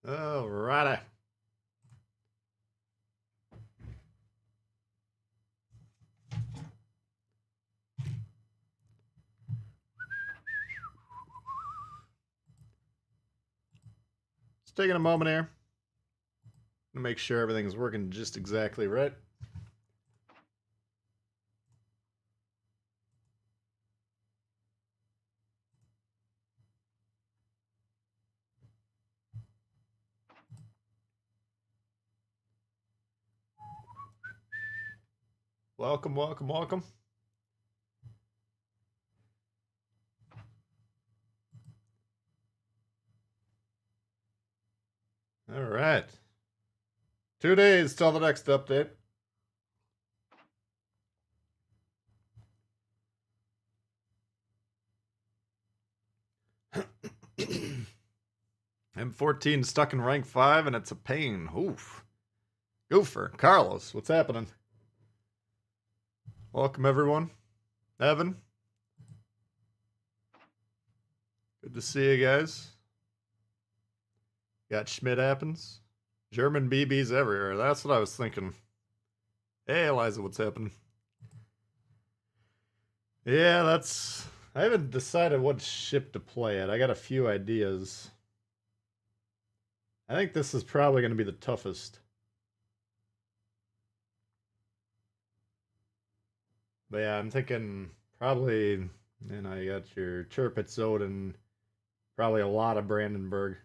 Alrighty. Just taking a moment here to make sure everything's working just exactly right. Welcome, welcome, welcome. All right. 2 days till the next update. M14 stuck in rank 5 and it's a pain. Oof. Goofer. Carlos, what's happening? Welcome, everyone. Evan. Good to see you guys. Got Schmidt happens. German BBs everywhere. That's what I was thinking. Hey, Eliza, what's happening? Yeah, I haven't decided what ship to play at. I got a few ideas. I think this is probably going to be the toughest. But yeah, I'm thinking probably, you got your Tirpitz Odin, probably a lot of Brandenburg.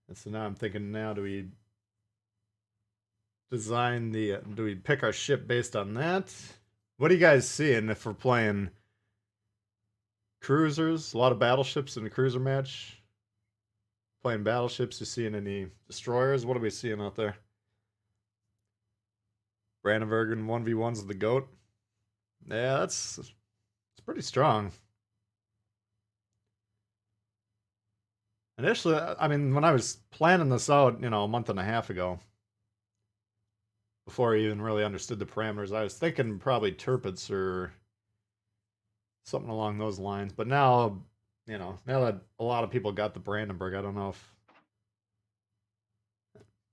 And so now I'm thinking, do we do we pick our ship based on that? What are you guys seeing if we're playing cruisers? A lot of battleships in a cruiser match. Playing battleships, you seeing any destroyers? What are we seeing out there? Brandenburg and 1v1s of the GOAT. Yeah, it's pretty strong. Initially, I mean, when I was planning this out, a month and a half ago, before I even really understood the parameters, I was thinking probably Tirpitz or something along those lines. But now, now that a lot of people got the Brandenburg, I don't know if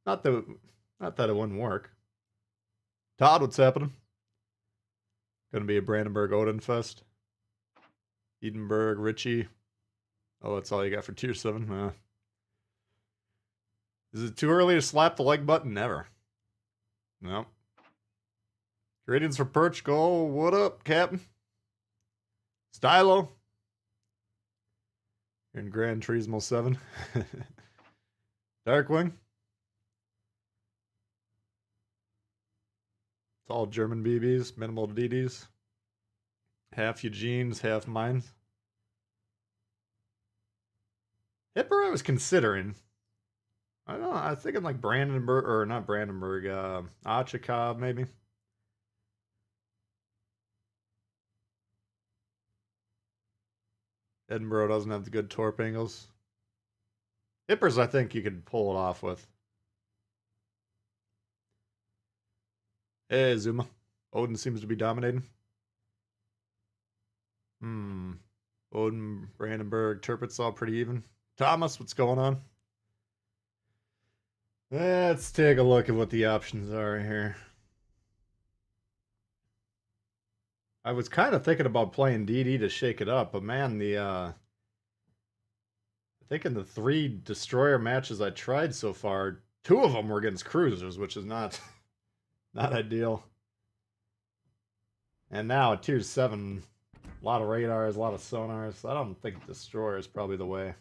not that it wouldn't work. Todd, what's happening? Gonna be a Brandenburg Odin fest. Edinburgh, Richie. Oh, that's all you got for tier 7? Is it too early to slap the like button? Never. No. Greetings for Portugal. What up, Captain? Stylo. You're in Gran Turismo 7. Darkwing. It's all German BBs, minimal DDs. Half Eugene's, half mine. Hipper I was considering. I don't know, I was thinking like Brandenburg, or not Brandenburg, Achikov maybe. Edinburgh doesn't have the good torp angles. Hippers I think you could pull it off with. Hey, Zuma. Odin seems to be dominating. Odin, Brandenburg, Tirpitz all pretty even. Thomas, what's going on? Let's take a look at what the options are here. I was kind of thinking about playing DD to shake it up, but man, I think in the 3 destroyer matches I tried so far, 2 of them were against cruisers, which is not ideal. And now at tier 7, a lot of radars, a lot of sonars. I don't think destroyer is probably the way.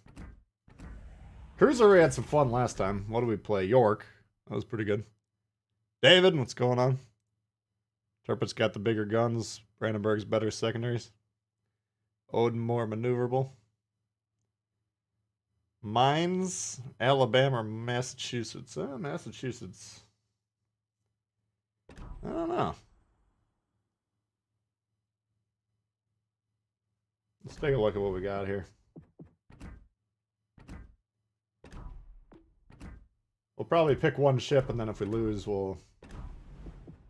Cruiser, we had some fun last time. What did we play? York. That was pretty good. David, what's going on? Tirpitz got the bigger guns. Brandenburg's better secondaries. Odin more maneuverable. Mines, Alabama or Massachusetts? Massachusetts. I don't know. Let's take a look at what we got here. We'll probably pick one ship, and then if we lose, we'll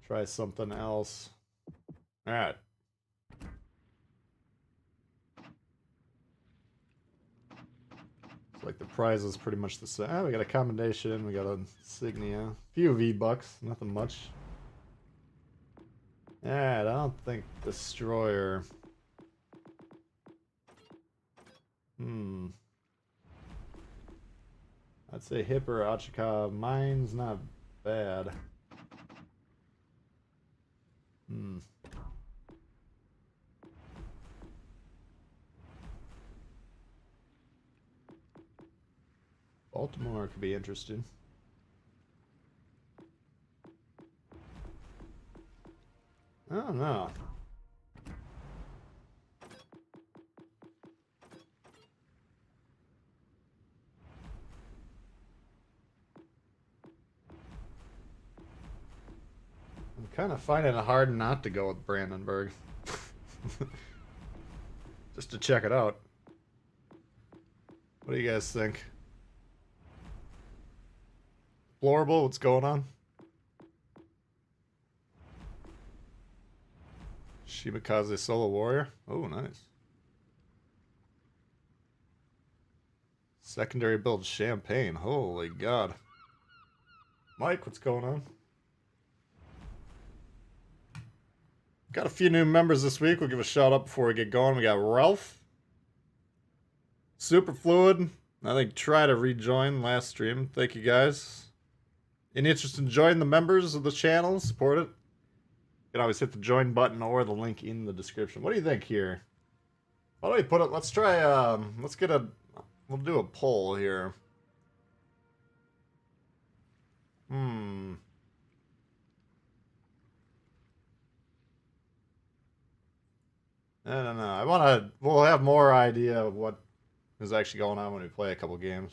try something else. Alright. It's like the prizes pretty much the same. Ah, we got a commendation, we got a insignia, a few V-bucks, nothing much. Yeah, I don't think destroyer. I'd say Hipper, Achika, mine's not bad. Baltimore could be interesting. I don't know. I'm kind of finding it hard not to go with Brandenburg. Just to check it out. What do you guys think? Deplorable, what's going on? Shimakaze Solo Warrior. Oh, nice. Secondary build Champagne. Holy God. Mike, what's going on? Got a few new members this week. We'll give a shout out before we get going. We got Ralph. Superfluid. I think try to rejoin last stream. Thank you guys. Any interest in joining the members of the channel? Support it. You can always hit the join button or the link in the description. What do you think here? Why don't we put it? Let's try. Let's get a. We'll do a poll here. I don't know. I want to. We'll have more idea of what is actually going on when we play a couple games.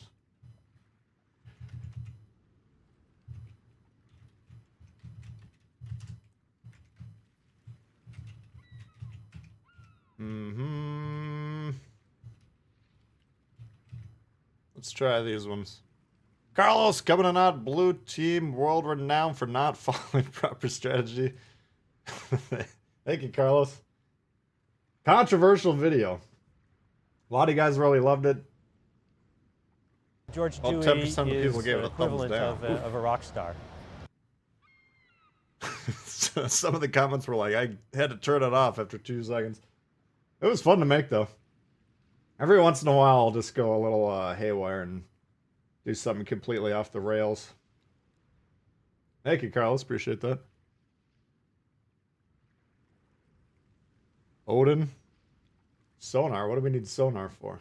Let's try these ones. Carlos coming in out, blue team, world renowned for not following proper strategy. Thank you, Carlos. Controversial video. A lot of you guys really loved it. George Well, Dewey 10% of people is gave it the a thumbs equivalent down. of a rock star. Some of the comments were like, I had to turn it off after 2 seconds. It was fun to make, though. Every once in a while, I'll just go a little haywire and do something completely off the rails. Thank you, Carlos. Appreciate that. Odin. Sonar. What do we need sonar for?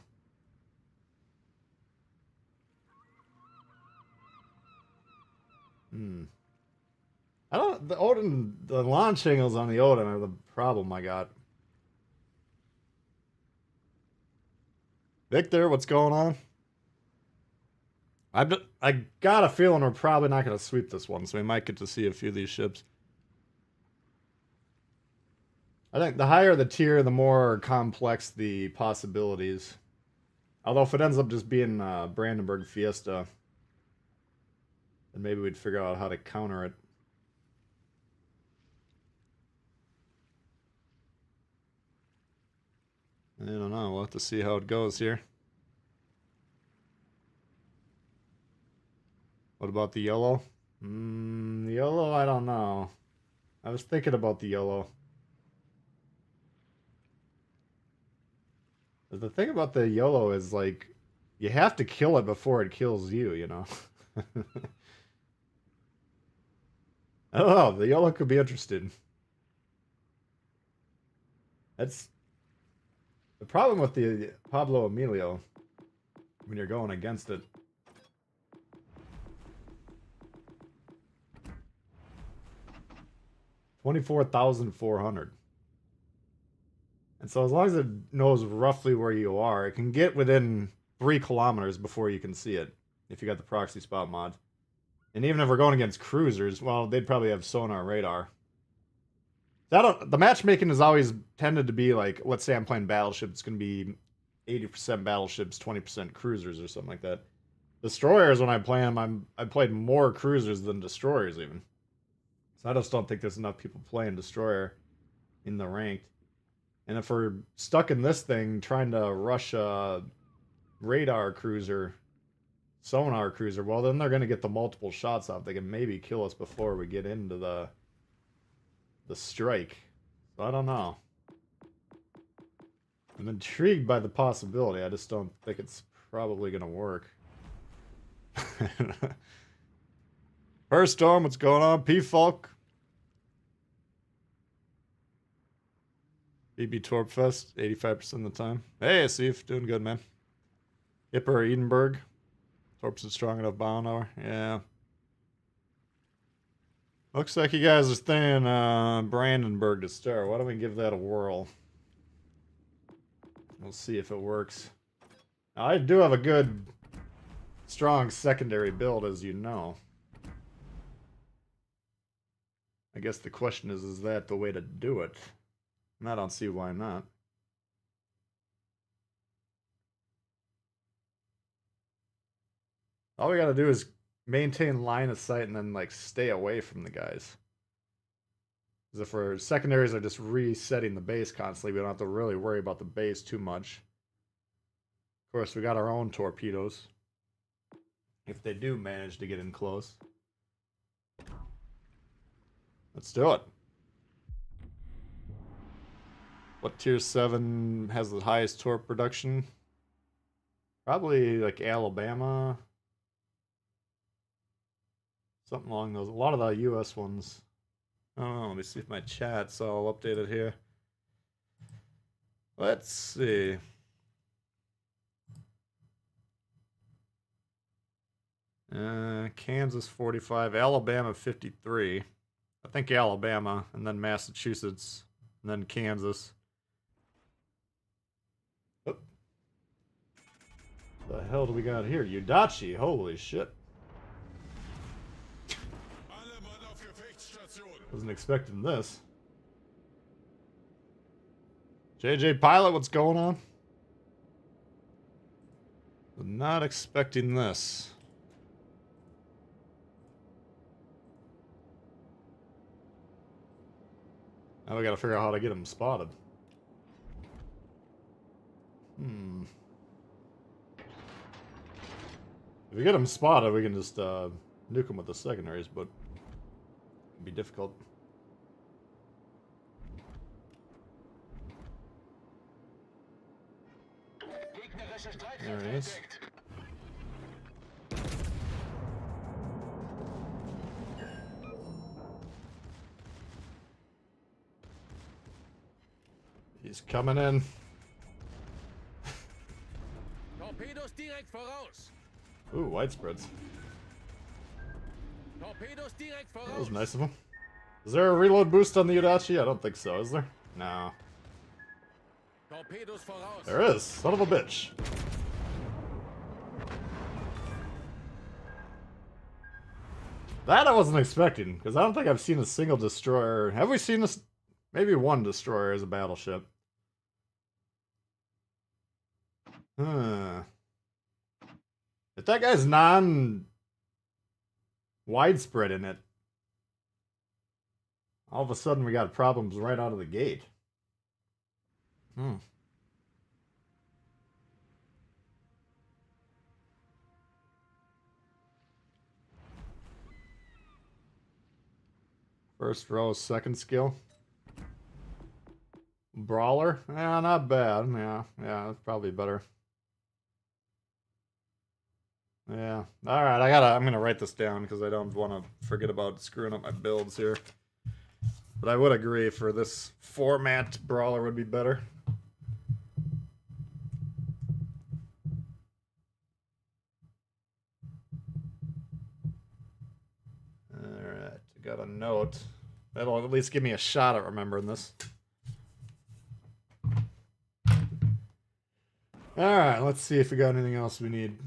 I don't. The Odin. The launch angles on the Odin are the problem I got. Victor, what's going on? I got a feeling we're probably not going to sweep this one, so we might get to see a few of these ships. I think the higher the tier, the more complex the possibilities. Although if it ends up just being Brandenburg Fiesta, then maybe we'd figure out how to counter it. I don't know. We'll have to see how it goes here. What about the yellow? The yellow, I don't know. I was thinking about the yellow. But the thing about the yellow is, like, you have to kill it before it kills you, you know? I don't know. The yellow could be interesting. That's the problem with the Pablo Emilio when you're going against it. $24,400. And so as long as it knows roughly where you are, it can get within 3 kilometers before you can see it, if you got the proxy spot mod. And even if we're going against cruisers, well, they'd probably have sonar radar. The matchmaking has always tended to be like, let's say I'm playing battleship, it's going to be 80% battleships, 20% cruisers or something like that. Destroyers, when I play them, I played more cruisers than destroyers even. So I just don't think there's enough people playing destroyer in the ranked. And if we're stuck in this thing trying to rush a radar cruiser, sonar cruiser, well, then they're going to get the multiple shots off. They can maybe kill us before we get into the strike. So I don't know. I'm intrigued by the possibility. I just don't think it's probably going to work. First Storm, what's going on? P-Folk. BB Torpfest, 85% of the time. Hey, Steve, doing good, man. Hipper Edinburgh. Torps is strong enough bound hour. Yeah. Looks like you guys are staying Brandenburg to start. Why don't we give that a whirl? We'll see if it works. Now, I do have a good, strong secondary build, as you know. I guess the question is that the way to do it? And I don't see why not. All we gotta do is maintain line of sight and then, like, stay away from the guys. Because if our secondaries are just resetting the base constantly, we don't have to really worry about the base too much. Of course, we got our own torpedoes. If they do manage to get in close. Let's do it. What tier 7 has the highest torp production? Probably like Alabama. Something along those. A lot of the US ones. Oh, let me see if my chat's all updated here. Let's see. Kansas 45, Alabama 53. I think Alabama, and then Massachusetts, and then Kansas. Oh. The hell do we got here? Udachi, holy shit. Wasn't expecting this. JJ Pilot, what's going on? Not expecting this. Now we gotta figure out how to get him spotted. If we get him spotted, we can just nuke him with the secondaries, but it'd be difficult. There he is. He's coming in. Torpedos direkt voraus. Ooh, widespreads. Torpedos direkt voraus. That was nice of him. Is there a reload boost on the Udachi? I don't think so, is there? No. Torpedos voraus. There is. Son of a bitch. That I wasn't expecting, because I don't think I've seen a single destroyer. Have we seen this? Maybe one destroyer as a battleship. Huh. If that guy's non-widespread in it, all of a sudden we got problems right out of the gate. First row, second skill. Brawler? Yeah, not bad. Yeah, that's probably better. Yeah. Alright, I'm gonna write this down because I don't want to forget about screwing up my builds here. But I would agree for this format, Brawler would be better. Alright, got a note. That'll at least give me a shot at remembering this. Alright, let's see if we got anything else we need.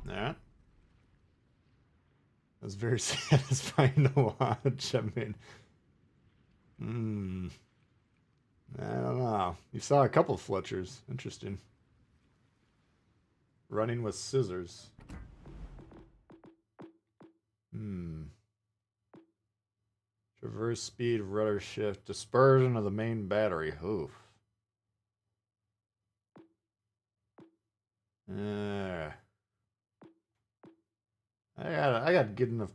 Alright. That's very satisfying to watch. I mean, I don't know. You saw a couple Fletchers. Interesting. Running with scissors. Traverse speed, rudder shift, dispersion of the main battery. Oof. I got good enough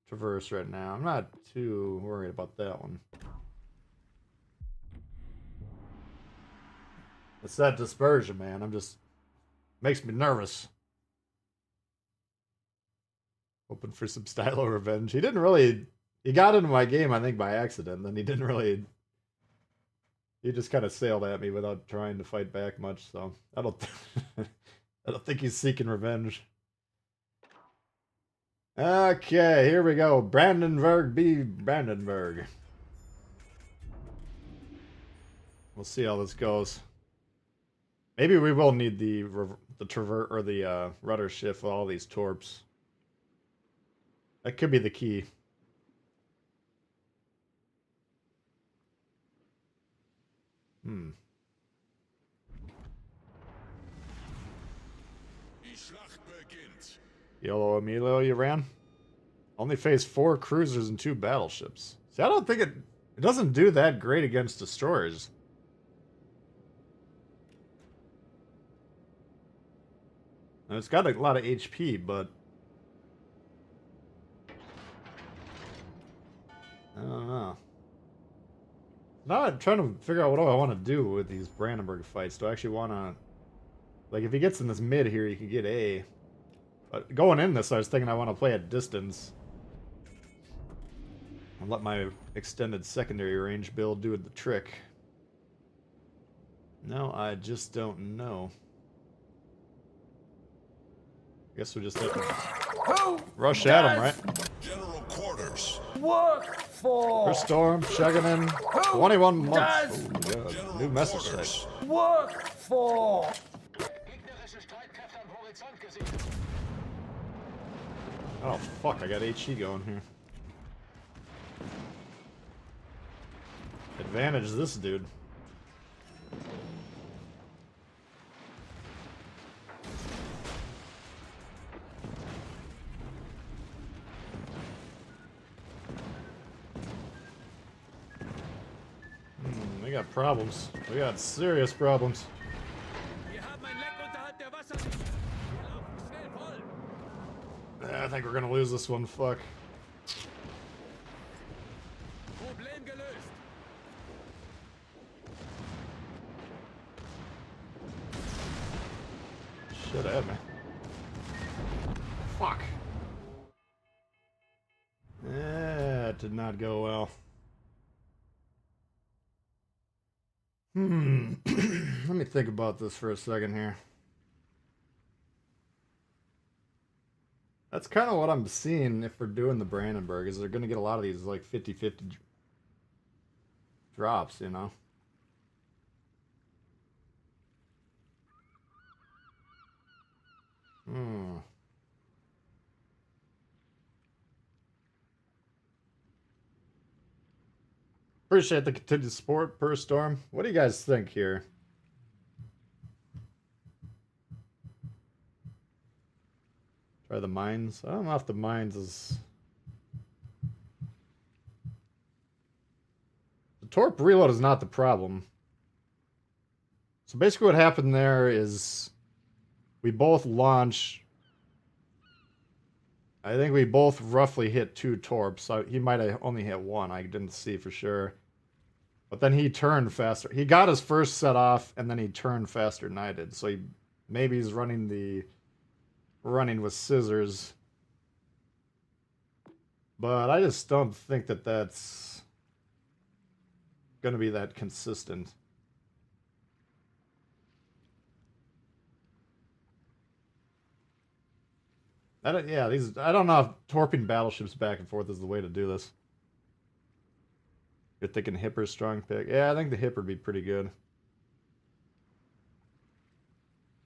traverse right now. I'm not too worried about that one. It's that dispersion, man. I'm just makes me nervous. Hoping for some stylo revenge. He didn't really. He got into my game, I think, by accident. Then he didn't really. He just kind of sailed at me without trying to fight back much. So I don't. I don't think he's seeking revenge. Okay, here we go. Brandenburg be Brandenburg. We'll see how this goes. Maybe we will need the rudder shift with all these torps. That could be the key. Yolo Emilio, you ran? Only faced 4 cruisers and 2 battleships. See, I don't think it doesn't do that great against destroyers. And it's got a lot of HP, but I don't know. Now I'm trying to figure out what do I want to do with these Brandenburg fights. Do I actually want to... Like, if he gets in this mid here, he could get A. But going in this, I was thinking I want to play at distance. And let my extended secondary range build do the trick. No, I just don't know. Guess we just have to rush at him, right? General quarters. Work for. First storm, Shaganin, 21 months. Oh, yeah. New message type. Work for. Oh, fuck, I got HE going here. Advantage this dude. We got problems. We got serious problems. I think we're gonna lose this one. Fuck. Shit at me. Fuck. That did not go well. Let me think about this for a second here. That's kind of what I'm seeing if we're doing the Brandenburg, is they're going to get a lot of these, like, 50-50 drops, you know? Appreciate the continued support per storm. What do you guys think here? Try the mines. I don't know if the mines is... The torp reload is not the problem. So basically what happened there is we both launch... I think we both roughly hit 2 torps. So he might have only hit 1. I didn't see for sure. But then he turned faster. He got his first set off, and then he turned faster than I did. So maybe he's running with scissors. But I just don't think that that's going to be that consistent. I don't know if torping battleships back and forth is the way to do this. You're thinking Hipper's strong pick? Yeah, I think the Hipper would be pretty good.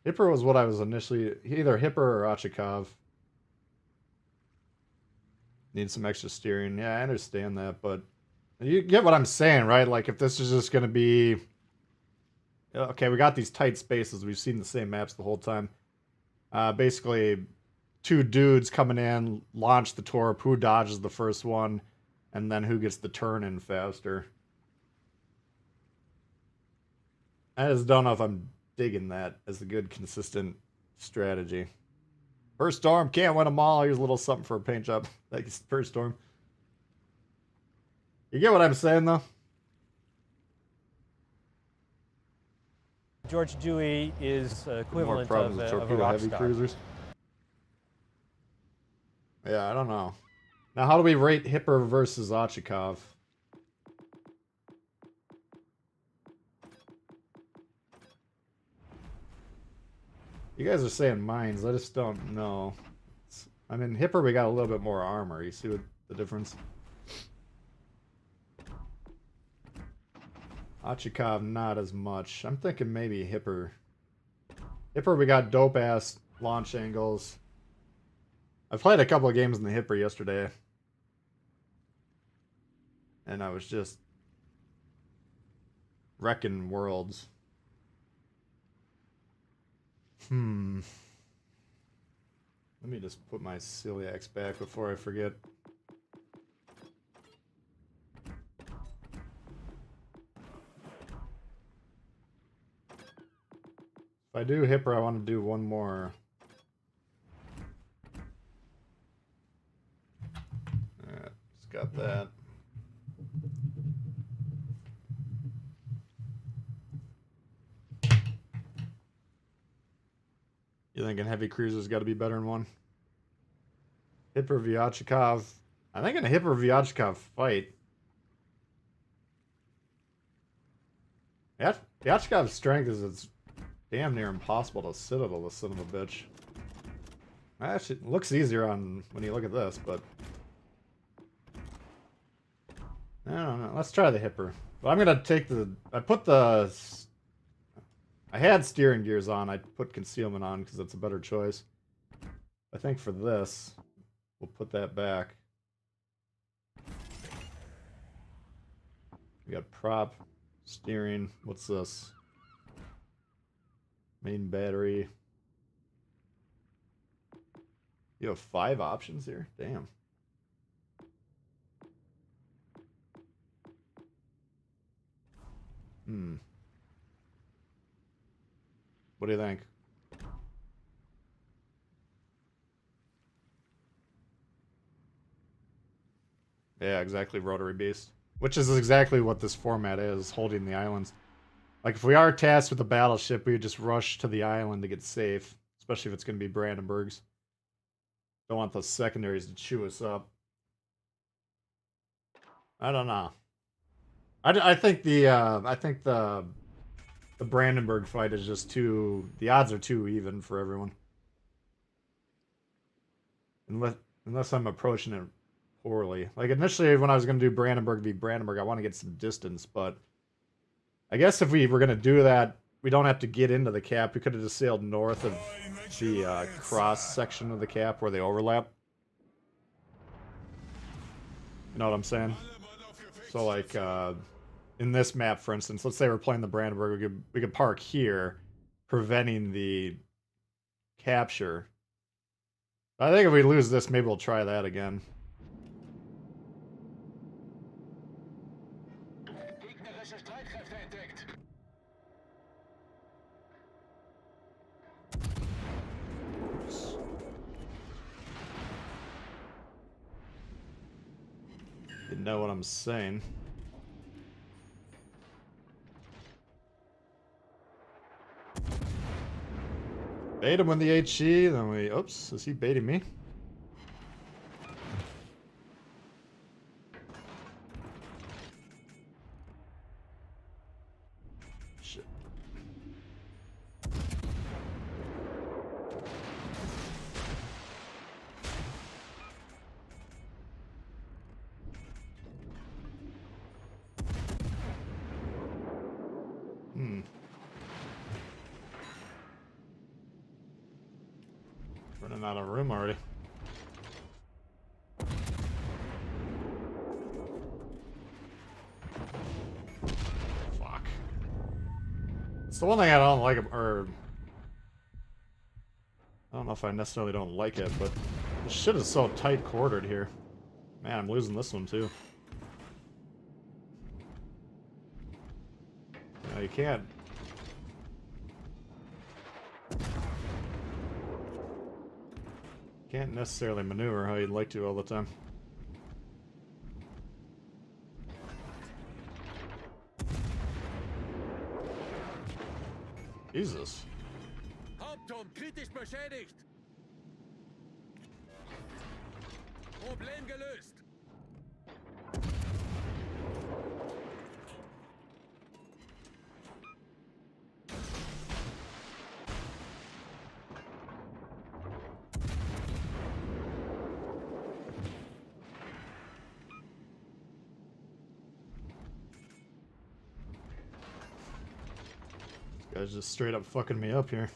Hipper was what I was initially... Either Hipper or Ochakov. Need some extra steering. Yeah, I understand that, but... You get what I'm saying, right? Like, if this is just going to be... Okay, we got these tight spaces. We've seen the same maps the whole time. Basically, 2 dudes coming in, launch the torp, who dodges the first one, and then who gets the turn in faster. I just don't know if I'm digging that as a good, consistent strategy. First storm, can't win them all. Here's a little something for a paint job. Thanks, first storm. You get what I'm saying, though? George Dewey is More equivalent problems of with a torpedo rock heavy star. cruisers. Yeah, I don't know. Now, how do we rate Hipper versus Ochakov? You guys are saying mines. I just don't know. I mean, Hipper, we got a little bit more armor. You see what the difference? Ochakov, not as much. I'm thinking maybe Hipper. Hipper, we got dope-ass launch angles. I played a couple of games in the Hipper yesterday. And I was just wrecking worlds. Let me just put my celiacs back before I forget. If I do Hipper, I want to do one more. Alright, just got that. You thinking heavy cruisers got to be better than one? Hipper Vyachikov. I think in a Hipper Vyachikov fight. Vyachikov's strength is it's damn near impossible to citadel this son of a bitch. Actually, it looks easier on when you look at this, but I don't know. Let's try the Hipper. But I'm gonna take the. I had steering gears on. I put concealment on because it's a better choice. I think for this, we'll put that back. We got prop, steering. What's this? Main battery. You have 5 options here? Damn. What do you think? Yeah, exactly, rotary beast. Which is exactly what this format is, holding the islands. Like, if we are tasked with a battleship, we would just rush to the island to get safe. Especially if it's going to be Brandenburg's. Don't want those secondaries to chew us up. I don't know. I think the Brandenburg fight is just too... The odds are too even for everyone. Unless I'm approaching it poorly. Like, initially, when I was going to do Brandenburg v. Brandenburg, I want to get some distance, but... I guess if we were going to do that, we don't have to get into the cap. We could have just sailed north of the cross-section of the cap where they overlap. You know what I'm saying? So, like, in this map, for instance, let's say we're playing the Brandenburg, we could park here, preventing the capture. I think if we lose this, maybe we'll try that again. Oops. Didn't know what I'm saying. Bait him with the HE, then we... Oops, is he baiting me? Shit. Running out of room already. Fuck. It's the one thing I don't like, or... I don't know if I necessarily don't like it, but this shit is so tight quartered here. Man, I'm losing this one too. You know, you can't... Can't necessarily maneuver how you'd like to all the time. Jesus. Hauptturm kritisch beschädigt. Problem gelöst. This guy's just straight up fucking me up here.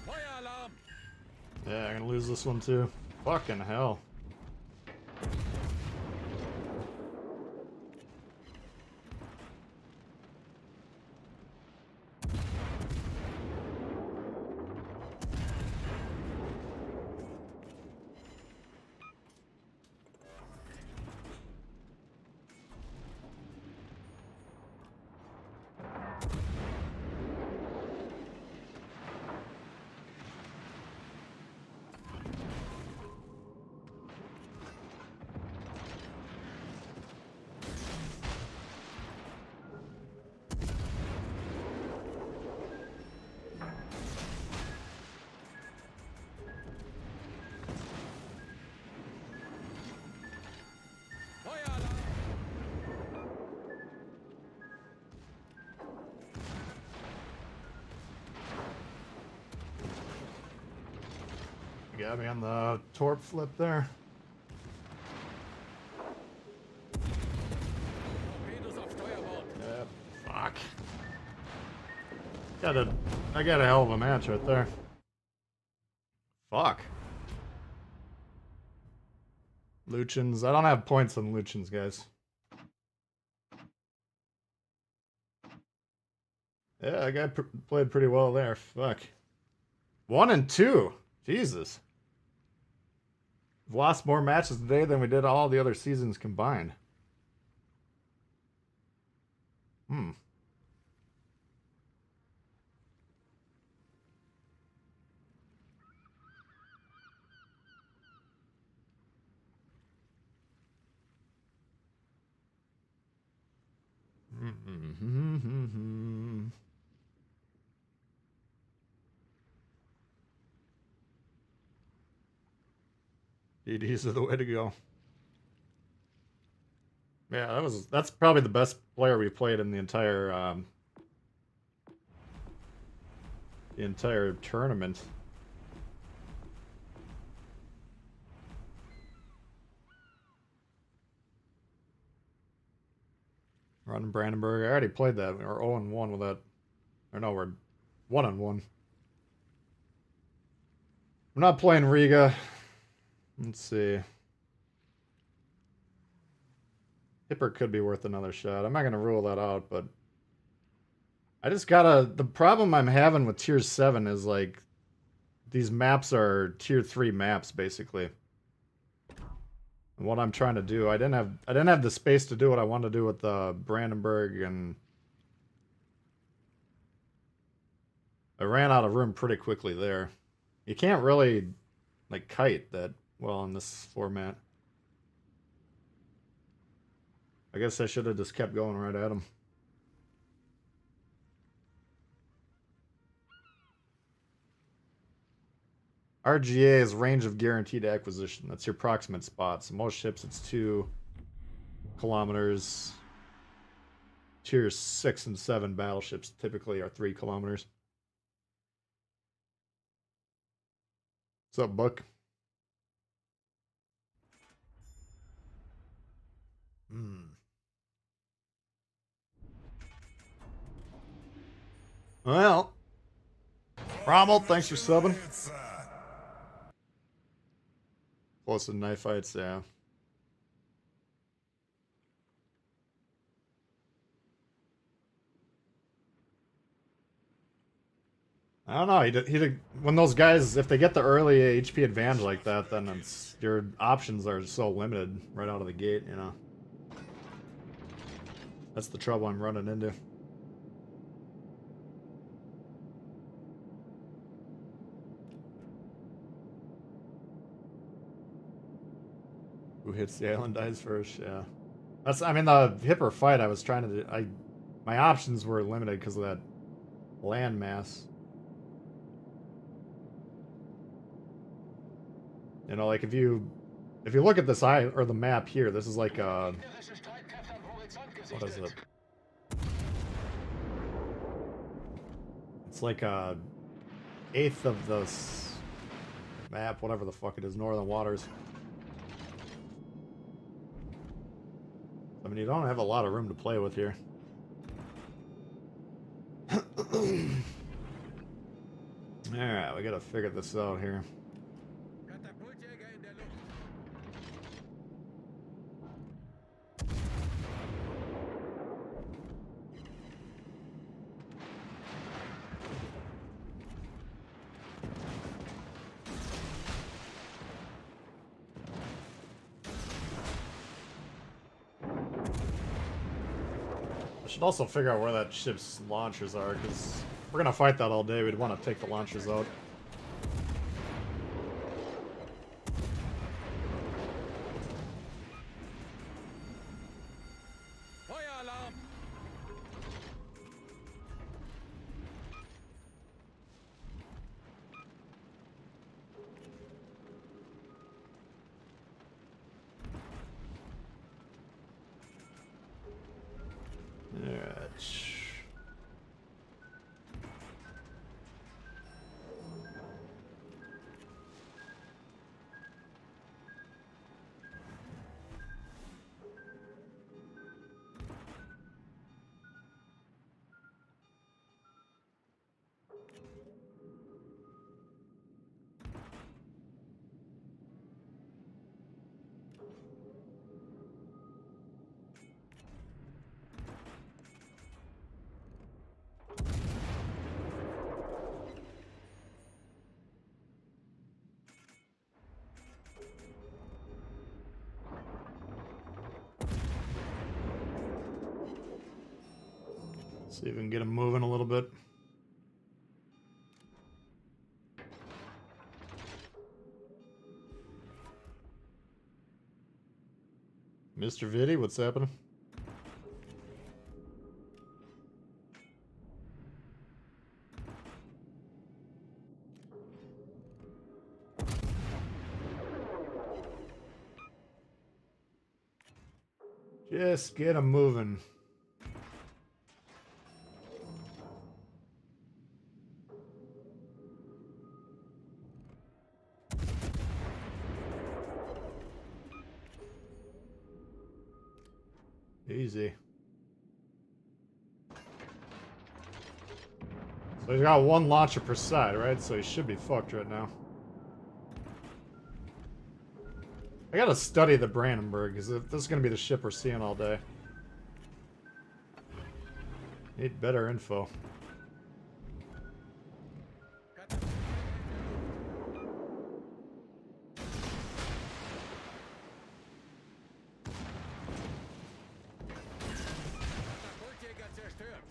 Feueralarm. Yeah, I'm gonna lose this one too. Fucking hell. Feueralarm. Got me on the torp flip there. Torpedos auf Steuerbord. Yeah, fuck. I got a hell of a match right there. Fuck. Luchins. I don't have points on Luchins, guys. Yeah, that guy played pretty well there. Fuck. 1 and 2. Jesus. We've lost more matches today than we did all the other seasons combined. Hmm. DDs are the way to go. Yeah, that's probably the best player we played in the entire tournament. Run Brandenburg. I already played that. We're 0-1 with that. Or no, we're 1-1. We're not playing Riga. Let's see. Hipper could be worth another shot. I'm not going to rule that out, but I just gotta... The problem I'm having with Tier 7 is, like, these maps are Tier 3 maps, basically. And what I'm trying to do, I didn't have the space to do what I wanted to do with the Brandenburg, and I ran out of room pretty quickly there. You can't really, like, kite that well in this format. I guess I should have just kept going right at him. RGA is range of guaranteed acquisition. That's your proximate spot. So most ships, it's 2 kilometers. Tier 6 and 7 battleships typically are 3 kilometers. What's up, Buck? Well, Rommel, thanks for subbing. Posted knife fights, yeah. I don't know. When those guys, if they get the early HP advantage like that, then it's your options are so limited right out of the gate. You know, that's the trouble I'm running into. Who hits the island dies first? Yeah, that's. I mean, the hipper fight I was trying to do. My options were limited because of that land mass. You know, like if you look at this or the map here, this is like what is it? It's like a eighth of the map, whatever the fuck it is, Northern Waters. I mean, you don't have a lot of room to play with here. Alright, we gotta figure this out here. Katapultjäger in der Luft. I should also figure out where that ship's launchers are, because if we're gonna fight that all day, we'd want to take the launchers out. Feueralarm! Alright. See if we can get him moving a little bit. Mr. Viddy, what's happening? Just get him moving. Easy. So he's got one launcher per side, right? So he should be fucked right now. I gotta study the Brandenburg, because this is gonna be the ship we're seeing all day. Need better info. Katapultjäger zerstört.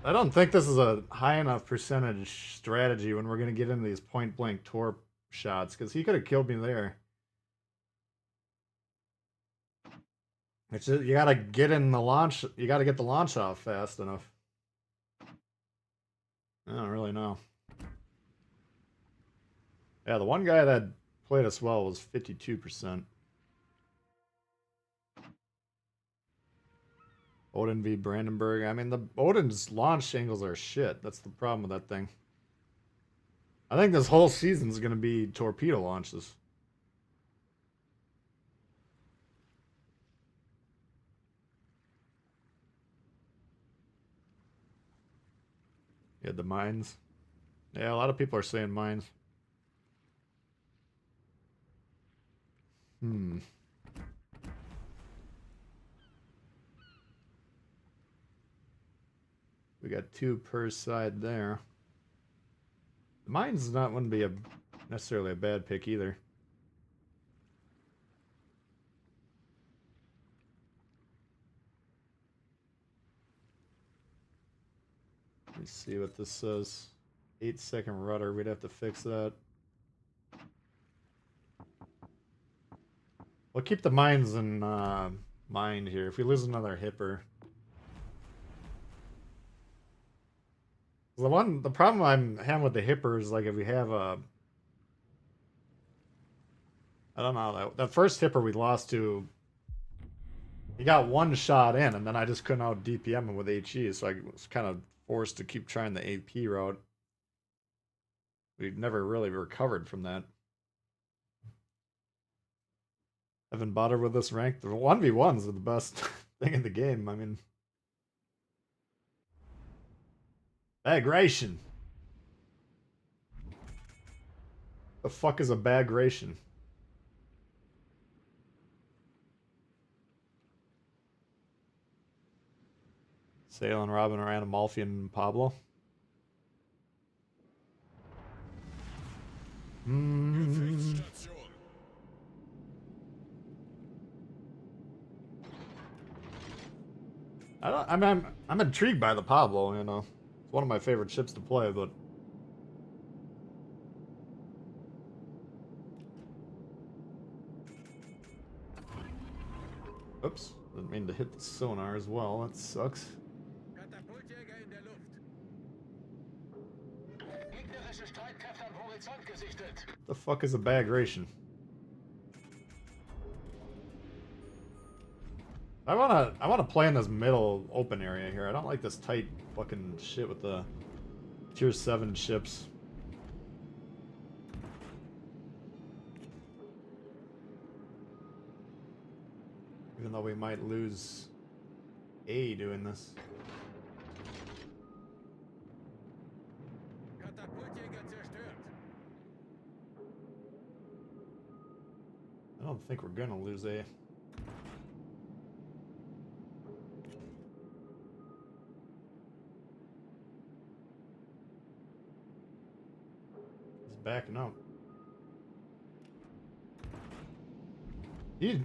I don't think this is a high enough percentage strategy when we're gonna get into these point blank torp shots, because he could have killed me there. It's just, you gotta get in the launch, you gotta get the launch off fast enough. I don't really know. Yeah, the one guy that played us well was 52%. Odin v Brandenburg. I mean, the Odin's launch angles are shit. That's the problem with that thing. I think this whole season's gonna be torpedo launches. You had the mines. Yeah, a lot of people are saying mines. Hmm. We got 2 per side there. Mines wouldn't be necessarily a bad pick either. Let me see what this says. 8-second rudder. We'd have to fix that. We'll keep the mines in mind here. If we lose another hipper. The problem I'm having with the hipper is like if we have a, I don't know, that first hipper we lost to, he got 1 shot in, and then I just couldn't out DPM him with HE, so I was kind of forced to keep trying the AP route. We never really recovered from that. Haven't bothered with this rank. The 1v1s are the best thing in the game. I mean, bagration. The fuck is a bagration? Sailing Robin or Animalfi and Pablo. I'm intrigued by the Pablo, you know. It's one of my favorite ships to play, but oops, didn't mean to hit the sonar as well. That sucks. Katapultjäger in der Luft. Gegnerische Streitkräfte am Horizont gesichtet. The fuck is a bagration? I wanna play in this middle open area here. I don't like this tight fucking shit with the tier 7 ships. Even though we might lose A doing this. Katapultjäger zerstört. I don't think we're gonna lose A. He's backing up.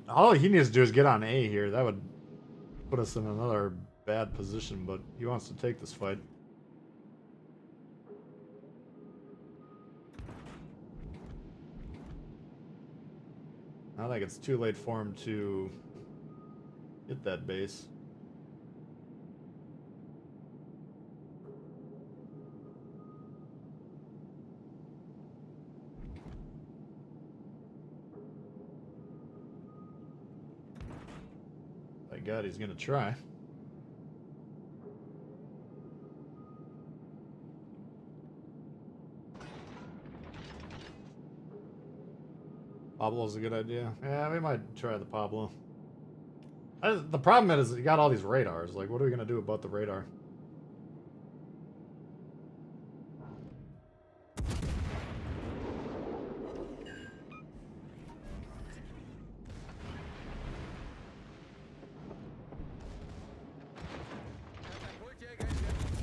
All he needs to do is get on A here. That would put us in another bad position, but he wants to take this fight. I think it's too late for him to hit that base. My God, he's gonna try. Pablo's a good idea. Yeah, we might try the Pablo. The problem is you got all these radars. Like, what are we gonna do about the radar? Katapultjäger in der Luft.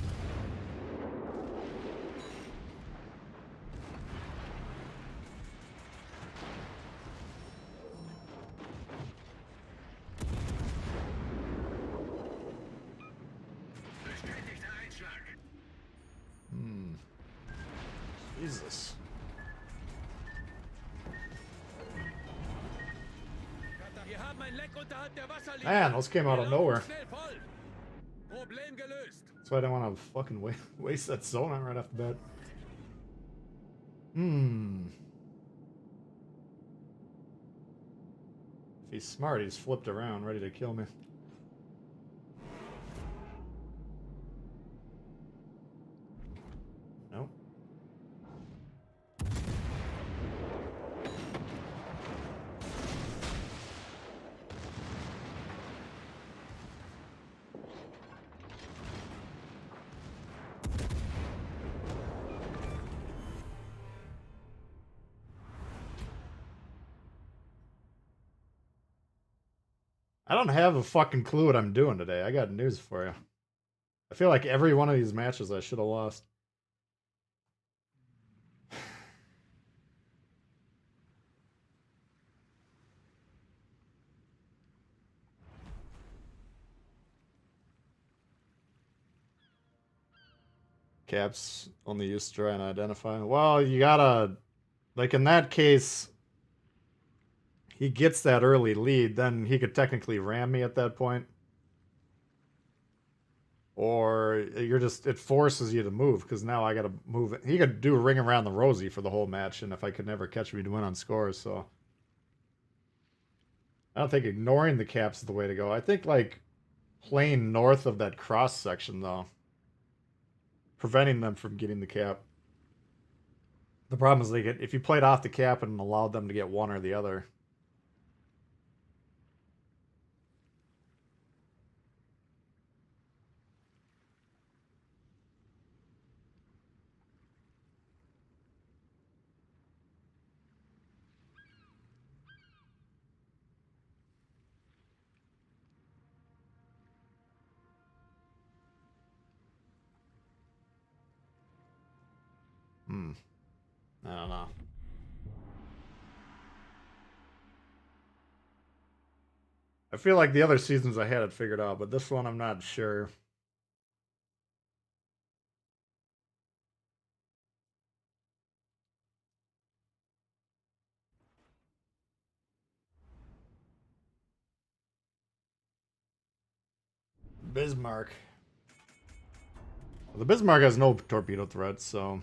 Bestätigter Einschlag. Jesus. Wir haben ein Leck unterhalb der Wasserlinie. Man, those came out of Wir laufen nowhere. Schnell voll. Problem gelöst. That's why I didn't want to fucking waste that sonar right off the bat. If he's smart, he's flipped around, ready to kill me. Nope. I don't have a fucking clue what I'm doing today. I got news for you. I feel like every one of these matches I should have lost. Caps only used to try and identify. Well, you gotta, like in that case, he gets that early lead, then he could technically ram me at that point. Or you're just, it forces you to move, because now I gotta move it. He could do a ring around the rosy for the whole match, and if I could never catch me to win on scores, so. I don't think ignoring the caps is the way to go. I think, like, playing north of that cross section, though. Preventing them from getting the cap. The problem is, if you played off the cap and allowed them to get one or the other. I don't know. I feel like the other seasons I had it figured out, but this one I'm not sure. Bismarck. Well, the Bismarck has no torpedo threats, so.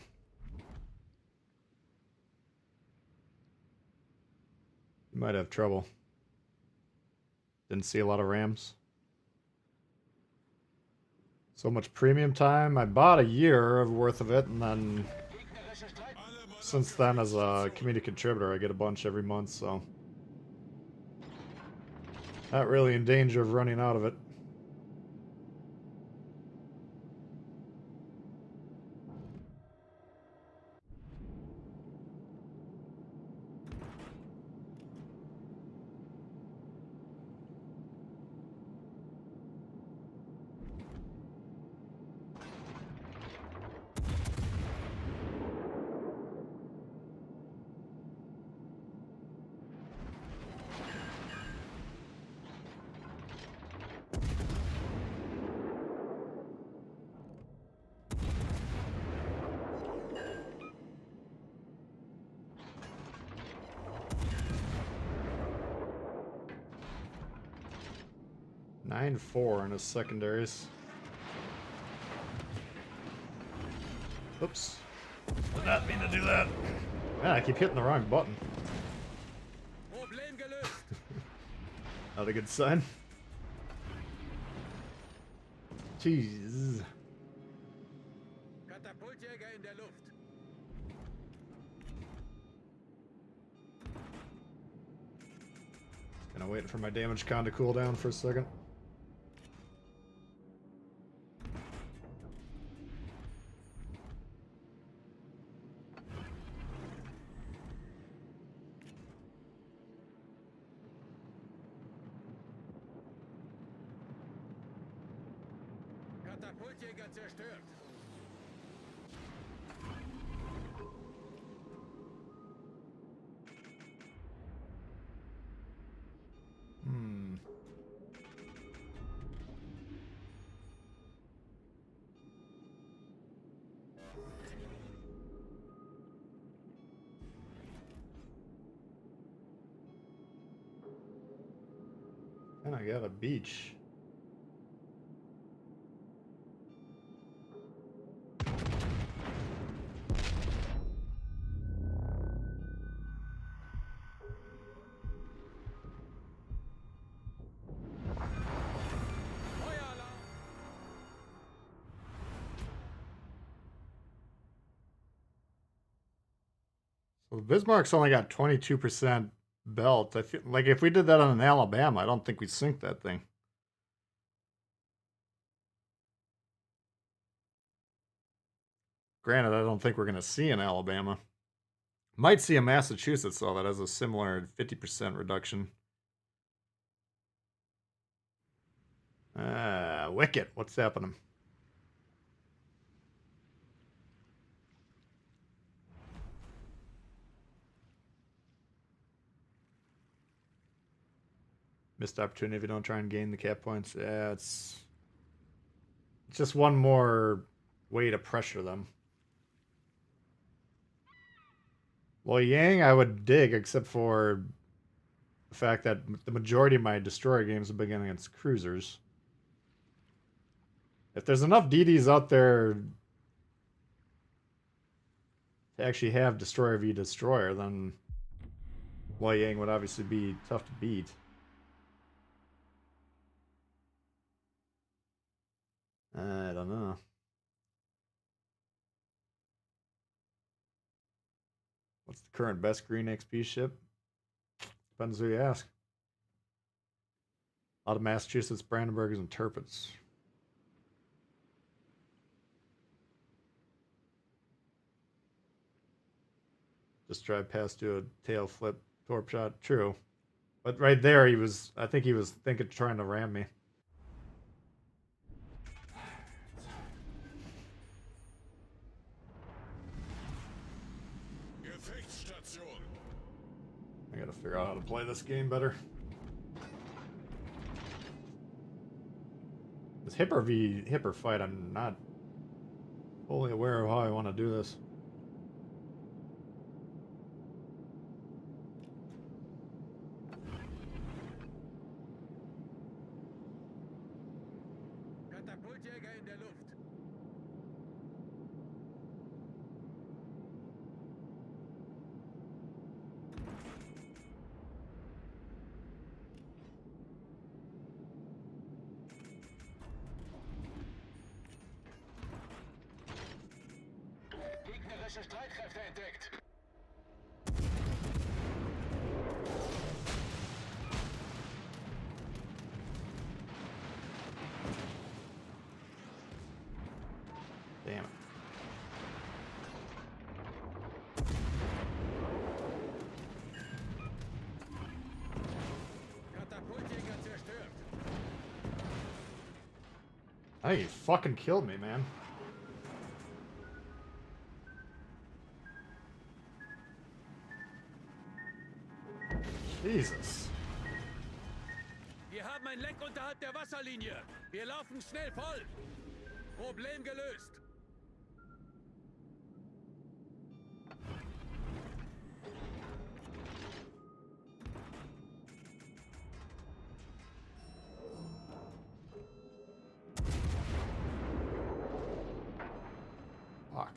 You might have trouble. Didn't see a lot of rams. So much premium time. I bought a year of worth of it, and then since then, as a community contributor, I get a bunch every month, so not really in danger of running out of it. Nine 4 in his secondaries. Oops. Did not mean to do that. Man, I keep hitting the wrong button. Problem gelöst. Not a good sign. Jeez. Katapultjäger in der Luft. Kinda waiting for my damage con to cool down for a second. Katapultjäger zerstört. And I got a beach. Feueralarm. So the Bismarck's only got 22% belt. I feel like if we did that on an Alabama, I don't think we'd sink that thing. Granted, I don't think we're going to see an Alabama. Might see a Massachusetts, though, that has a similar 50% reduction. Wicket, what's happening? Missed opportunity if you don't try and gain the cap points. Yeah, it's just one more way to pressure them. Well, Yang, I would dig, except for the fact that the majority of my destroyer games have been against cruisers. If there's enough DDs out there to actually have destroyer v destroyer, then Wei Yang would obviously be tough to beat. I don't know. What's the current best green XP ship? Depends who you ask. A lot of Massachusetts, Brandenburgers, and Turpins. Just drive past, do a tail flip, torp shot. True. But right there, I think he was thinking, trying to ram me. I gotta figure out how to play this game better. This Hipper v Hipper fight, I'm not fully aware of how I want to do this. Katapultjäger in der Luft. Gegnerische Streitkräfte entdeckt. Damn it. Katapultjäger zerstört. Hey, you fucking killed me, man. Jesus. Wir haben ein Leck unterhalb der Wasserlinie. Wir laufen schnell voll. Problem gelöst. Fuck.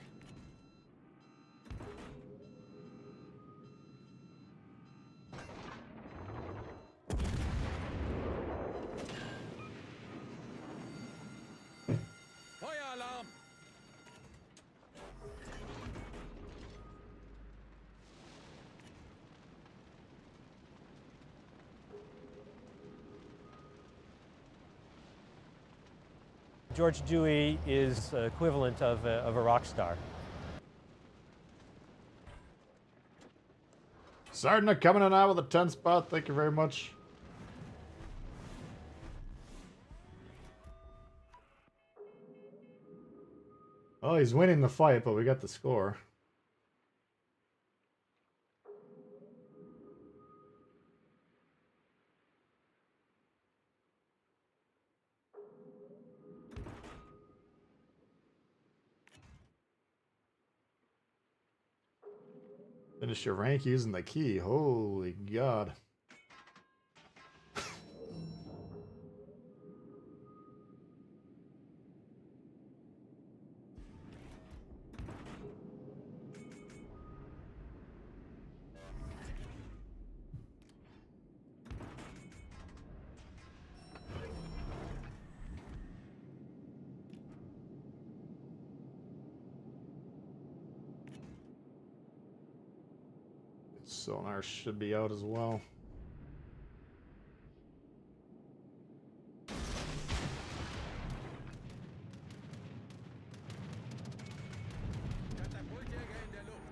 Feueralarm. George Dewey is equivalent of a rock star. Sergeant coming in out with a 10 spot. Thank you very much. Oh, he's winning the fight, but we got the score. Finish your rank using the key. Holy God. Sonar should be out as well. Katapultjäger in der Luft.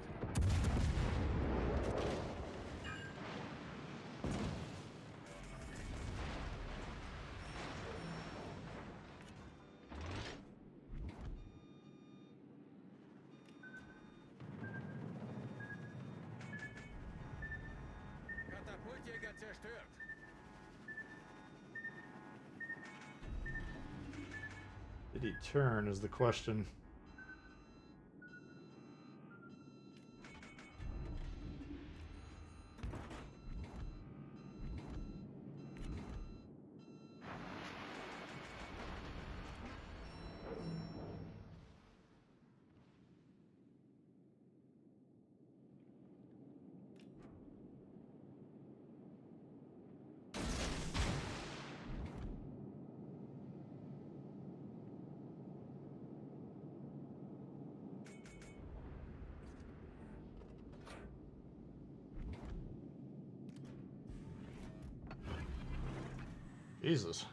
Luftjäger zerstört. Did he turn is the question. Jesus.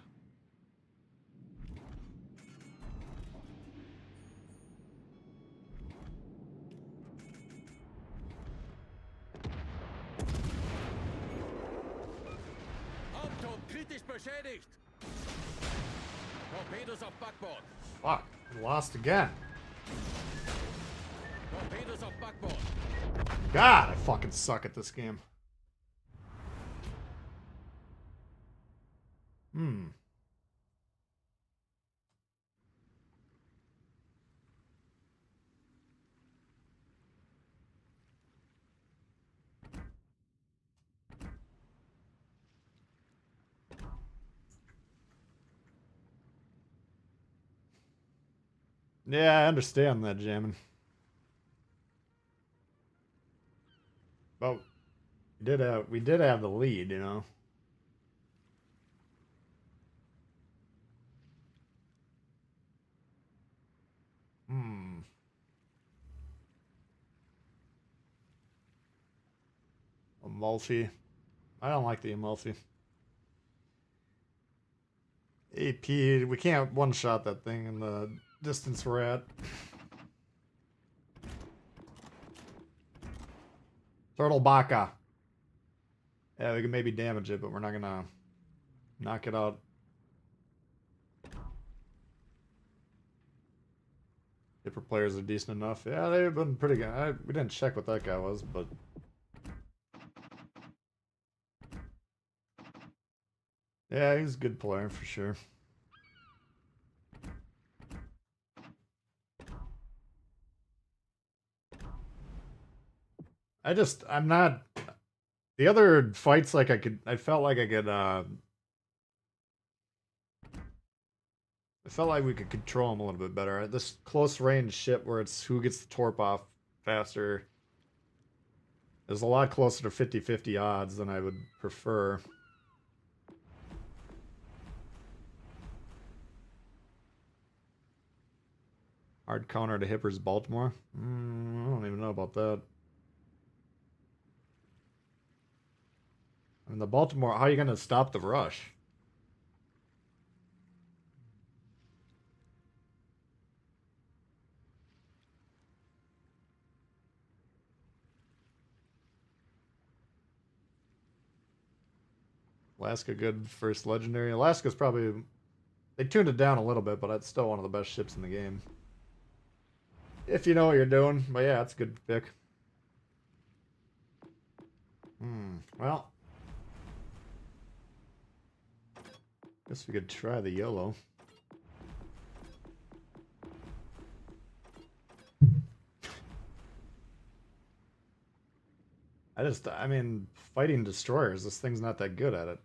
Hauptturm kritisch beschädigt. Torpedos auf Backbord. Fuck. I lost again. Torpedos auf Backbord. God, I fucking suck at this game. Yeah, I understand that, jamming. But we did have the lead, you know. Amalfi. I don't like the Amalfi. AP, we can't one-shot that thing in the distance we're at. Turtle Baka. Yeah, we can maybe damage it, but we're not gonna knock it out. Hipper players are decent enough. Yeah, they've been pretty good. We didn't check what that guy was, but... yeah, he's a good player for sure. I'm not... the other fights, like I felt like I felt like we could control him a little bit better. This close range shit where it's who gets the torp off faster is a lot closer to 50-50 odds than I would prefer. Hard counter to Hipper's Baltimore? I don't even know about that. I mean, the Baltimore, how are you going to stop the rush? Alaska, good first legendary. Alaska's probably... they tuned it down a little bit, but it's still one of the best ships in the game. If you know what you're doing. But yeah, it's a good pick. Well. Guess we could try the YOLO. I mean, fighting destroyers, this thing's not that good at it.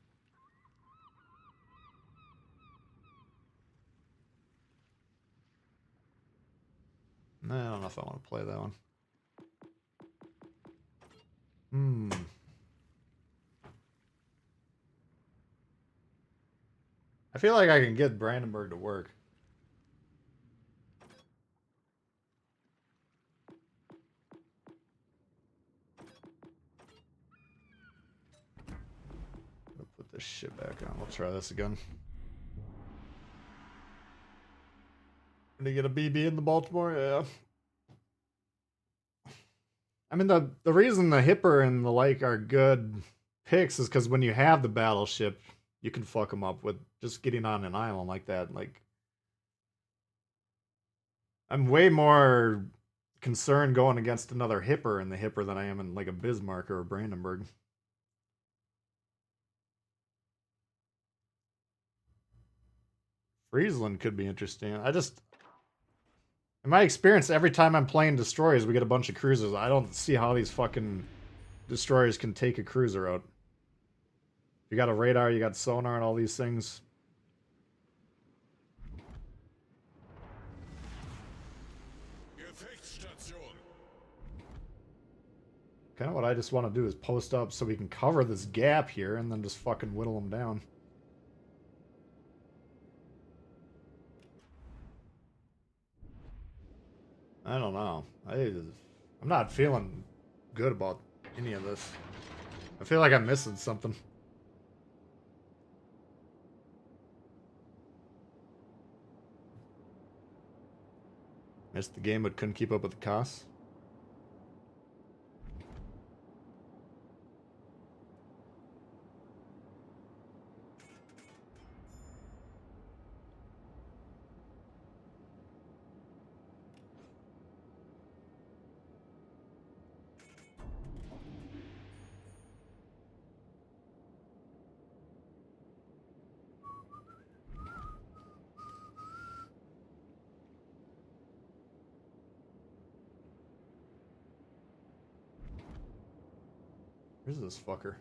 I don't know if I want to play that one. I feel like I can get Brandenburg to work. I'll put this shit back on. We'll try this again. Gonna get a BB in the Baltimore? Yeah. I mean, the reason the Hipper and the like are good picks is because when you have the battleship, you can fuck them up with just getting on an island like that. Like, I'm way more concerned going against another Hipper in the Hipper than I am in like a Bismarck or a Brandenburg. Friesland could be interesting. In my experience, every time I'm playing destroyers, we get a bunch of cruisers. I don't see how these fucking destroyers can take a cruiser out. You got a radar, you got sonar, and all these things. Kind of what I just want to do is post up so we can cover this gap here and then just fucking whittle them down. I don't know. I'm not feeling good about any of this. I feel like I'm missing something. Missed the game but couldn't keep up with the costs. Where's this fucker?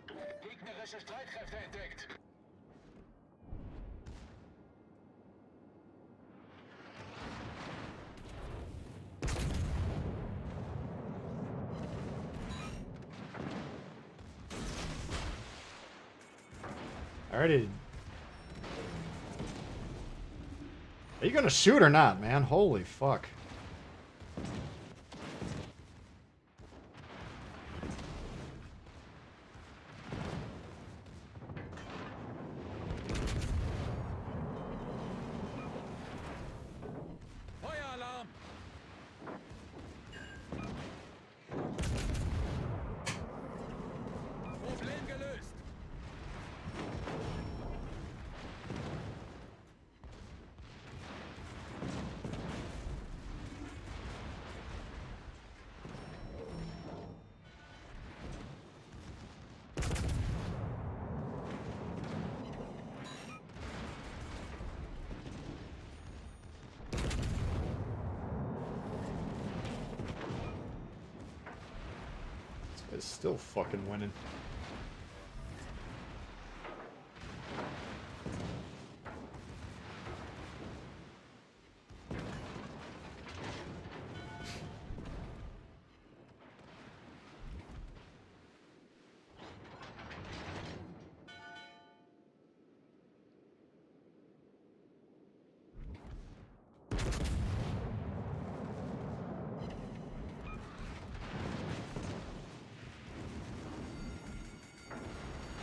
Gegnerische Streitkräfte entdeckt. Alrighty. Are you gonna shoot or not, man? Holy fuck. Feueralarm! Problem gelöst. This guy's still fucking winning.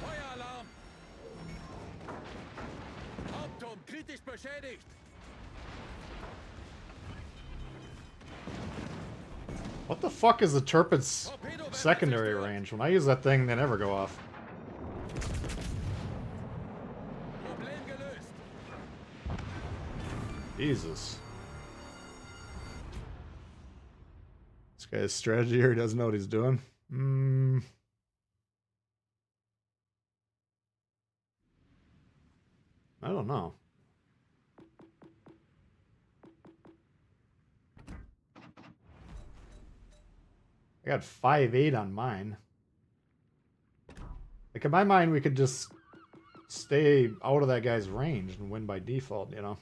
Feueralarm! Hauptturm kritisch beschädigt. What the fuck is the Turpit's secondary range? When I use that thing, they never go off. Problem gelöst. Jesus. This guy's strategy here, he doesn't know what he's doing. I don't know. I got 5-8 on mine. Like, in my mind, we could just stay out of that guy's range and win by default, you know?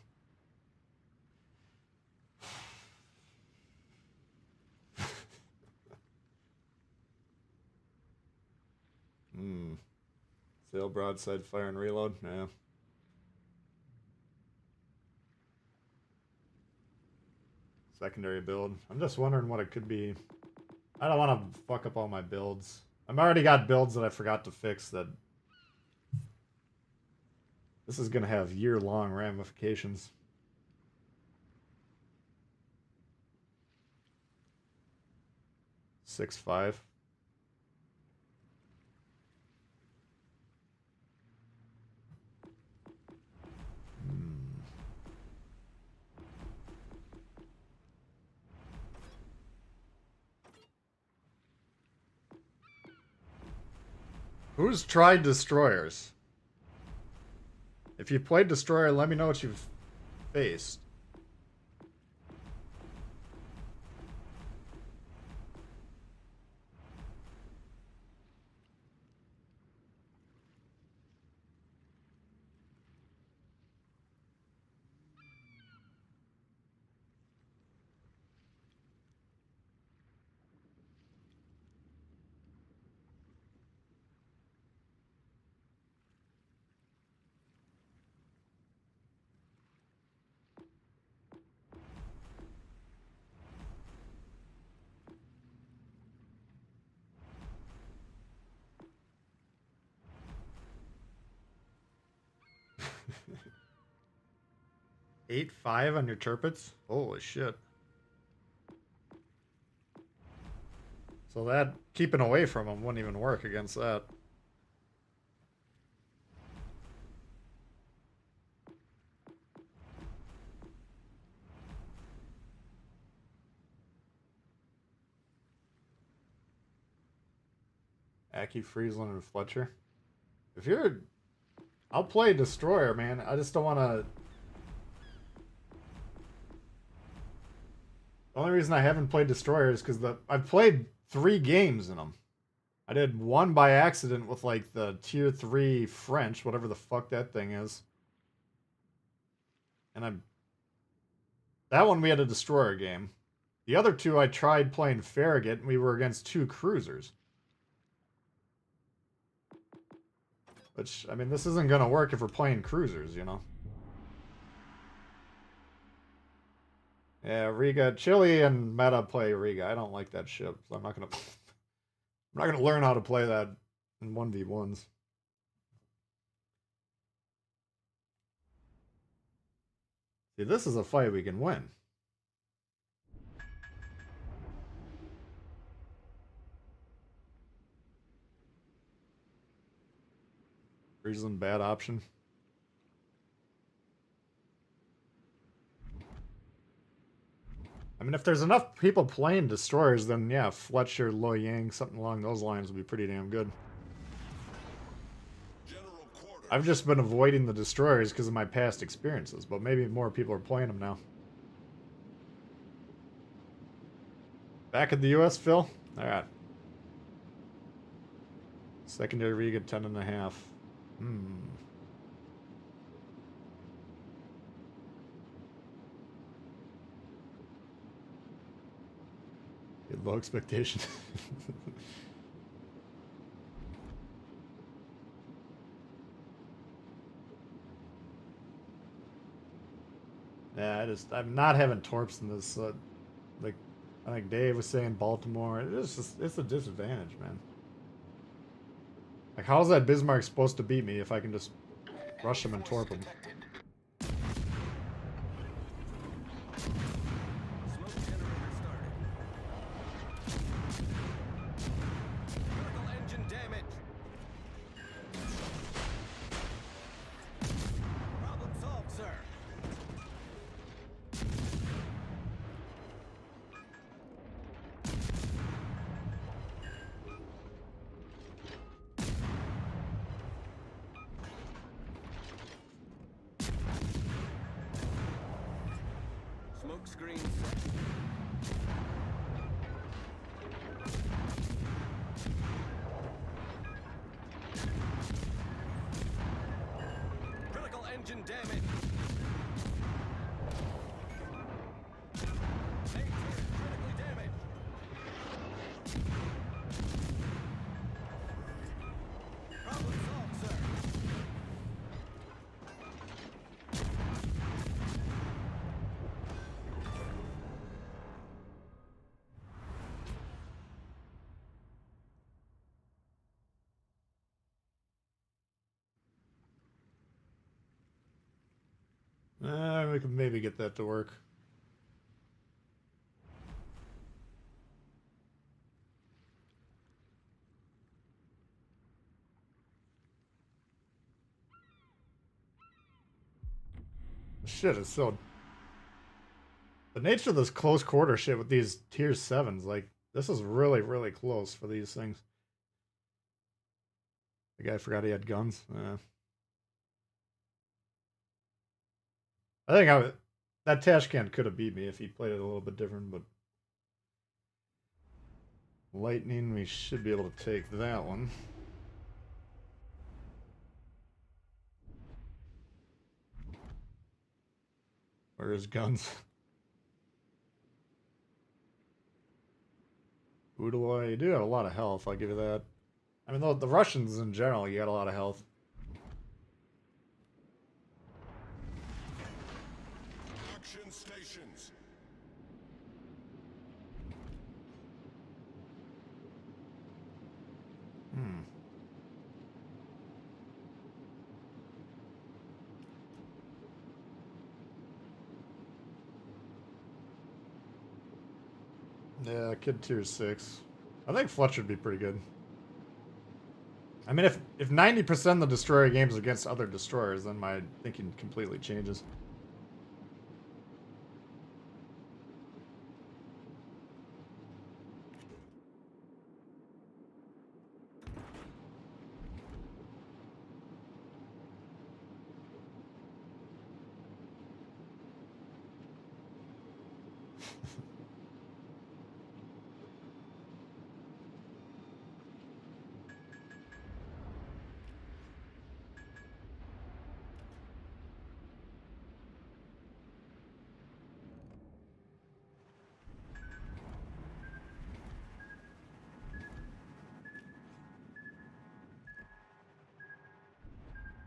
Sail broadside, fire and reload. Yeah. Secondary build. I'm just wondering what it could be. I don't want to fuck up all my builds. I've already got builds that I forgot to fix that... This is going to have year-long ramifications. 6-5. Who's tried destroyers? If you played destroyer, let me know what you've faced. Eight five on your turpits? Holy shit. So that keeping away from them wouldn't even work against that. Aki, Friesland, and Fletcher. If you're... I'll play Destroyer, man. I just don't want to... The only reason I haven't played Destroyer is because I've played 3 games in them. I did one by accident with, like, the Tier 3 French, whatever the fuck that thing is. And that one we had a Destroyer game. The other 2 I tried playing Farragut, and we were against 2 cruisers. Which, I mean, this isn't going to work if we're playing cruisers, you know? Yeah, Riga. Chile and Meta play Riga. I don't like that ship, so I'm not going to... I'm not going to learn how to play that in 1v1s. See, this is a fight we can win. Friesland, bad option. I mean, if there's enough people playing destroyers, then yeah, Fletcher, Loyang, something along those lines would be pretty damn good. I've just been avoiding the destroyers because of my past experiences, but maybe more people are playing them now. Back in the US, Phil? Alright. Secondary Riga, 10.5. Low expectation. Yeah, I'm not having torps in this. Like, I think Dave was saying Baltimore. It's a disadvantage, man. Like, how's that Bismarck supposed to beat me if I can just rush him and torp him? We could maybe get that to work. Shit, it's so... The nature of this close quarter shit with these tier 7s, like, this is really, really close for these things. The guy forgot he had guns. Yeah. I think that Tashkent could have beat me if he played it a little bit different, but Lightning, we should be able to take that one. Where is guns? Udaloy, you do have a lot of health, I'll give you that. I mean, the Russians in general, you got a lot of health. Action stations. Yeah, Kid Tier 6. I think Fletcher would be pretty good. I mean, if 90% of the destroyer games are against other destroyers, then my thinking completely changes.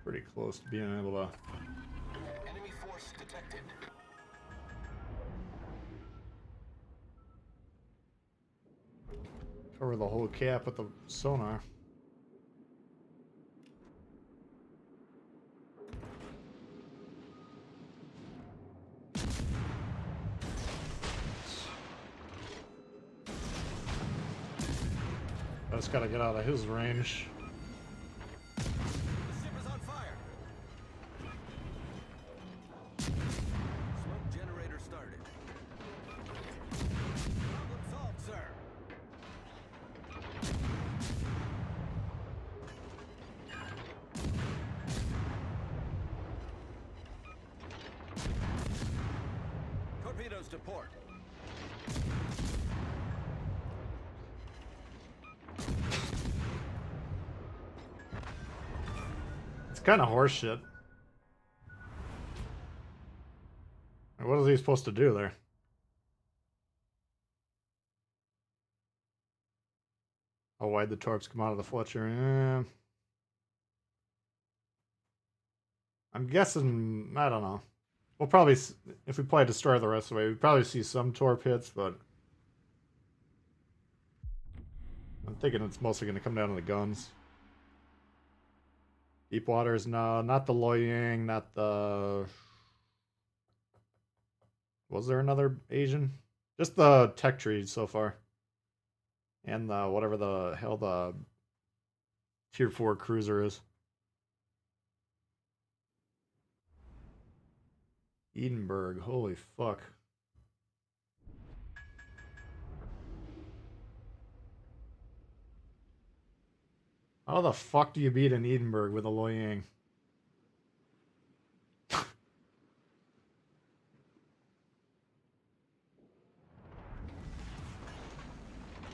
Pretty close to being able to... Enemy force detected. cover the whole cap with the sonar. I just gotta get out of his range. The ship is on fire. Smoke generator started. Problem solved, sir. Torpedoes to port. It's kind of horseshit. What is he supposed to do there? Oh, why'd the torps come out of the Fletcher? I'm guessing, I don't know. We'll probably, if we play Destroyer the rest of the way, we'd probably see some torp hits, but I'm thinking it's mostly going to come down to the guns. Deep waters, no, not the Loyang, not the... Was there another Asian? Just the tech trees so far. And the, whatever the hell the Tier 4 cruiser is. Edinburgh, holy fuck. How the fuck do you beat an Edinburgh with a Loyang?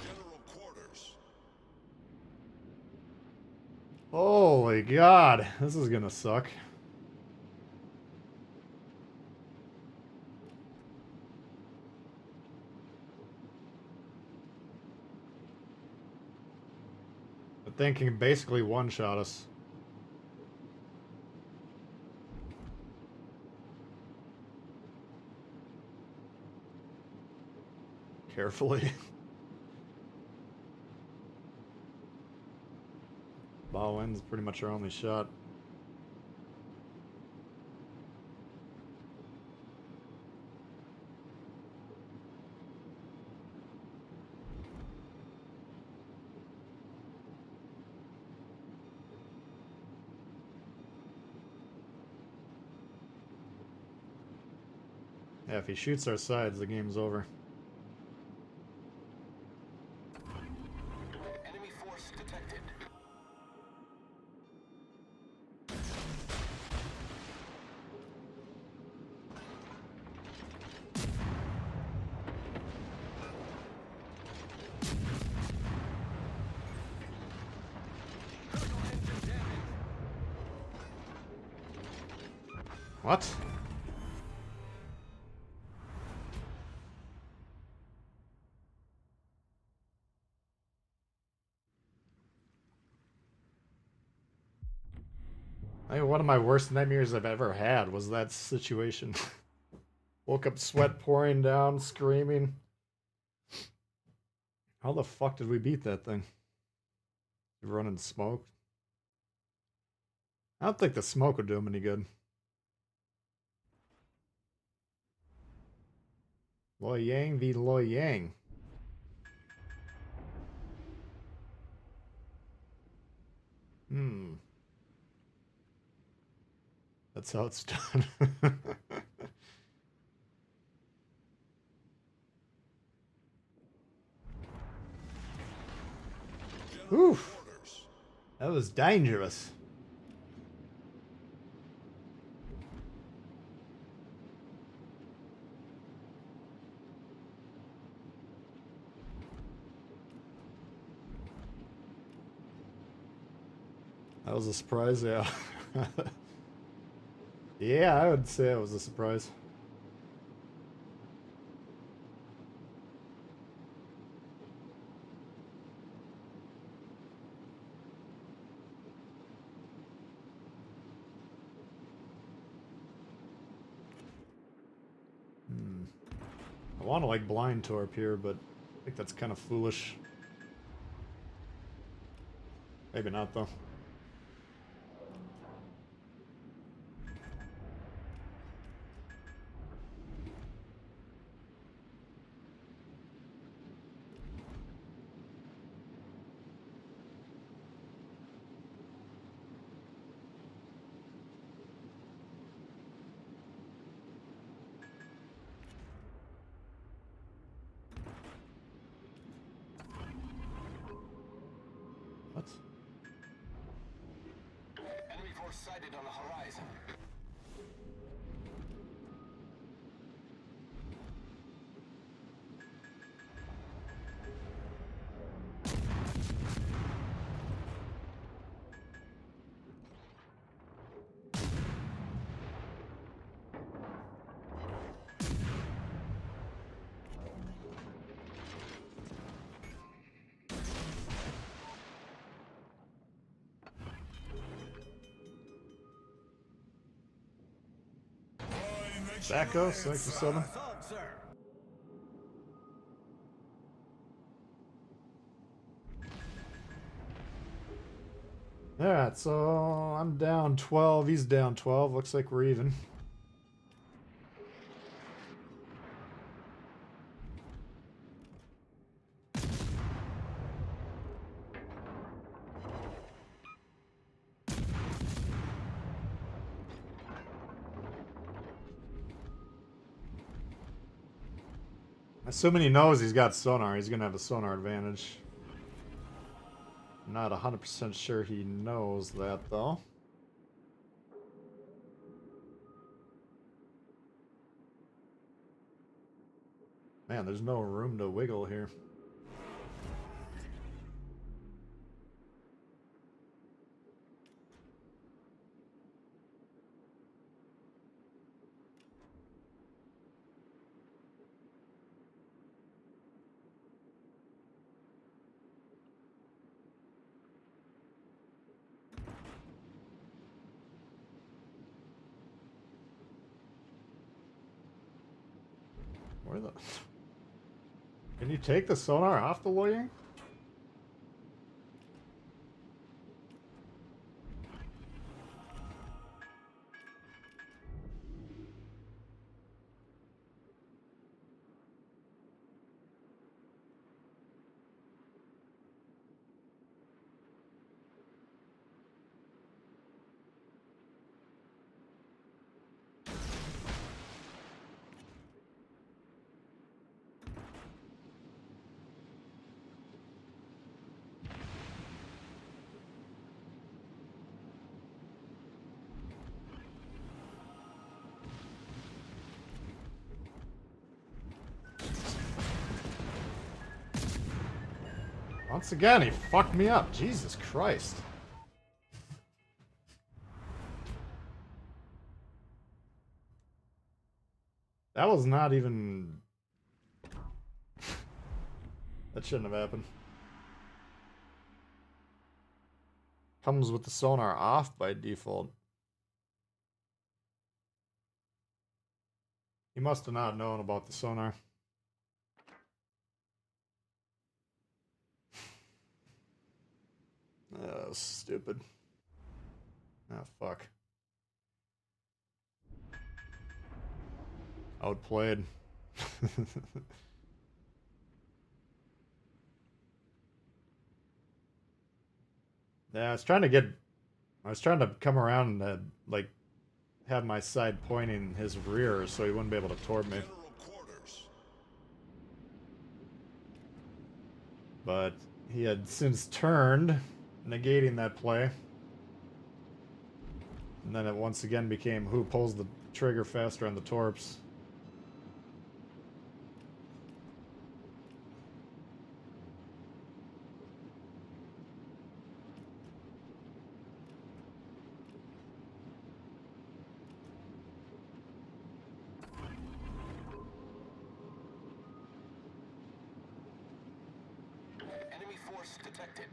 General quarters. Holy god, this is gonna suck. The thing can basically one-shot us. Carefully. Bow end's pretty much our only shot. Yeah, if he shoots our sides, the game's over. Enemy force detected. What? I think one of my worst nightmares I've ever had was that situation. Woke up sweat pouring down, screaming. How the fuck did we beat that thing? Running smoke? I don't think the smoke would do him any good. Loy Yang v. Loy Yang. That's how it's done. Oof. That was dangerous. That was a surprise, yeah. Yeah, I would say it was a surprise. I want to like blind torp here, but I think that's kind of foolish. Maybe not though. What? Enemy force sighted on the horizon. Sacco, 6 or 7. Alright, so I'm down 12, he's down 12, looks like we're even. Assuming he knows he's got sonar, he's gonna have a sonar advantage. I'm not 100% sure he knows that though. Man, there's no room to wiggle here. Where the... Can you take the sonar off the lawyer? Once again, he fucked me up. Jesus Christ. That was not even... That shouldn't have happened. Comes with the sonar off by default. He must have not known about the sonar. Oh, stupid. Ah, fuck. Outplayed. Yeah, I was trying to come around and, like, have my side pointing his rear so he wouldn't be able to torp me. General quarters. But he had since turned, negating that play. And then it once again became who pulls the trigger faster on the torps. Enemy force detected.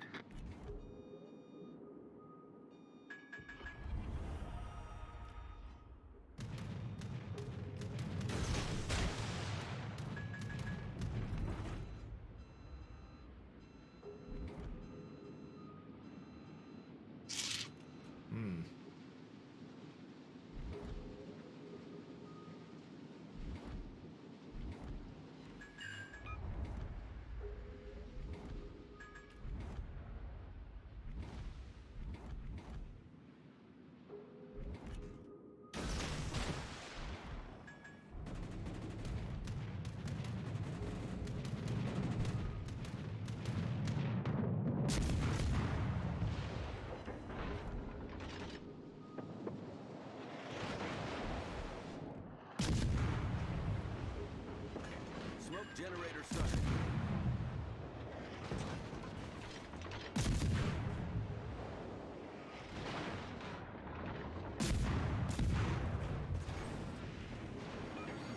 Hmm. Smoke generator started.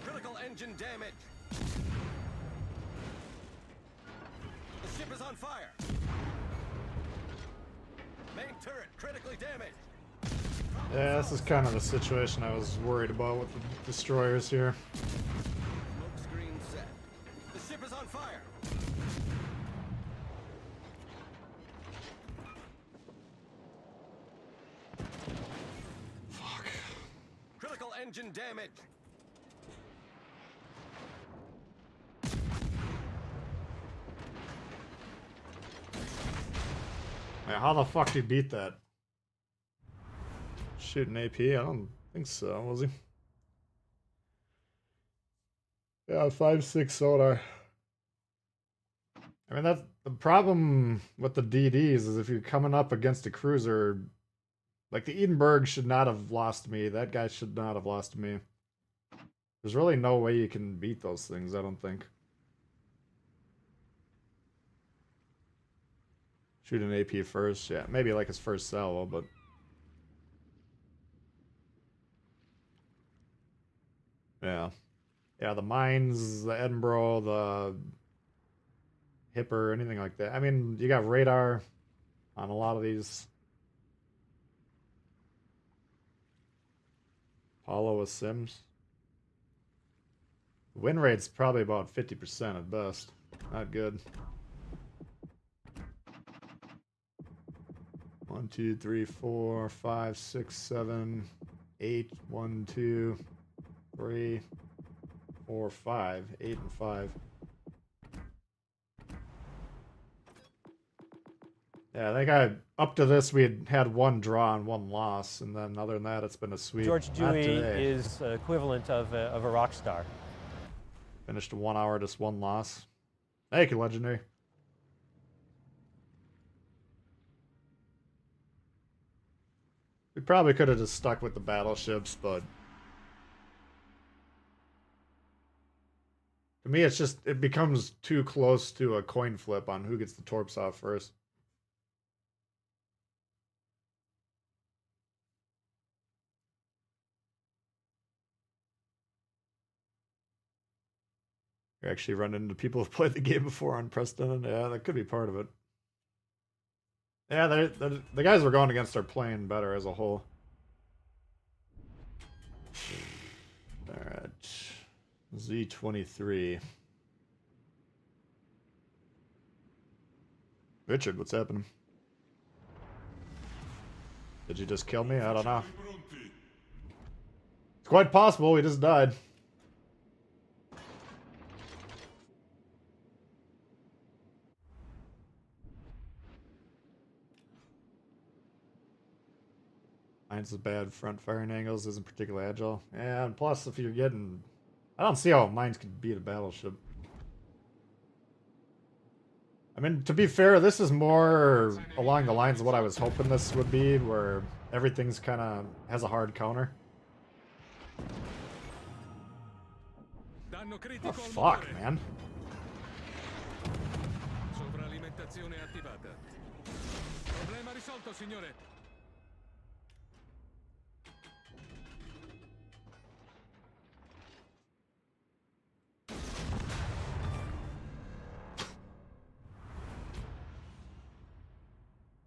Critical engine damage. The ship is on fire. Main turret critically damaged. Yeah, this is kind of the situation I was worried about with the destroyers here. Smoke screen set. The ship is on fire. Fuck. Critical engine damage. Man, how the fuck did he beat that? Shooting AP? I don't think so, was he? Yeah, 5.6 sonar. I mean, that's the problem with the DDs is if you're coming up against a cruiser, like the Edinburgh should not have lost to me. That guy should not have lost to me. There's really no way you can beat those things, I don't think. Shoot an AP first, yeah. Maybe like his first salvo, but... Yeah. Yeah, the mines, the Edinburgh, the Hipper, anything like that. I mean, you got radar on a lot of these. Apollo with Sims. Win rate's probably about 50% at best. Not good. 1, 2, 3, 4, 5, 6, 7, 8. 1, 2, 3, 4, 5. 8 and 5. Yeah, I think up to this we had one draw and one loss, and then other than that it's been a sweep. George Not Dewey today. is equivalent of a rock star. Finished 1 hour, just one loss. Thank you, Legendary. We probably could have just stuck with the battleships, but to me it's just, it becomes too close to a coin flip on who gets the torps off first. You're actually running into people who've played the game before unprecedented. Yeah, that could be part of it. Yeah, the guys we're going against are playing better as a whole. Alright. Z23. Richard, what's happening? Did you just kill me? I don't know. It's quite possible we just died. Mine's a bad front firing angles, isn't particularly agile. Yeah, and plus if you're getting... I don't see how mines could beat a battleship. I mean, to be fair, this is more along the lines of what I was hoping this would be, where everything's kind of has a hard counter. Oh, fuck, man. Sovralimentazione attivata. Problema risolto, signore.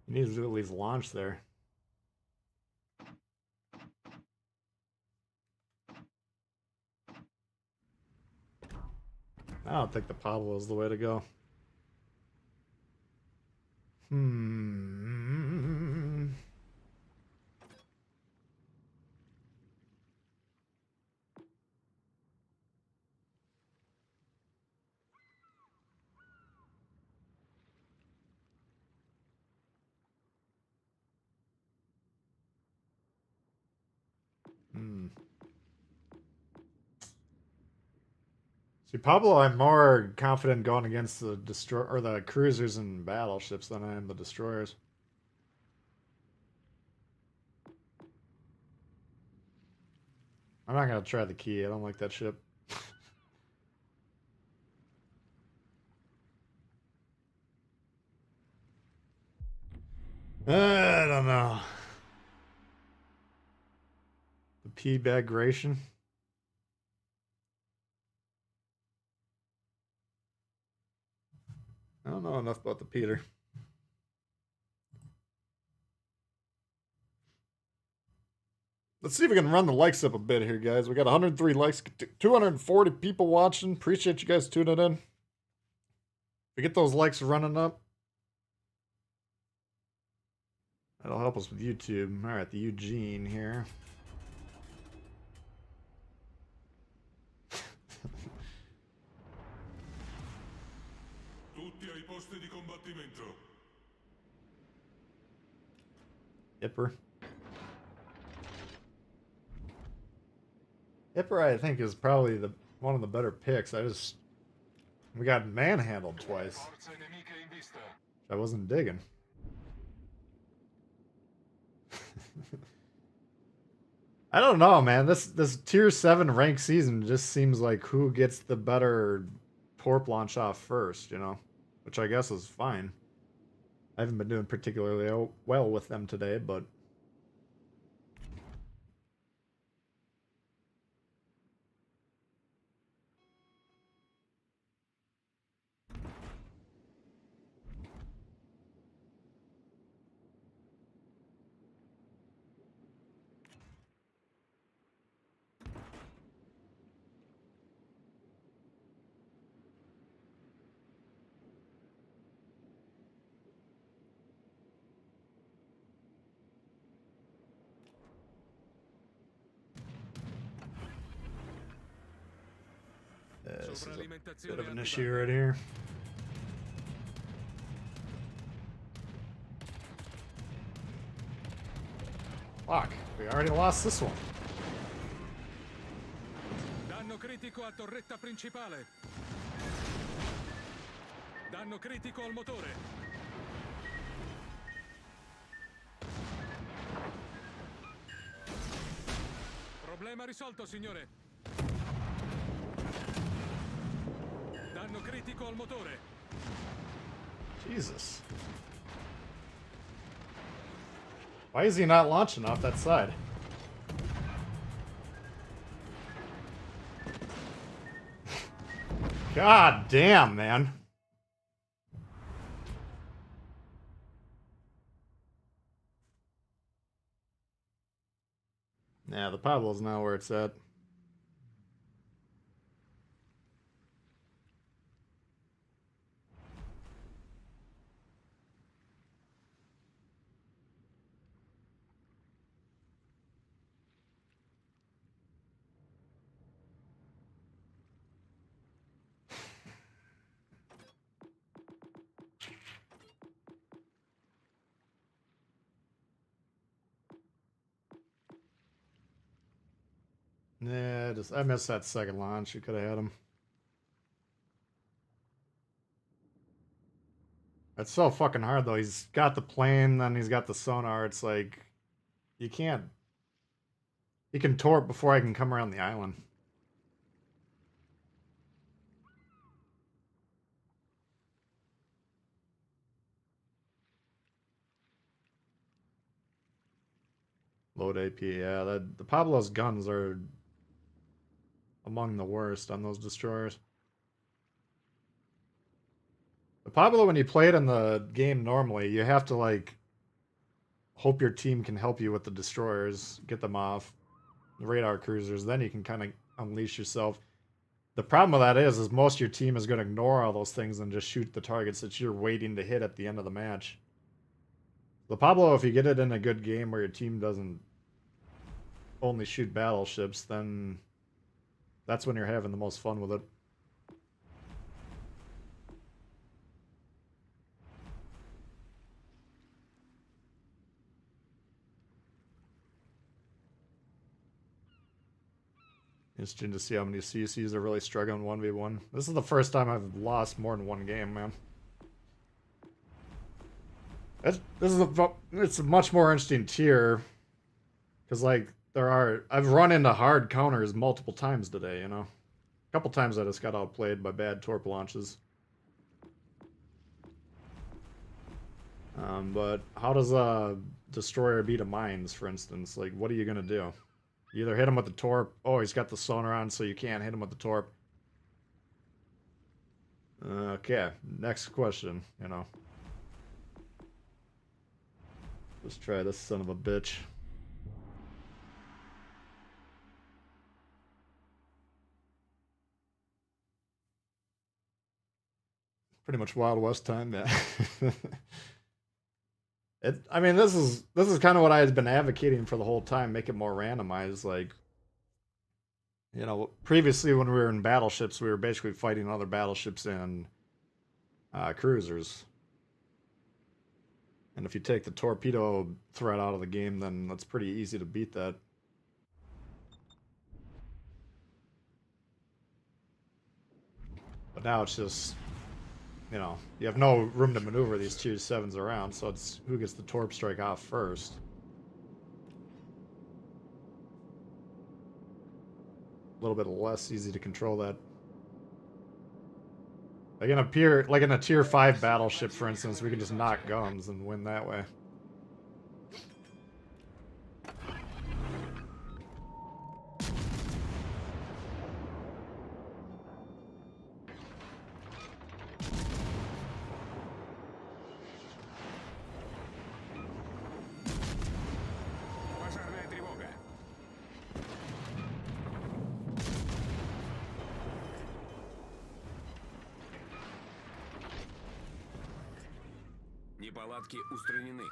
He needs to at least launch there. I don't think the Tbull is the way to go. See, Pablo, I'm more confident going against the the cruisers and battleships than I am the destroyers. I'm not gonna try the key. I don't like that ship. I don't know. The P-bagration. I don't know enough about the Peter. Let's see if we can run the likes up a bit here, guys. We got 103 likes, 240 people watching. Appreciate you guys tuning in. If we get those likes running up, that'll help us with YouTube. All right, the Eugene here. Yipper. Yipper, I think, is probably one of the better picks. We got manhandled twice. I wasn't digging. I don't know, man. This tier 7 rank season just seems like who gets the better torp launch off first, you know? Which I guess is fine. I haven't been doing particularly well with them today, but... This is a bit of an issue right here. Fuck, we already lost this one. Danno critico a torretta principale. Danno critico al motore. Problema risolto, signore. Danno critico al motore. Jesus. Why is he not launching off that side? God. God damn, man. Yeah, the Pablo's not where it's at. Yeah, I missed that second launch. You could have had him. It's so fucking hard though. He's got the plane, then he's got the sonar. It's like you can't. He can torp before I can come around the island. Load AP, yeah. The Pablo's guns are among the worst on those destroyers. The Pablo, when you play it in the game normally, you have to like hope your team can help you with the destroyers, get them off the radar cruisers. Then you can kind of unleash yourself. The problem with that is most of your team is going to ignore all those things and just shoot the targets that you're waiting to hit at the end of the match. The Pablo, if you get it in a good game where your team doesn't only shoot battleships, then that's when you're having the most fun with it. Interesting to see how many CCs are really struggling 1v1. This is the first time I've lost more than one game, man. It's a much more interesting tier. Because, like, I've run into hard counters multiple times today, you know? A couple times I just got outplayed by bad torp launches. But how does a destroyer beat a mines, for instance? Like, what are you gonna do? You either hit him with the torp. Oh, he's got the sonar on, so you can't hit him with the torp. Okay, next question, you know. Let's try this son of a bitch. Pretty much Wild West time, yeah. I mean, this is kind of what I've been advocating for the whole time. Make it more randomized. Like, you know, previously when we were in battleships, we were basically fighting other battleships and cruisers. And if you take the torpedo threat out of the game, then that's pretty easy to beat that. But now it's just, you know, you have no room to maneuver these tier 7s around, so it's who gets the torp strike off first. A little bit less easy to control that. Like in a tier 5 battleship, for instance, we can just knock guns and win that way. Пожарная тревога. Неполадки устранены.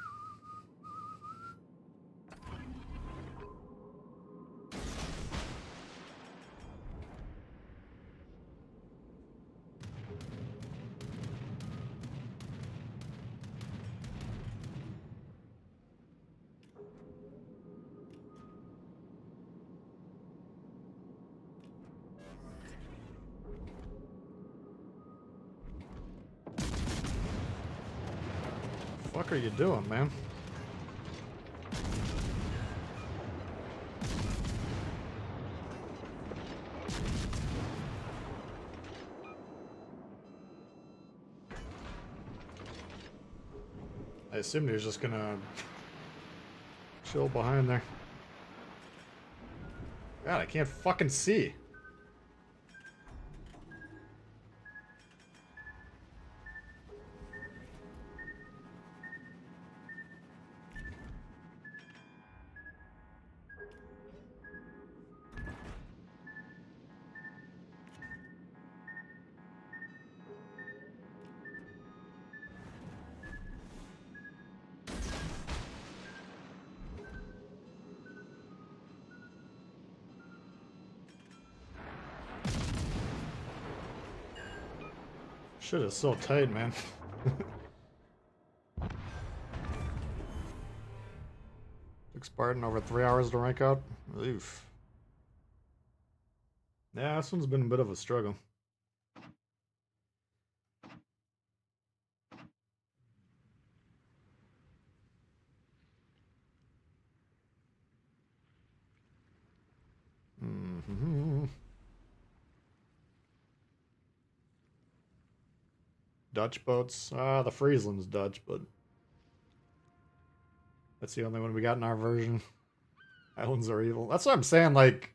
What are you doing, man? I assumed he was just gonna chill behind there. God, I can't fucking see. Shit is so tight, man. Took Spartan over 3 hours to rank out. Oof. Yeah, this one's been a bit of a struggle. Dutch boats. The Friesland's Dutch, but that's the only one we got in our version. Islands are evil. That's what I'm saying, like,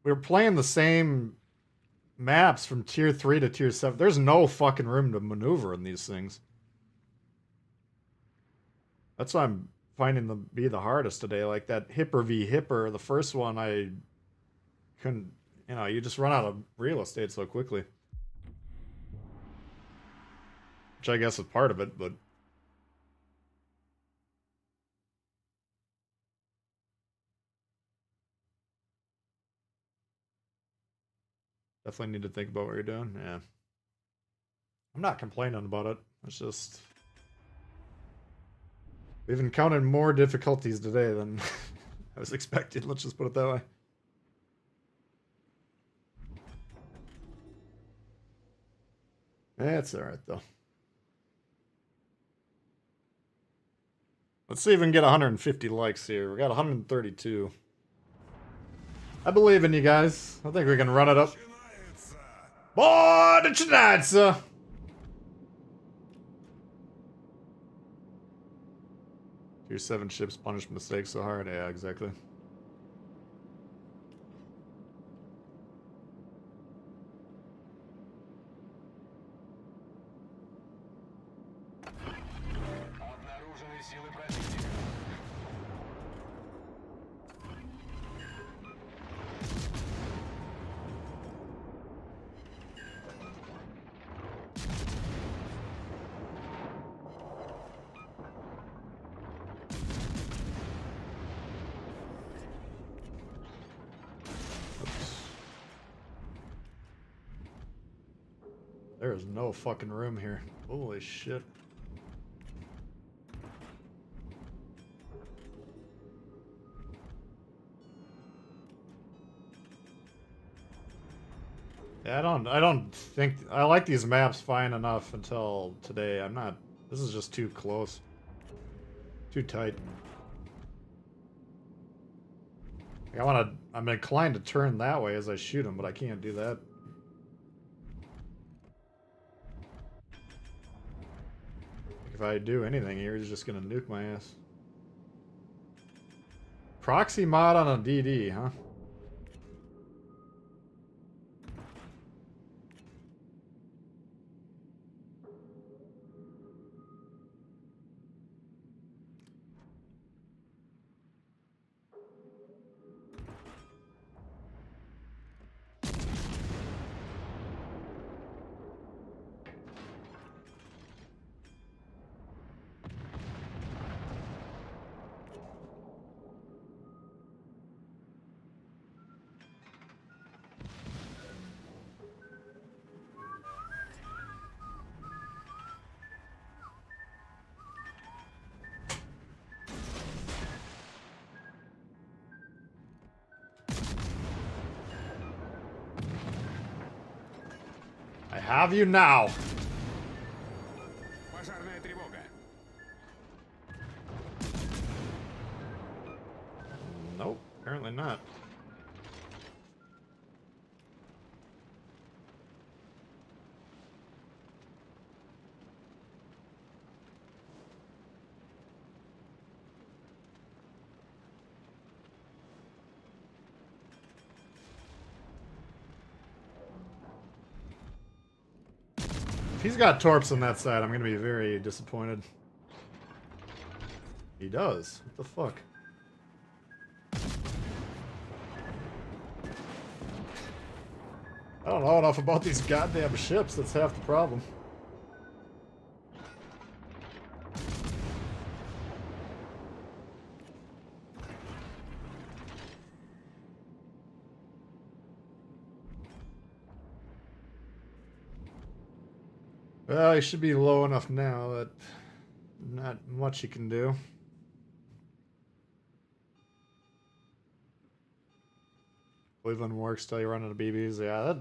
we were playing the same maps from tier 3 to tier 7. There's no fucking room to maneuver in these things. That's why I'm finding them be the hardest today. Like that Hipper v Hipper, the first one, I couldn't, you know, you just run out of real estate so quickly. Which I guess is part of it, but definitely need to think about what you're doing. Yeah. I'm not complaining about it. It's just we've encountered more difficulties today than I was expecting. Let's just put it that way. It's alright, though. Let's see if we can get 150 likes here. We got 132. I believe in you guys. I think we can run it up. Boy, tonight, sir. Tier 7 ships punish mistakes so hard. Yeah, exactly. Обнаружены силы противника. There is no fucking room here. Holy shit. Yeah, I don't think I like these maps fine enough until today. I'm not. This is just too close. Too tight. Like I'm inclined to turn that way as I shoot him, but I can't do that. If I do anything here, he's just gonna nuke my ass. Proxy mod on a DD, huh? I have you now. Пожарная тревога. Nope, apparently not. If he's got torps on that side, I'm gonna be very disappointed. He does. What the fuck? I don't know enough about these goddamn ships. That's half the problem. Well, he should be low enough now that not much he can do. Cleveland works till you run out of BBs. Yeah, that,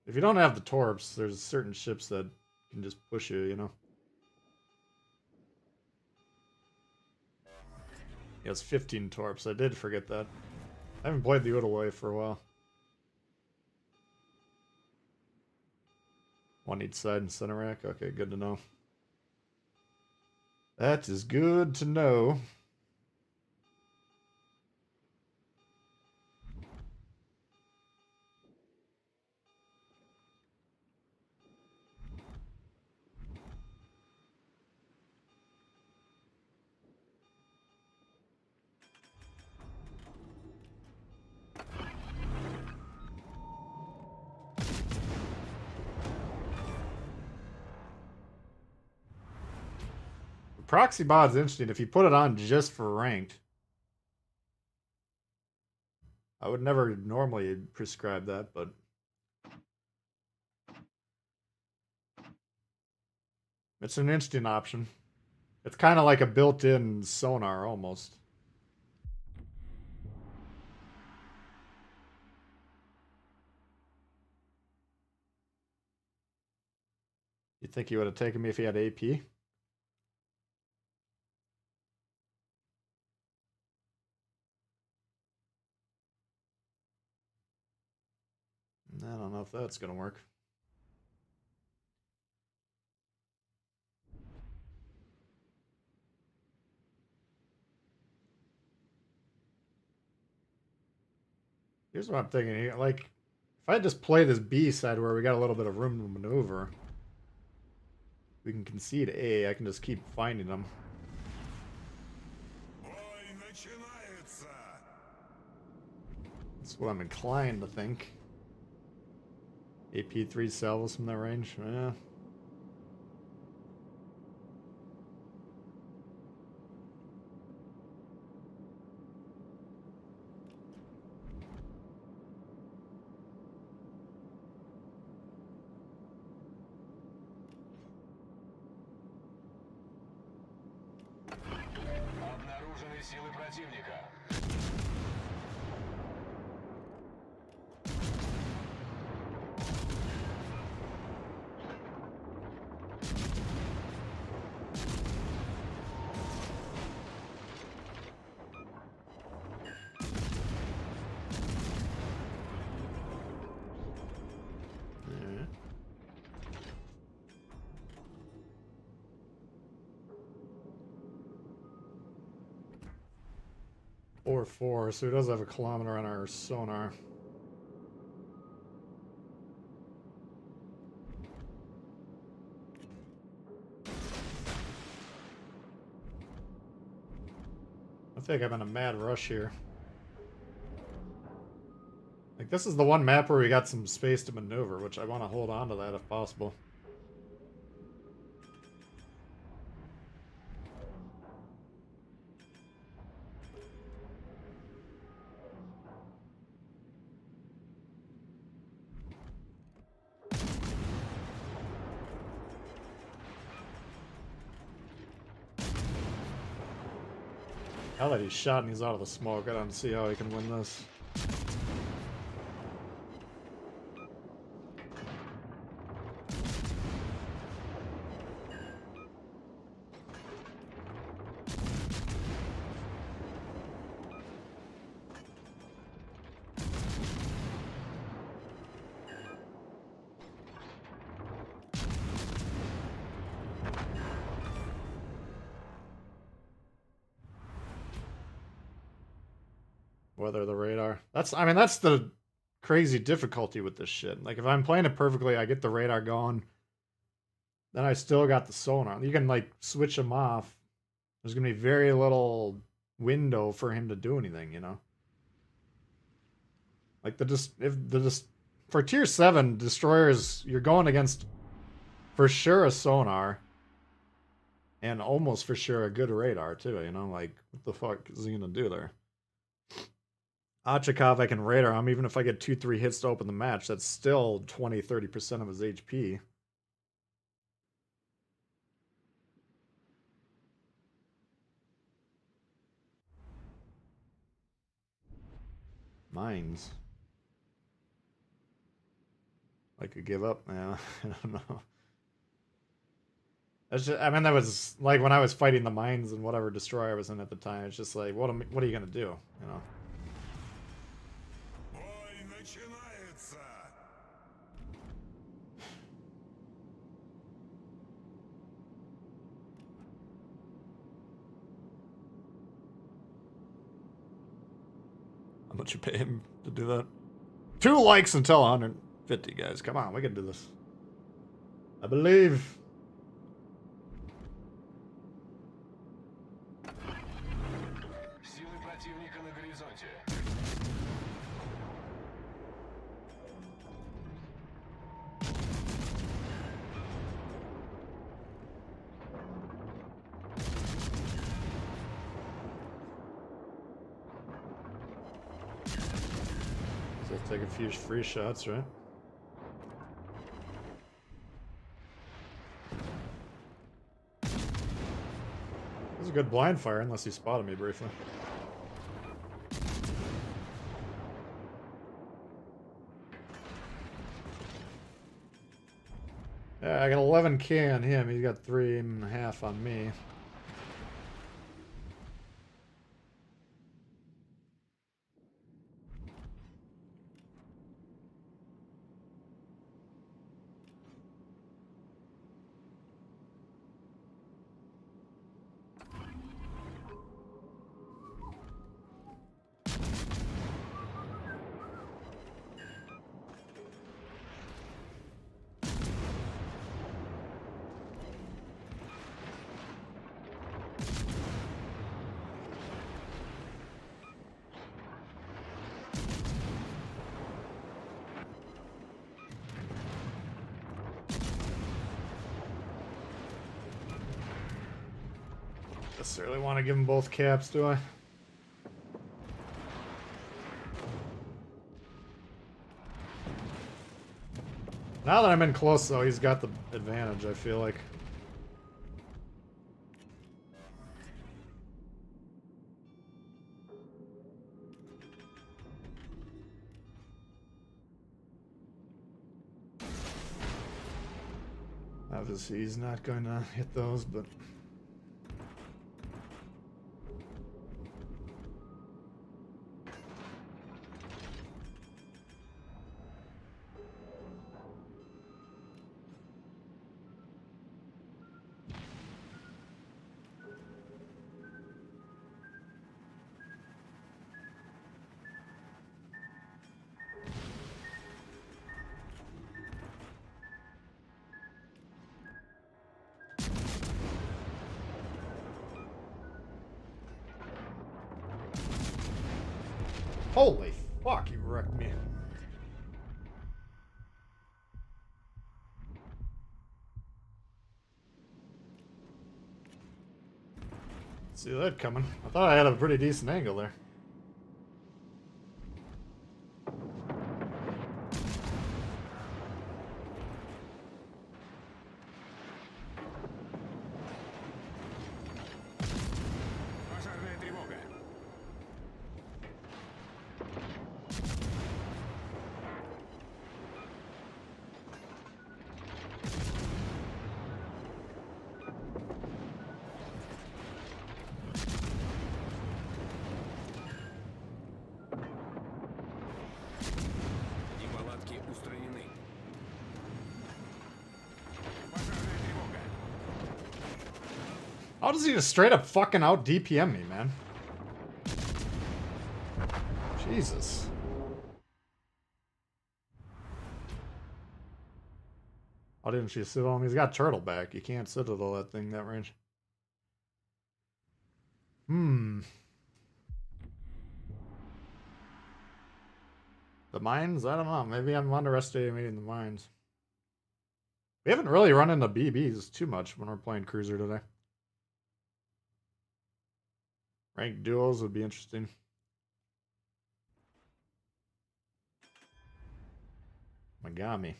if you don't have the torps, there's certain ships that can just push you, you know? He has 15 torps. I did forget that. I haven't played the Udaway for a while. One each side and center rack. Okay, good to know. That is good to know. Proxy bot's interesting if you put it on just for ranked. I would never normally prescribe that, but it's an interesting option. It's kind of like a built-in sonar almost. You think he would have taken me if he had AP? I don't know if that's gonna work. Here's what I'm thinking here. Like, if I just play this B side where we got a little bit of room to maneuver, we can concede A. I can just keep finding them. That's what I'm inclined to think. AP3 salvos from that range. Yeah. Обнаружены силы противника. Yeah. 4-4, so he does have a kilometer on our sonar. I think I'm in a mad rush here. Like, this is the one map where we got some space to maneuver, which I want to hold on to that if possible. Now that he's shot and he's out of the smoke, I don't see how he can win this. Weather the radar. I mean, that's the crazy difficulty with this shit. Like, if I'm playing it perfectly, I get the radar going. Then I still got the sonar. You can, like, switch them off. There's going to be very little window for him to do anything, you know? Like, for tier 7, destroyers, you're going against, for sure, a sonar. And almost for sure a good radar, too, you know? Like, what the fuck is he going to do there? Achikov, I can radar him. Even if I get 2-3 hits to open the match, that's still 20-30% of his HP. Mines. I could give up, man. I don't know. That's just, I mean, that was like when I was fighting the mines and whatever destroyer I was in at the time. It's just like, what are you gonna do? You know. Бой начинается! How much you pay him to do that? 2 likes until 150, guys. Come on, we can do this. I believe. Силы противника на горизонте. So take a few free shots, right? This is a good blind fire, unless he spotted me briefly. Yeah, I got 11k on him. He's got 3.5 on me. Necessarily want to give them both caps, do I? Now that I'm in close, though, he's got the advantage, I feel like. Obviously, he's not going to hit those, but... Holy fuck, you wrecked me. See that coming. I thought I had a pretty decent angle there. Пожарная тревога. Неполадки устранены. Пожарная тревога. How does he just straight up fucking out DPM me, man? Jesus. Why didn't she sit on him? He's got turtle back. You can't sit at all that thing that range. The mines? I don't know. Maybe I'm underestimating the mines. We haven't really run into BBs too much when we're playing cruiser today. Ranked duels would be interesting. Megami.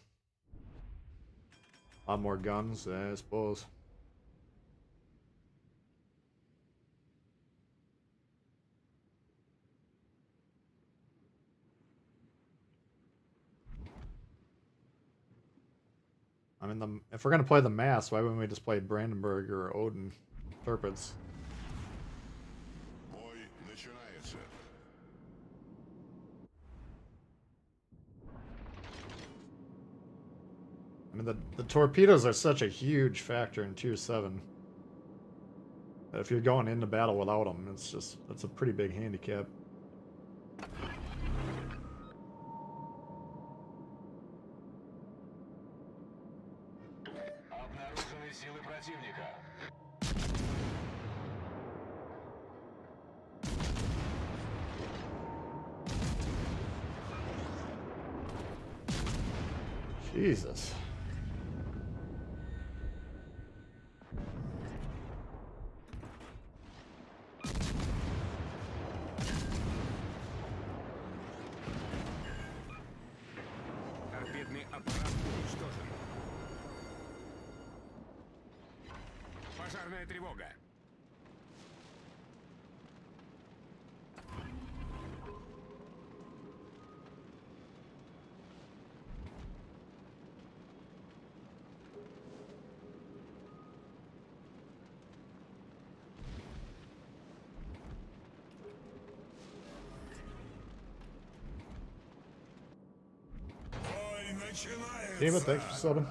A lot more guns, I suppose. mean, if we're gonna play the mass, why wouldn't we just play Brandenburg or Odin Torpeds? Бой начинается. I mean, the torpedoes are such a huge factor in Tier 7. That if you're going into battle without them, that's a pretty big handicap. Обнаружены силы противника. Jesus. Торпедный аппарат уничтожен. Пожарная тревога. Бой начинается. Damn it, thanks for subbing.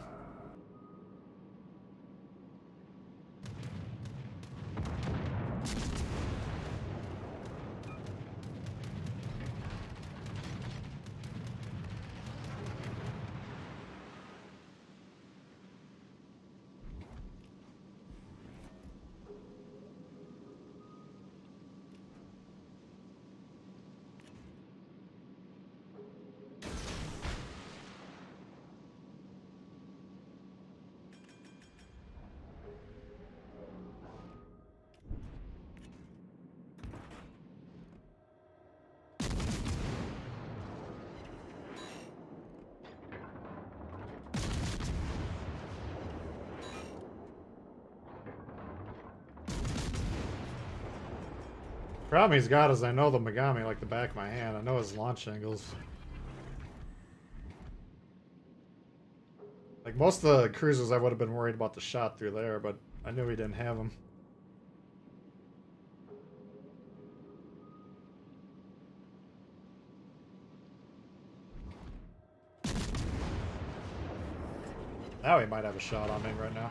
Problem he's got is I know the Megami like the back of my hand. I know his launch angles. Like most of the cruisers, I would have been worried about the shot through there, but I knew he didn't have them. Now he might have a shot on me right now.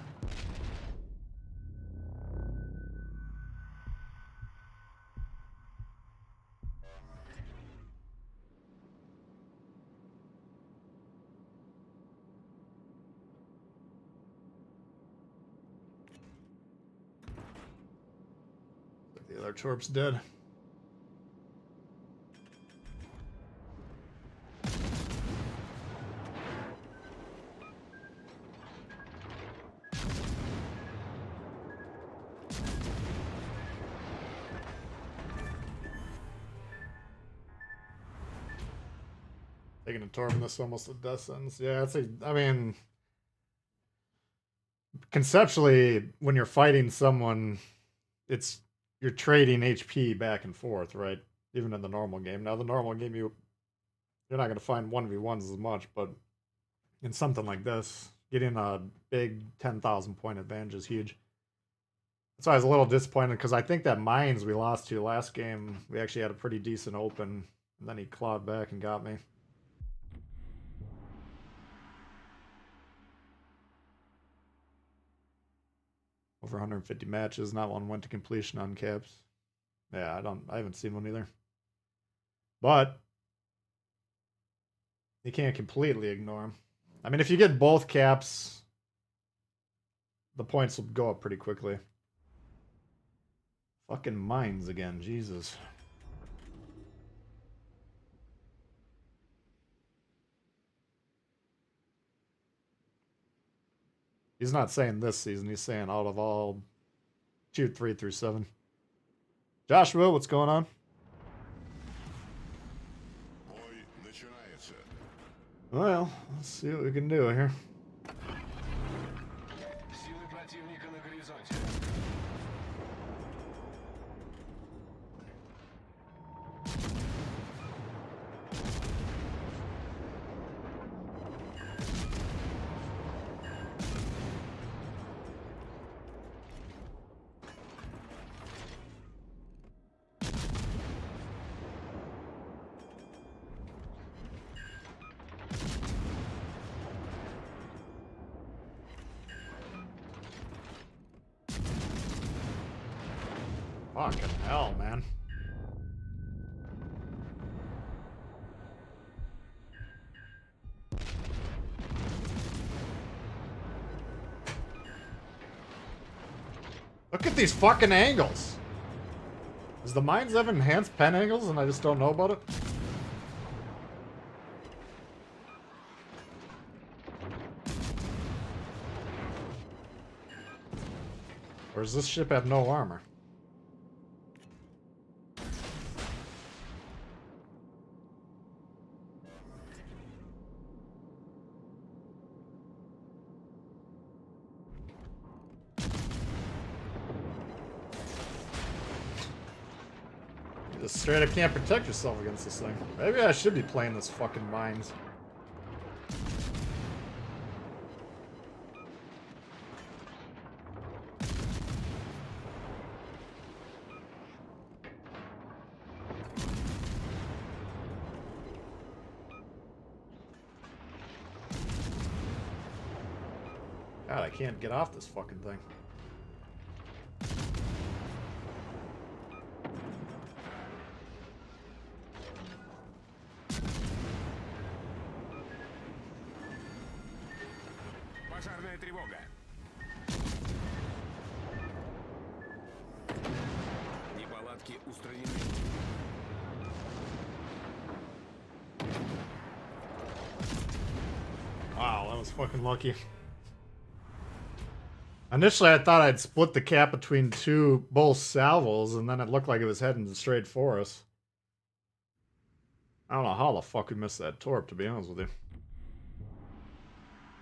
The other torp's dead. Taking a torp in this almost a death sentence. Yeah, I mean, conceptually, when you're fighting someone, you're trading HP back and forth, right? Even in the normal game. Now, the normal game, you're not going to find 1v1s as much, but in something like this, getting a big 10,000 point advantage is huge. That's why I was a little disappointed, because I think that mines we lost to last game, we actually had a pretty decent open, and then he clawed back and got me. Over 150 matches, not one went to completion on caps. Yeah, I haven't seen one either. But you can't completely ignore them. I mean, if you get both caps, the points will go up pretty quickly. Fucking mines again, Jesus. He's not saying this season, he's saying out of all Tier 3 through 7. Joshua, what's going on? Бой начинается. Well, let's see what we can do here. Силы противника на горизонте. Fucking hell, man. Look at these fucking angles. Does the mines have enhanced pen angles and I just don't know about it? Or does this ship have no armor? You just straight up can't protect yourself against this thing. Maybe I should be playing this fucking mines. God, I can't get off this fucking thing. Пожарная тревога. Неполадки устранены. Wow, that was fucking lucky. Initially, I thought I'd split the cap between two Tbull salvos, and then it looked like it was heading straight for us. I don't know how the fuck we missed that torp, to be honest with you.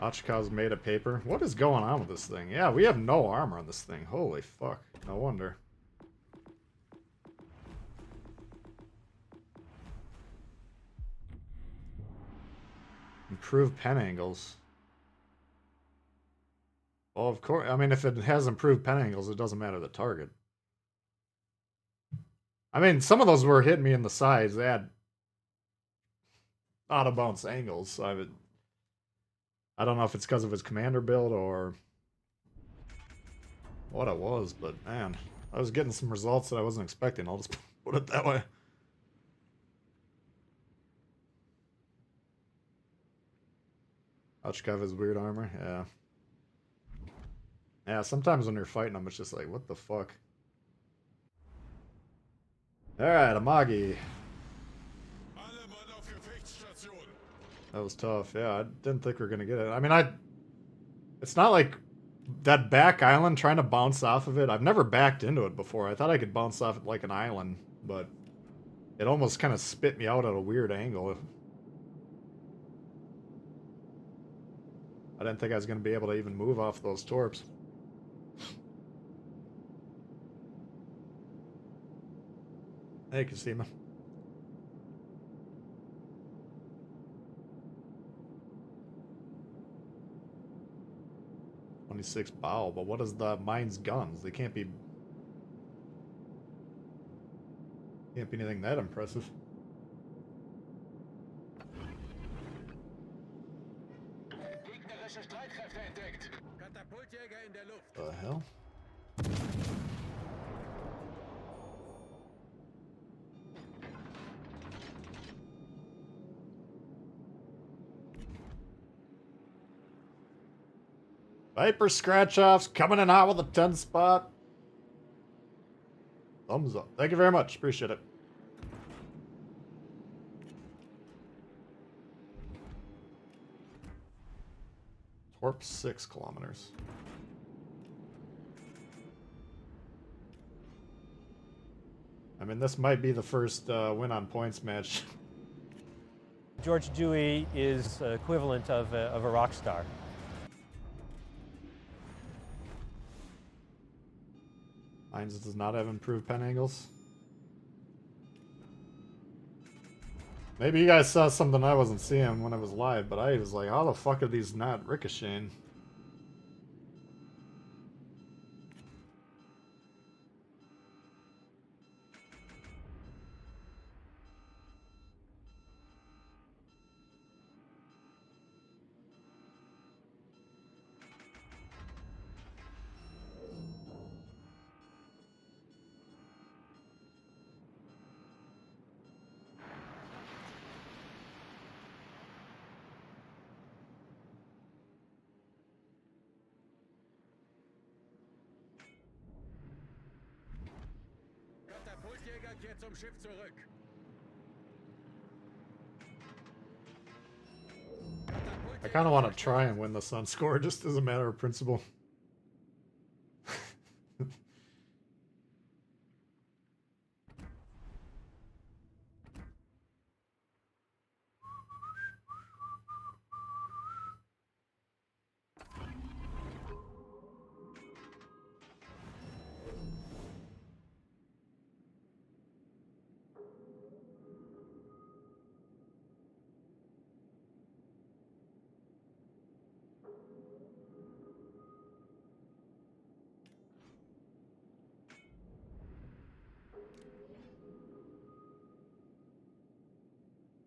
Ochkov's made of paper. What is going on with this thing? Yeah, we have no armor on this thing. Holy fuck. No wonder. Improved pen angles. Well, of course. I mean, if it has improved pen angles, it doesn't matter the target. I mean, some of those were hitting me in the sides. They had out of bounds angles. So I don't know if it's because of his commander build or what it was, but man, I was getting some results that I wasn't expecting. I'll just put it that way. Ochkov has weird armor. Yeah. Yeah, sometimes when you're fighting them, it's just like, what the fuck? Alright, Amagi. Alle Mann auf Gefechtsstation. That was tough. Yeah, I didn't think we were gonna get it. I mean, it's not like that back island trying to bounce off of it. I've never backed into it before. I thought I could bounce off it like an island, but it almost kind of spit me out at a weird angle. I didn't think I was gonna be able to even move off those torps. Hey, Kasima. "26 bow, but what is the mine's guns? They can't be anything that impressive." Gegnerische Streitkräfte entdeckt. Katapultjäger in der Luft. The hell? Viper scratch-offs coming in hot with a 10 spot. Thumbs up. Thank you very much. Appreciate it. Torp 6 kilometers. I mean, this might be the first win on points match. George Dewey is equivalent of a rock star. Mine does not have improved pen angles. Maybe you guys saw something I wasn't seeing when I was live, but I was like, how the fuck are these not ricocheting? Träger kehrt zum Schiff zurück. I kind of want to try and win the Sun score just as a matter of principle.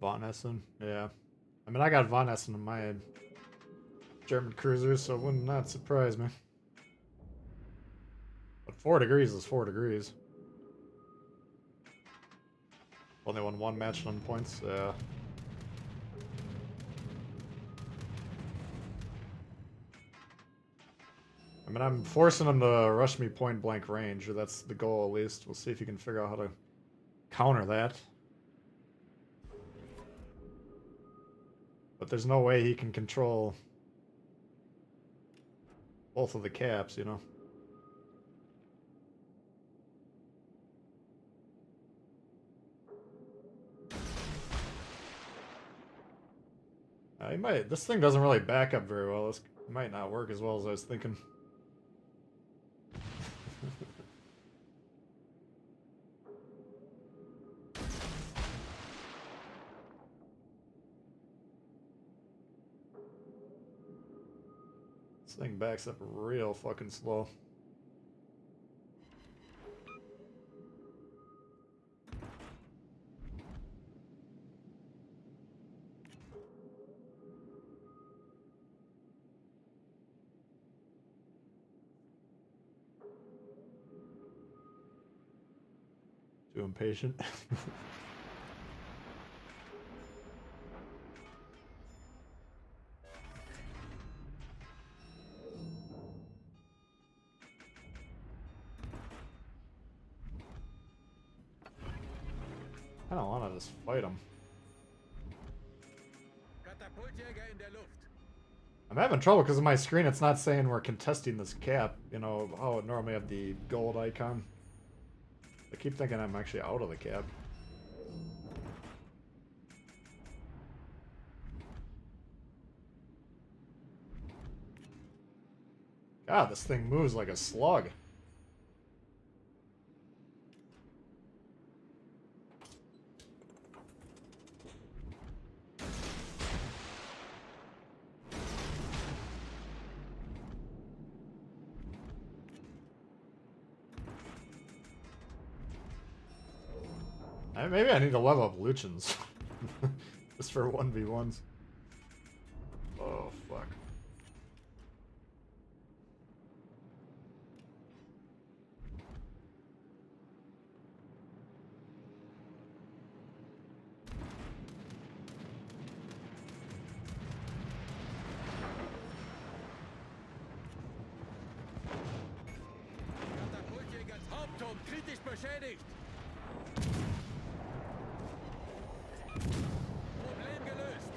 Von Essen, yeah. I mean, I got Von Essen in my German cruisers, so it would not surprise me. But 4 degrees is 4 degrees. Only won 1 match on points, yeah. I mean, I'm forcing him to rush me point blank range, or that's the goal at least. We'll see if he can figure out how to counter that. But there's no way he can control both of the caps, you know. He might. This thing doesn't really back up very well. This might not work as well as I was thinking. This thing backs up real fucking slow. Too impatient. I don't want to just fight him. Katapultjäger in der Luft. I'm having trouble because of my screen. It's not saying we're contesting this cap. You know, how it normally have the gold icon. I keep thinking I'm actually out of the cap. God, this thing moves like a slug. Maybe I need to level up Luchins. Just for 1v1s. Oh, fuck. Katapultjägers Hauptturm kritisch beschädigt. Problem gelöst.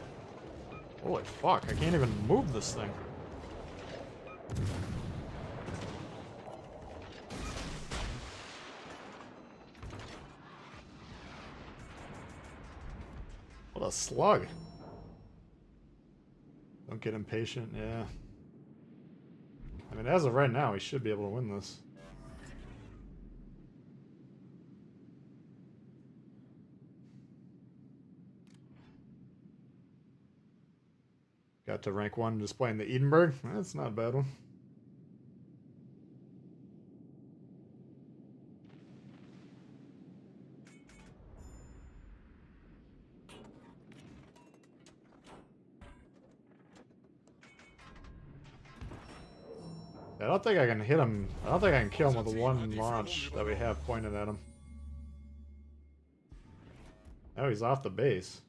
Holy fuck, I can't even move this thing. What a slug. Don't get impatient, yeah. I mean, as of right now, we should be able to win this. Got to rank 1 just playing the Edinburgh. That's not a bad one. I don't think I can hit him. I don't think I can kill him with the one launch that we have pointed at him. Oh, he's off the base.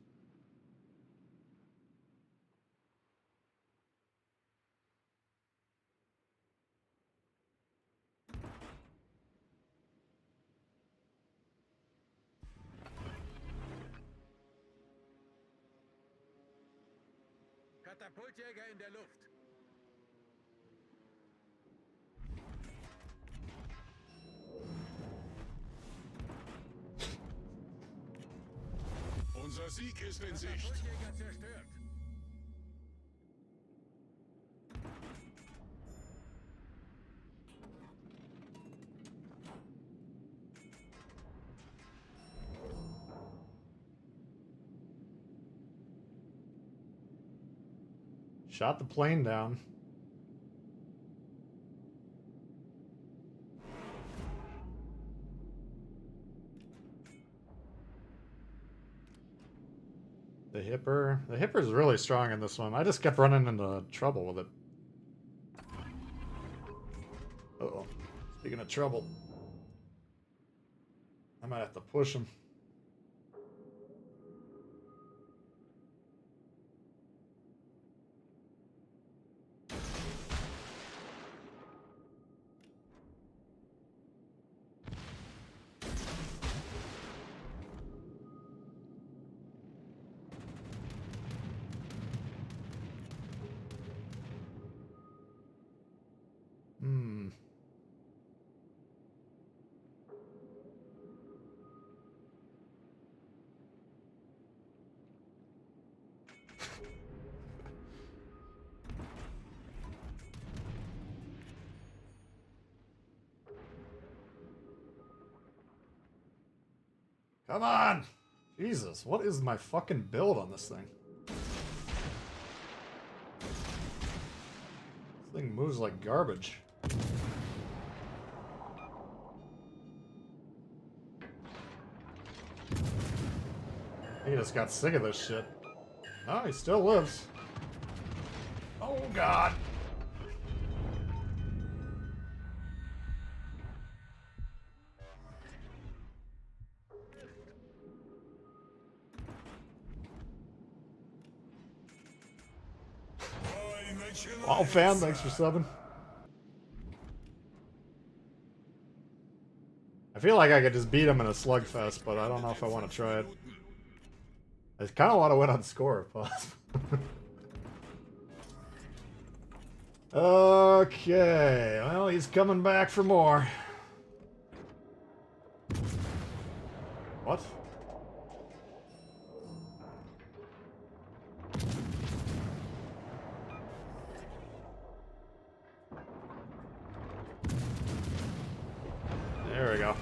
Katapultjäger in der Luft. Unser Sieg ist in Sicht. Katapultjäger zerstört. Shot the plane down. The Hipper's really strong in this one. I just kept running into trouble with it. Uh-oh. Speaking of trouble, I might have to push him. Come on! Jesus, what is my fucking build on this thing? This thing moves like garbage. He just got sick of this shit. Oh, he still lives. Oh god. Wow, fan, thanks for subbing. I feel like I could just beat him in a slugfest, but I don't know if I want to try it. I kind of want to win on score if possible. Okay, well, he's coming back for more. What? There we go.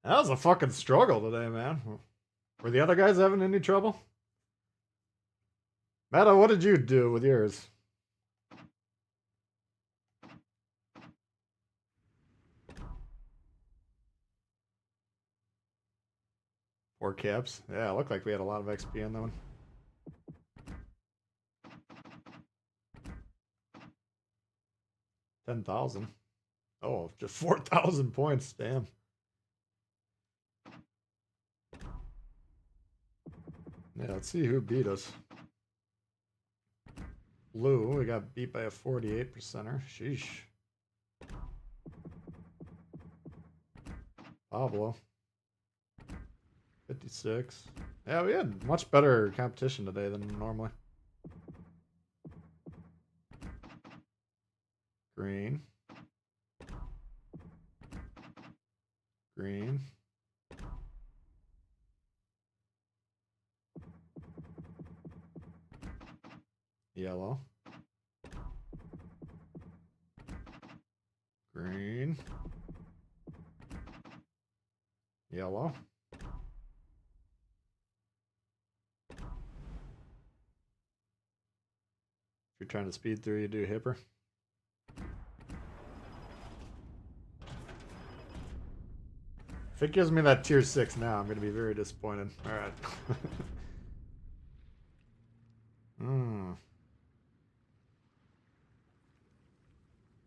That was a fucking struggle today, man. Were the other guys having any trouble? Meta, what did you do with yours? Four caps. Yeah, it looked like we had a lot of XP on that one. 10,000. Oh, just 4,000 points. Damn. Yeah, let's see who beat us. Blue, we got beat by a 48%er. Sheesh. Pablo. 56. Yeah, we had much better competition today than normally. Green. Green. Yellow. Green. Yellow. If you're trying to speed through, you do Hipper. If it gives me that tier 6 now, I'm going to be very disappointed. Alright.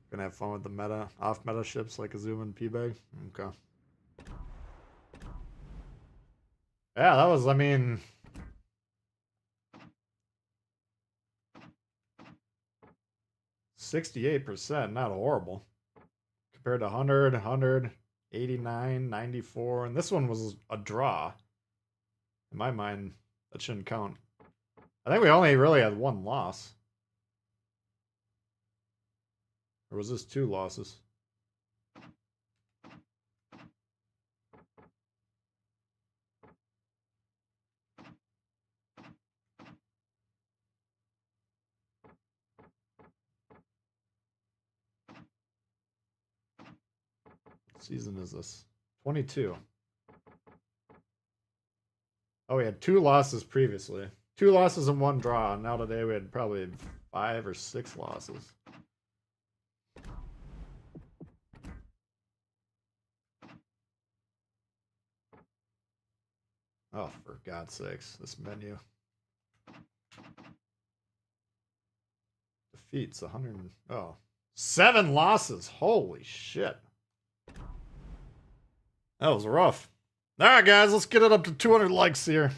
Gonna have fun with the meta, off-meta ships like Azuma and P-Bag. Okay. Yeah, that was, I mean... 68%, not horrible. compared to 100, 100, 89, 94, and this one was a draw. In my mind, that shouldn't count. I think we only really had one loss. Or was this 2 losses? What season is this? 22. Oh, we had 2 losses previously. 2 losses and 1 draw. Now today we had probably 5 or 6 losses. Oh, for God's sakes, this menu. Defeats 100. Oh, 7 losses. Holy shit. That was rough. All right, guys, let's get it up to 200 likes here.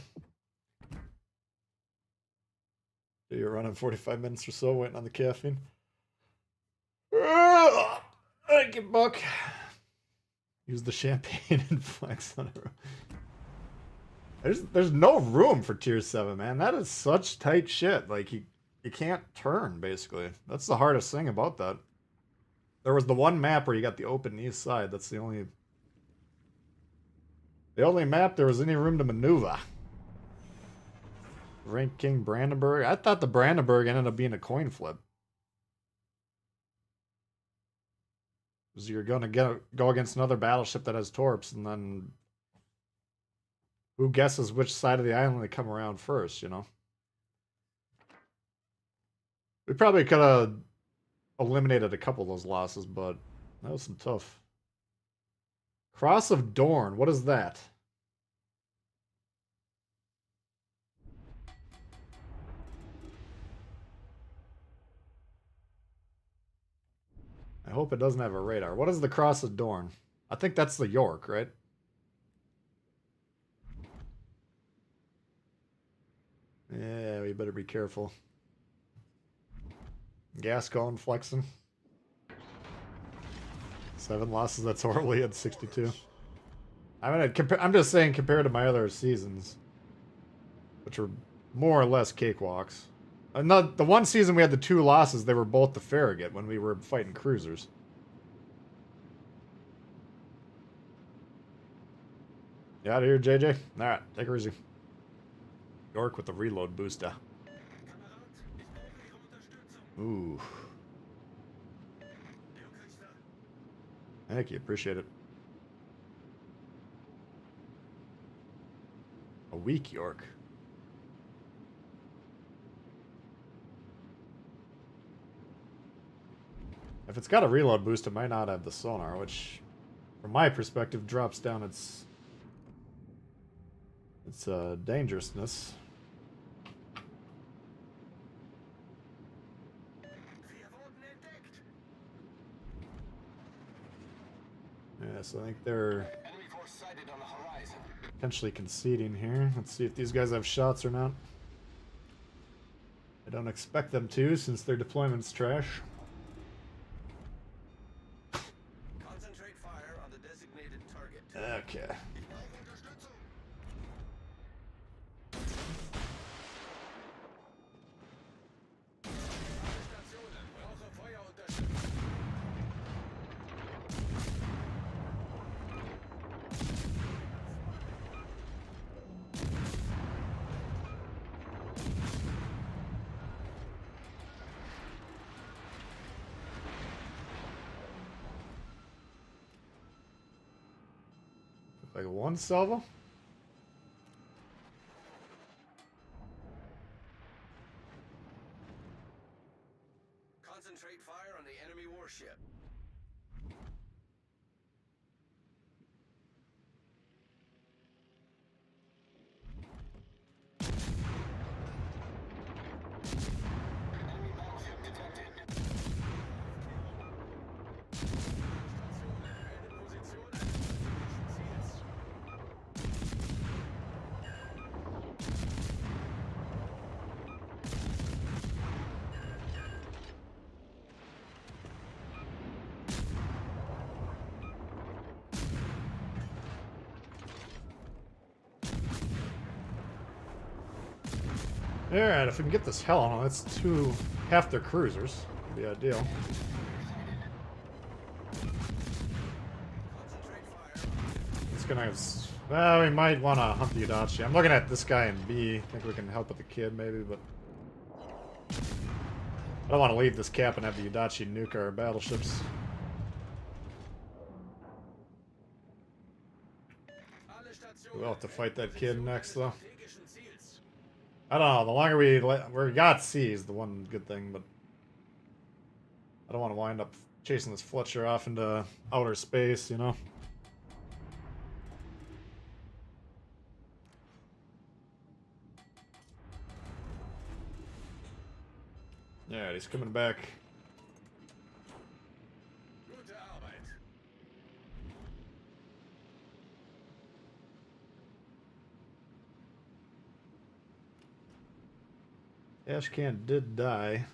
You're running 45 minutes or so waiting on the caffeine. Thank you, Buck. Use the champagne and flex on it. There's no room for tier 7, man. That is such tight shit. Like, you can't turn, basically. That's the hardest thing about that. There was the one map where you got the open east side. That's the only map there was any room to maneuver. Rank King Brandenburg. I thought the Brandenburg ended up being a coin flip. Because you're going to go against another battleship that has torps, and then who guesses which side of the island they come around first, you know? We probably could have eliminated a couple of those losses, but that was some tough. Cross of Dorn. What is that? I hope it doesn't have a radar. What is the Cross of Dorn? I think that's the York, right? Yeah, we better be careful. Gascon flexing. 7 losses, that's horribly at 62. I mean, I'm just saying compared to my other seasons, which were more or less cakewalks. And the one season we had the 2 losses, they were both the Farragut when we were fighting cruisers. You out of here, JJ? Alright, take her easy. York with the reload booster. Ooh. Thank you, appreciate it. A weak York. If it's got a reload boost, it might not have the sonar, which, from my perspective, drops down its dangerousness. Yeah, so I think they're potentially conceding here. Let's see if these guys have shots or not. I don't expect them to, since their deployment's trash. Concentrate fire on the designated target. Okay. Like 1 salvo? Concentrate fire on the enemy warship. Alright, if we can get this hell on, that's half their cruisers. Would be ideal. It's gonna have. Well, we might want to hunt the Udachi. I'm looking at this guy in B. I think we can help with the kid, maybe, but I don't want to leave this cap and have the Udachi nuke our battleships. We'll have to fight that kid next, though. I don't know. The longer we got C is the one good thing, but I don't want to wind up chasing this Fletcher off into outer space, you know. Yeah, he's coming back. Gute Arbeit. Ashcan did die.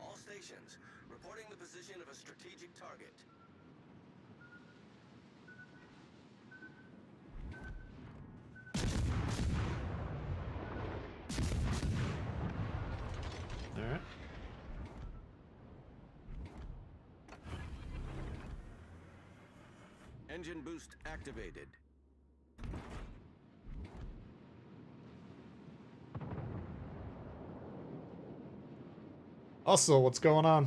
All stations, reporting the position of a strategic target. Alright. Engine boost activated. Also, what's going on?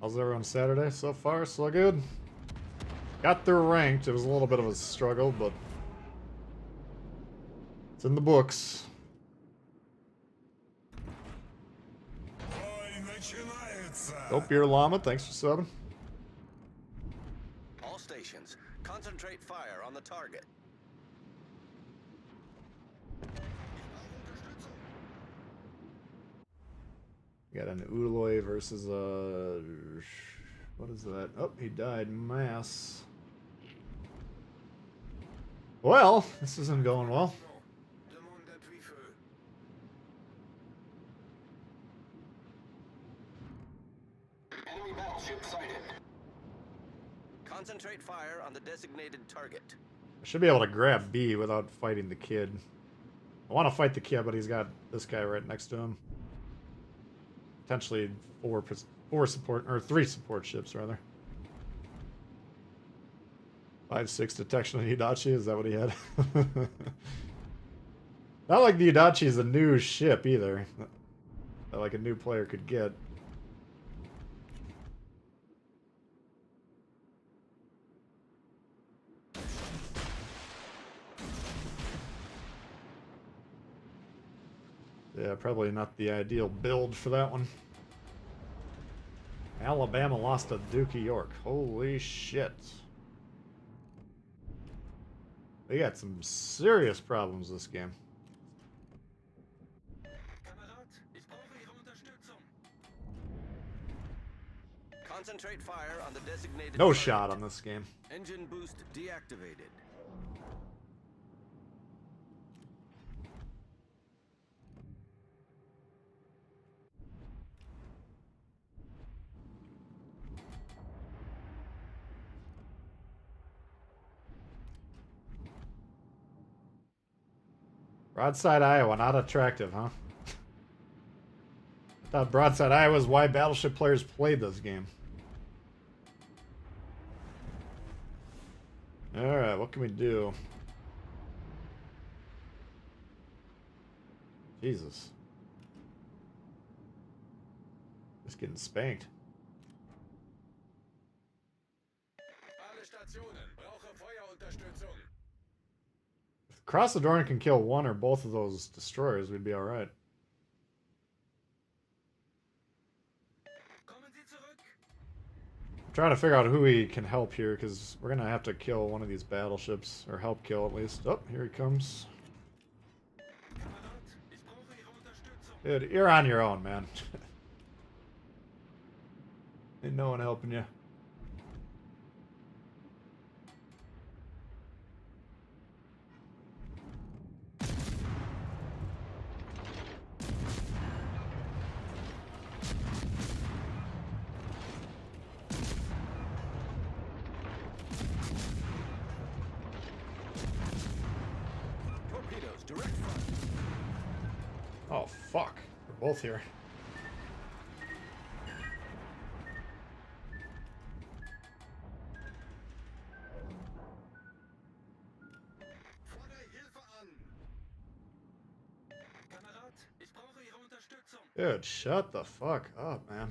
How's everyone Saturday? So far, so good. Got through ranked. It was a little bit of a struggle, but it's in the books. Ой, начинается. Hope you're Llama. Thanks for subbing. All stations, concentrate fire on the target. Got an Uloy versus a... What is that? Oh, he died. Mass. Well, this isn't going well. Demande d'appui feu. Enemy battleship sighted. Concentrate fire on the designated target. I should be able to grab B without fighting the kid. I want to fight the kid, but he's got this guy right next to him. Potentially four support, or 3 support ships, rather. 5-6 detection on Udachi, is that what he had? Not like the Udachi is a new ship, either. That like a new player could get. Yeah, probably not the ideal build for that one. Alabama lost to Duke of York. Holy shit. They got some serious problems this game. Kamerad, ich brauche Ihre Unterstützung. Concentrate fire on the designated No target. shot on this game. Engine boost deactivated. Broadside Iowa, not attractive, huh? I thought Broadside Iowa is why Battleship players played this game. Alright, what can we do? Jesus. Just getting spanked. Alle Stationen, brauche Feuerunterstützung. If Cross the Dorn can kill one or both of those destroyers, we'd be alright. Kommen Sie zurück. I'm trying to figure out who he can help here, because we're going to have to kill one of these battleships, or help kill at least. Oh, here he comes. Kamerad, ich brauche Ihre Unterstützung. Dude, you're on your own, man. Ain't no one helping you. Direct front. Oh, fuck. We're both here. Fordere Hilfe an! Kamerad, ich brauche Ihre Unterstützung. Dude, shut the fuck up, man.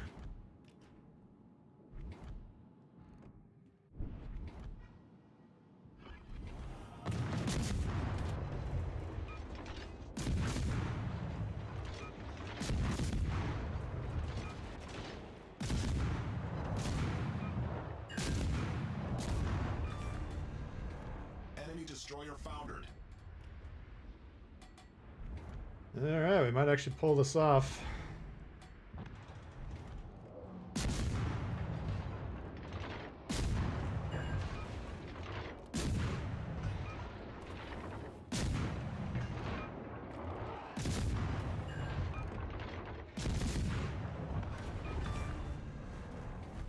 Enemy destroyer foundered. Alright, we might actually pull this off.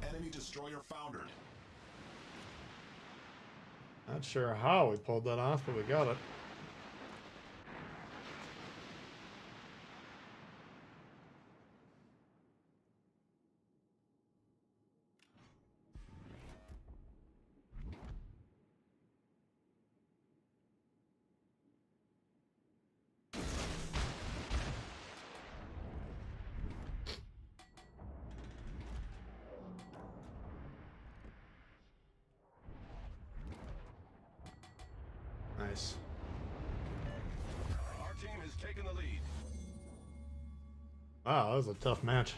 Enemy destroyer foundered. Not sure how we pulled that off, but we got it. Nice. Our team has taken the lead. Wow, that was a tough match.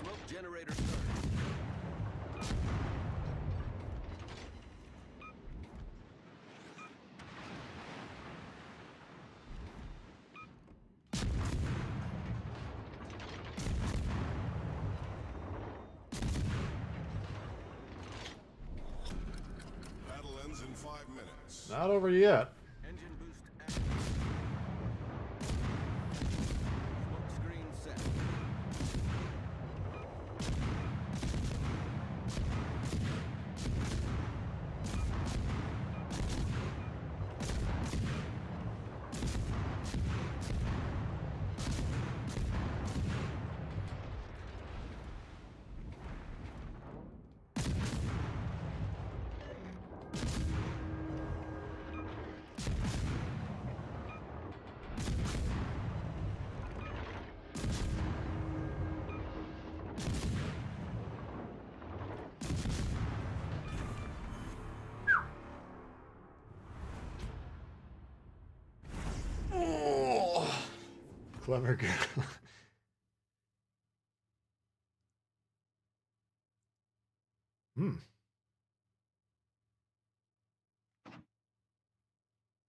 Smoke generator start. Battle ends in 5 minutes. Not over yet. Engine boost active. Smoke screen set. Oh, clever girl.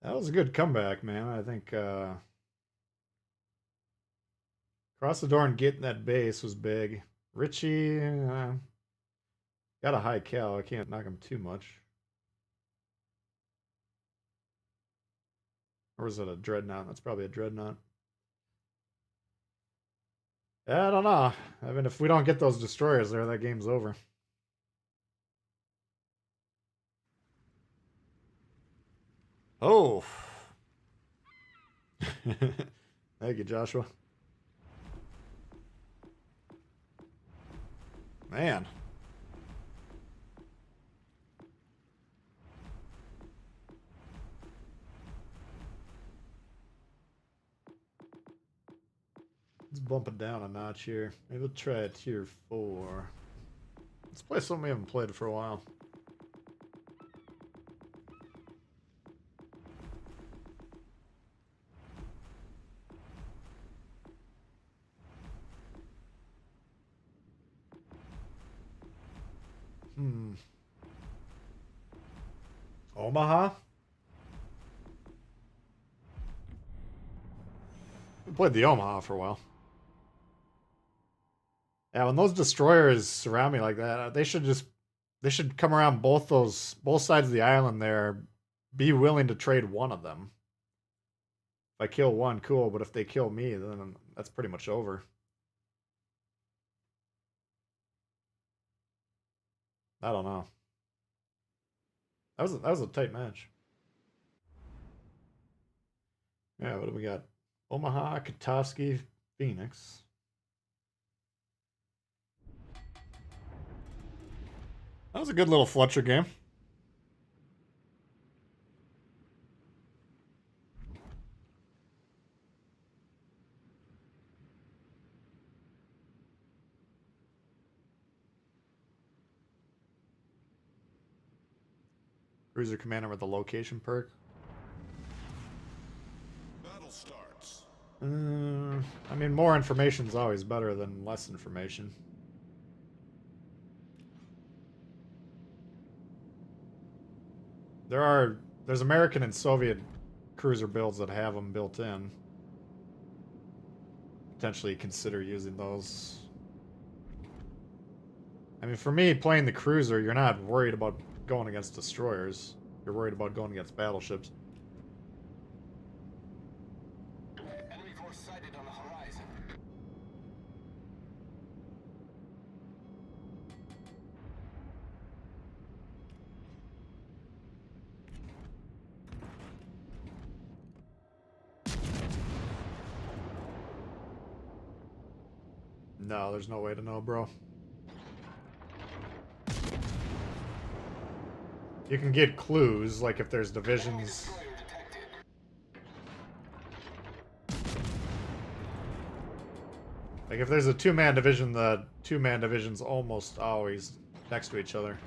That was a good comeback, man. I think cross the door and getting that base was big. Richie got a high cal. I can't knock him too much. Or is it a dreadnought? That's probably a dreadnought. Yeah, I don't know. I mean, if we don't get those destroyers there, that game's over. Oh. Thank you, Joshua. Man. Let's bump it down a notch here. Maybe we'll try a tier 4. Let's play something we haven't played for a while. Omaha? We played the Omaha for a while. Yeah, when those destroyers surround me like that, they should come around both sides of the island there, be willing to trade one of them. If I kill one, cool, but if they kill me, then that's pretty much over. I don't know. That was a tight match. Yeah, what do we got? Omaha, Katowski, Phoenix. That was a good little Fletcher game. Cruiser Commander with the location perk. Battle starts. I mean, more information is always better than less information. There's American and Soviet cruiser builds that have them built in. Potentially consider using those. I mean, for me, playing the cruiser, you're not worried about going against destroyers. You're worried about going against battleships. Enemy force sighted on the horizon. No, there's no way to know, bro. You can get clues, like if there's divisions. Like if there's a two-man division, the two-man division's almost always next to each other.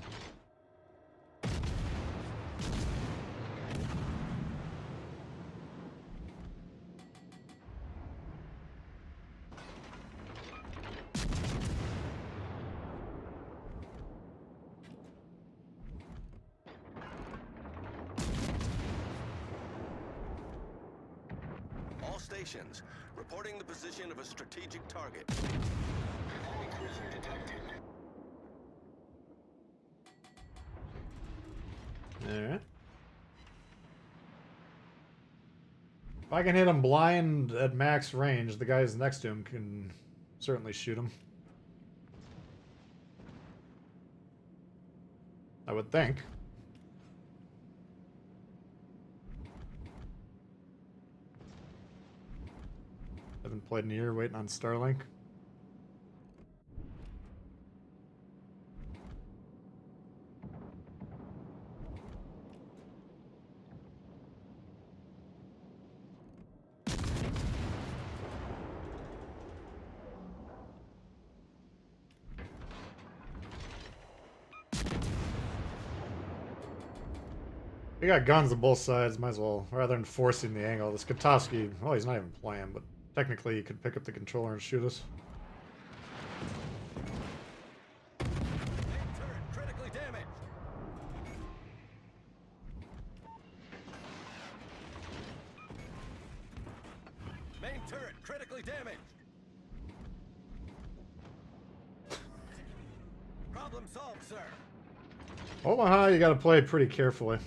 All stations, reporting the position of a strategic target. Enemy cruiser detected. Alright. If I can hit him blind at max range, the guys next to him can certainly shoot him. I would think. Haven't played in a year, waiting on Starlink. We got guns on both sides, might as well, rather than forcing the angle. This Katowski, well, he's not even playing, but technically he could pick up the controller and shoot us. Main turret critically damaged. Main turret critically damaged. Problem solved, sir. Omaha, you gotta play pretty carefully.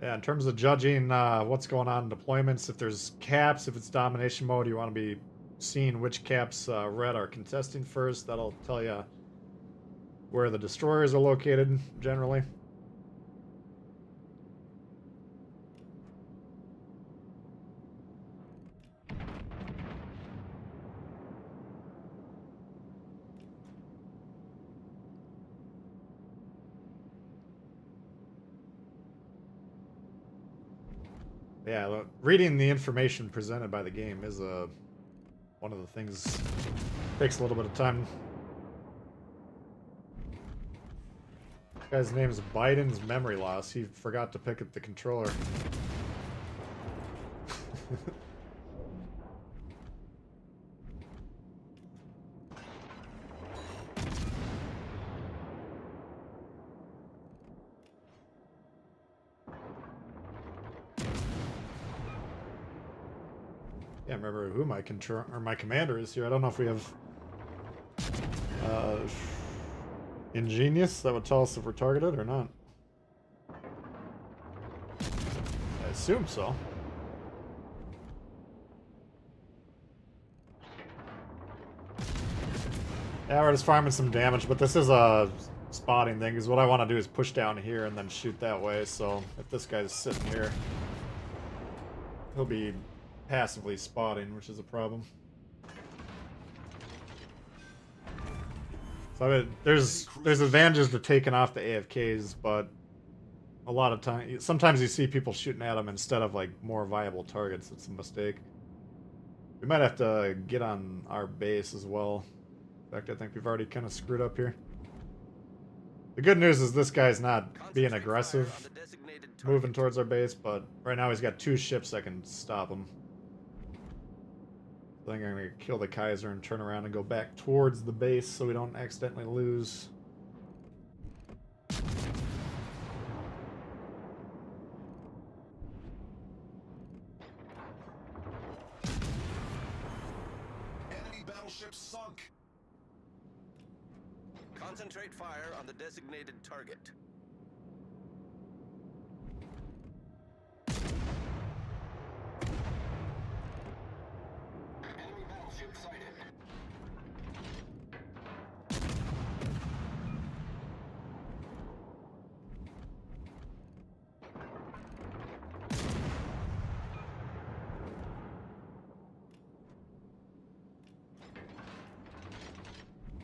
Yeah, in terms of judging what's going on in deployments, if there's caps, if it's domination mode, you want to be seeing which caps red are contesting first. That'll tell you where the destroyers are located, generally. Yeah, reading the information presented by the game is one of the things takes a little bit of time. This guy's name is Biden's memory loss. He forgot to pick up the controller. Can't remember who my commander is here. I don't know if we have Ingenious that would tell us if we're targeted or not. assume so. Yeah, we're just farming some damage, but this is a spotting thing, because what I want to do is push down here and then shoot that way, so if this guy's sitting here, he'll be passively spotting, which is a problem. So I mean, there's advantages to taking off the AFKs, but a lot of time, sometimes you see people shooting at them instead of like more viable targets. It's a mistake. We might have to get on our base as well. In fact, I think we've already kind of screwed up here. The good news is this guy's not being aggressive, moving towards our base, but right now he's got 2 ships that can stop him. I think I'm going to kill the Kaiser and turn around and go back towards the base so we don't accidentally lose. Enemy battleships sunk. Concentrate fire on the designated target. Enemy battleship sighted.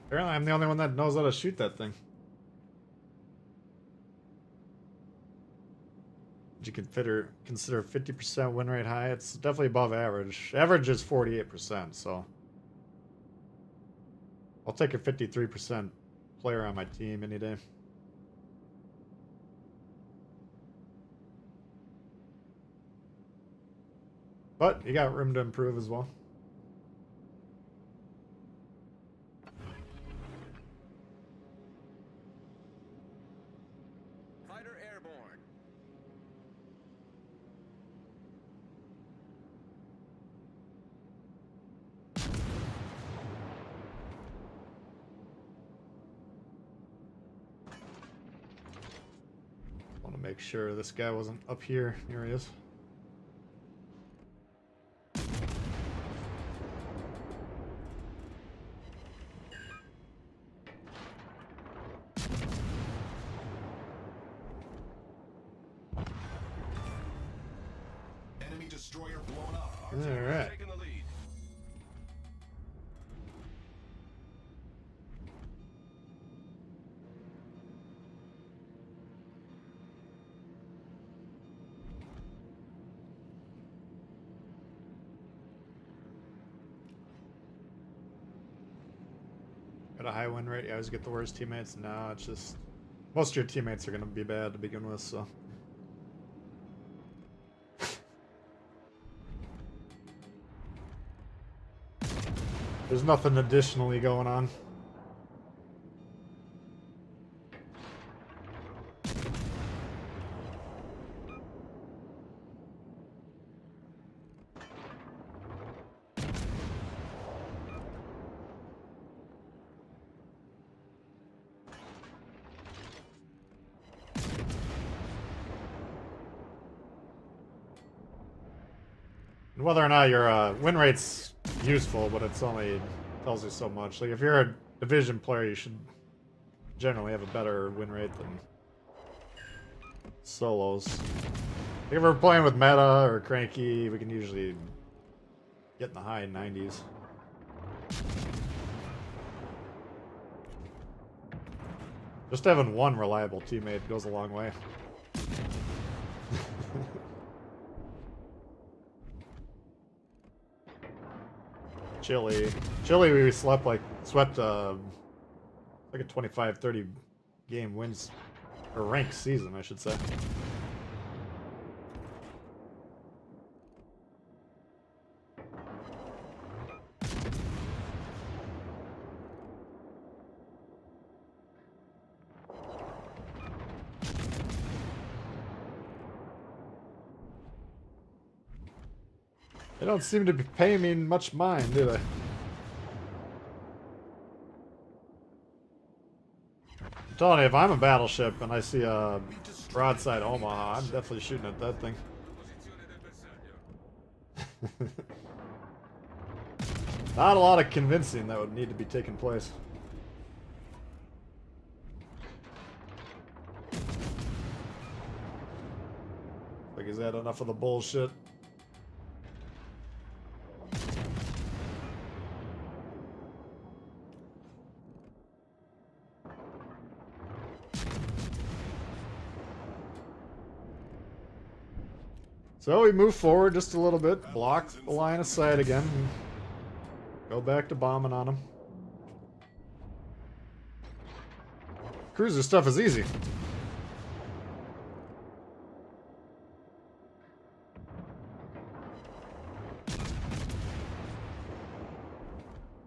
Apparently I'm the only one that knows how to shoot that thing. Would you consider 50% win rate high? It's definitely above average. Average is 48%, so I'll take a 53% player on my team any day. But you got room to improve as well. Fighter airborne. Want to make sure this guy wasn't up here. Here he is. Enemy destroyer blown up. All right. Taking the lead. Got a high win rate. You always get the worst teammates. No, it's just most of your teammates are going to be bad to begin with, so. There's nothing additionally going on. And whether or not your win rate's useful, but it's only tells you so much. Like if you're a division player, you should generally have a better win rate than solos. Like if we're playing with meta or cranky, we can usually get in the high 90s. Just having one reliable teammate goes a long way. Chile, we swept like a 25-30 game wins or ranked season, I should say. They don't seem to be paying me much mind, do they? I'm telling you, if I'm a battleship and I see a broadside Omaha, I'm definitely shooting at that thing. Not a lot of convincing that would need to be taking place. Like, is that enough of the bullshit? So we move forward just a little bit, block the line of sight again, and go back to bombing on them. Cruiser stuff is easy.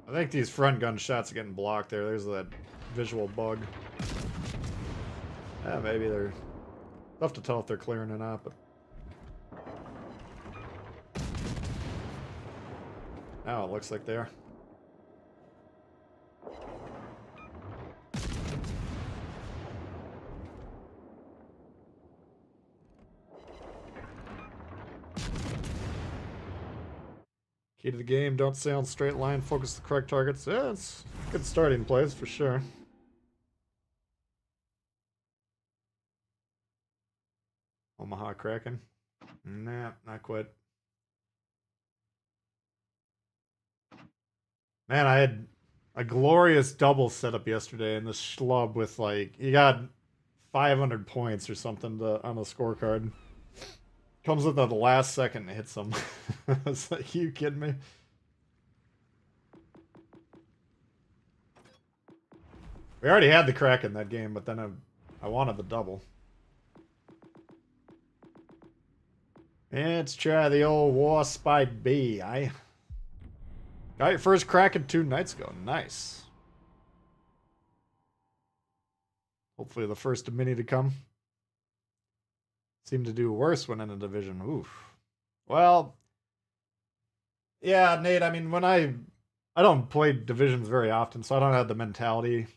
I think these front gun shots are getting blocked there. There's that visual bug. Yeah, maybe they're tough to tell if they're clearing or not, but now it looks like they are. Key to the game, don't sail in straight line, focus the correct targets. Yeah, it's a good starting place for sure. Omaha Kraken? Nah, not quite. Man, I had a glorious double setup yesterday in this schlub with like, you got 500 points or something on the scorecard. Comes with at the last second and hits them. It's like, you kidding me? We already had the crack in that game, but then I wanted the double. Let's try the old Warspite B. Got your first Kraken 2 nights ago. Nice. Hopefully the first of many to come. Seem to do worse when in a division. Oof. Well, yeah, Nate, I mean, when I don't play divisions very often, so I don't have the mentality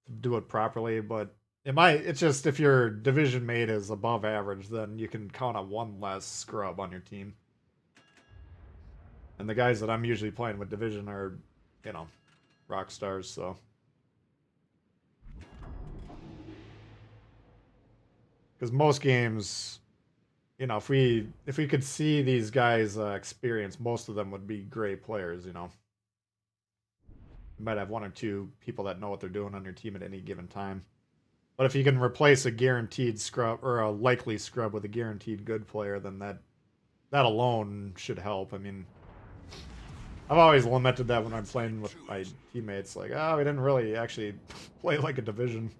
to do it properly, but it's just if your division mate is above average, then you can count on one less scrub on your team. And the guys that I'm usually playing with division are, you know, rock stars, so. Because most games, you know, if we could see these guys' experience, most of them would be great players, you know. You might have one or two people that know what they're doing on your team at any given time. But if you can replace a guaranteed scrub or a likely scrub with a guaranteed good player, then that alone should help. I mean, I've always lamented that when I'm playing with my teammates, like, we didn't really actually play like a division.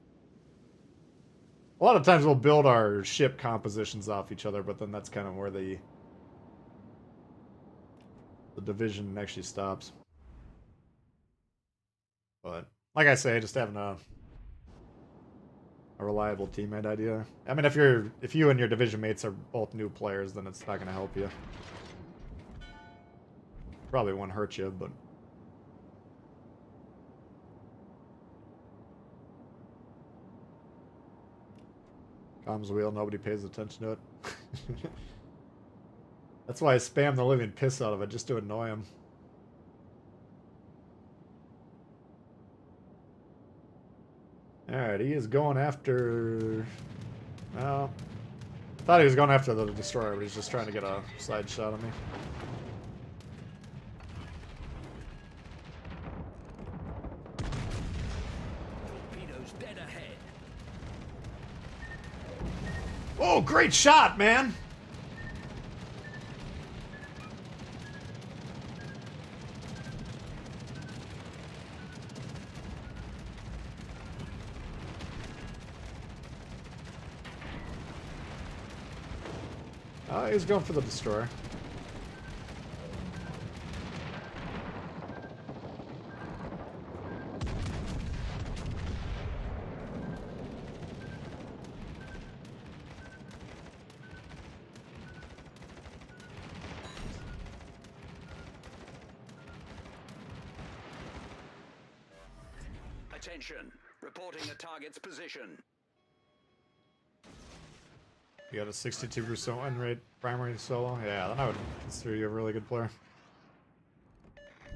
A lot of times we'll build our ship compositions off each other, but then that's kind of where the division actually stops. But like I say, just having a reliable teammate idea. I mean, if you and your division mates are both new players, then it's not going to help you. Probably won't hurt you, but. Comms wheel, nobody pays attention to it. That's why I spam the living piss out of it, just to annoy him. Alright, he is going after... Well, I thought he was going after the destroyer, but he's just trying to get a side shot on me. Torpedoes dead ahead. Oh, great shot, man! He's going for the destroyer. Attention. Reporting the target's position. You got a 62% win rate, primary solo. Yeah, then I would consider you a really good player.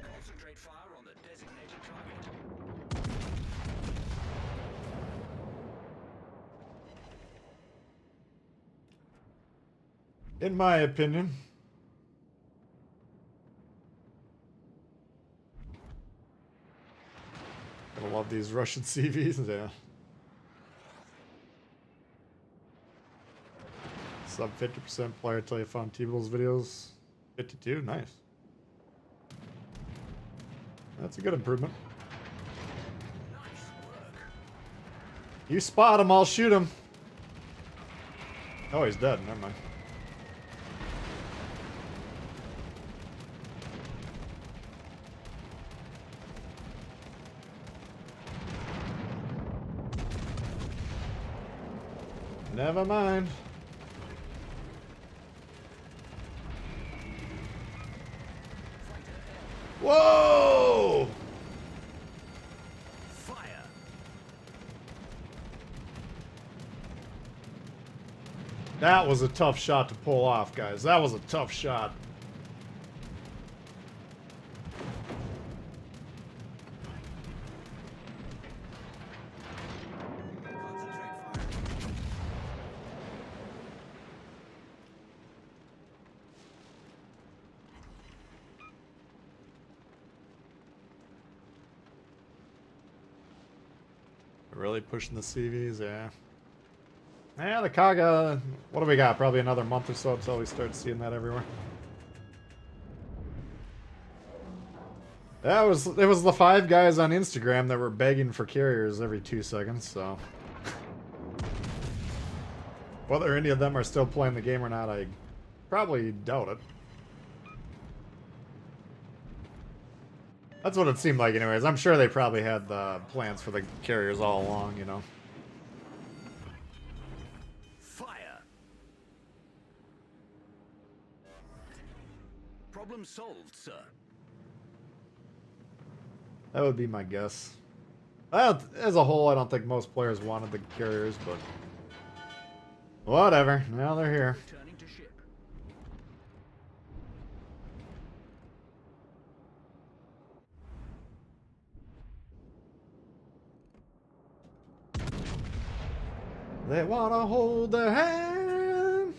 Concentrate fire on the designated target. In my opinion. I love these Russian CVs, yeah. Sub 50% player till you found Tbull's videos. 52, nice. That's a good improvement. You spot him, I'll shoot him. Oh, he's dead, never mind. Never mind. Whoa! Fire! That was a tough shot to pull off, guys. That was a tough shot. Really pushing the CVs, yeah. Yeah, the Kaga, what do we got? Probably another month or so until we start seeing that everywhere. It was the 5 guys on Instagram that were begging for carriers every 2 seconds, so. Whether any of them are still playing the game or not, I probably doubt it. That's what it seemed like anyways. I'm sure they probably had the plans for the carriers all along, you know. Fire! Problem solved, sir. That would be my guess. As a whole, I don't think most players wanted the carriers, but whatever. Now they're here. Returning to ship. They want to hold their hand.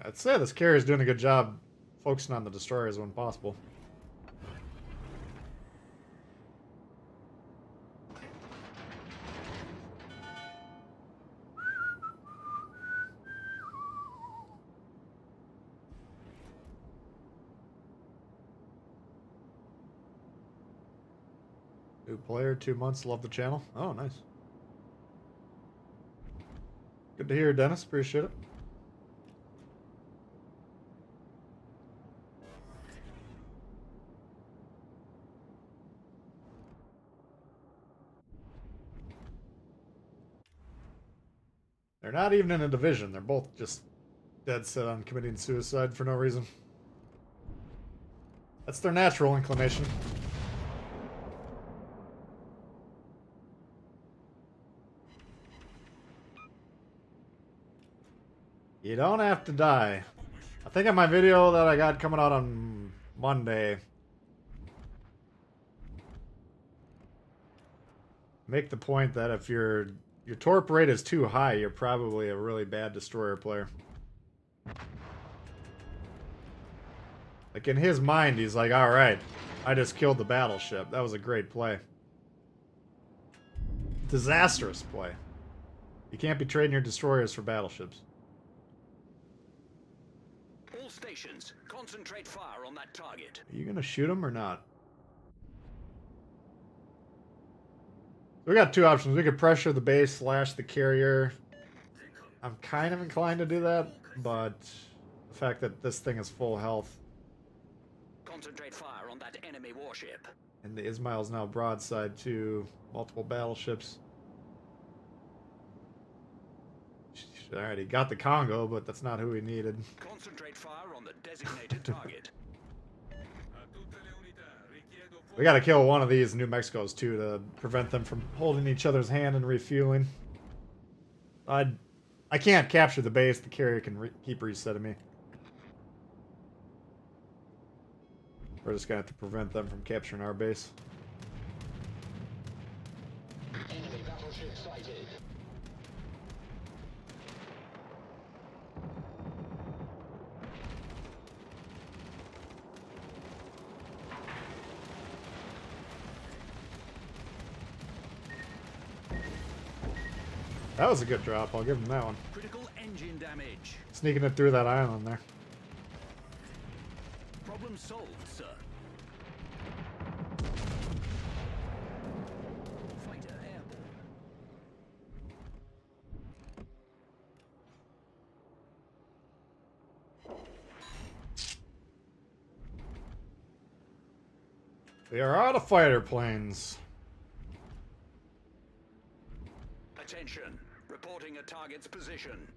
I'd say this carrier's doing a good job focusing on the destroyers when possible. New player, 2 months, love the channel. Oh, nice. Good to hear, Dennis. Appreciate it. They're not even in a division. They're both just dead set on committing suicide for no reason. That's their natural inclination. You don't have to die. I think in my video that I got coming out on Monday, make the point that if your torp rate is too high, you're probably a really bad destroyer player. Like in his mind, he's like, all right, I just killed the battleship. That was a great play. Disastrous play. You can't be trading your destroyers for battleships. All stations, concentrate fire on that target. Are you gonna shoot him or not? We got 2 options. We could pressure the base, slash the carrier. I'm kind of inclined to do that, but the fact that this thing is full health Concentrate fire on that enemy warship. and the Ismail's now broadside to multiple battleships. Alright, he got the Congo, but that's not who he needed. Concentrate fire on the designated target. We gotta kill one of these New Mexicos too to prevent them from holding each other's hand and refueling. I can't capture the base. The carrier can keep resetting me. We're just gonna have to prevent them from capturing our base. Enemy battleship sighted. That was a good drop. I'll give him that one. Critical engine damage. Sneaking it through that island there. Problem solved, sir. Fighter airborne. We are out of fighter planes. Attention. Reporting a target's position.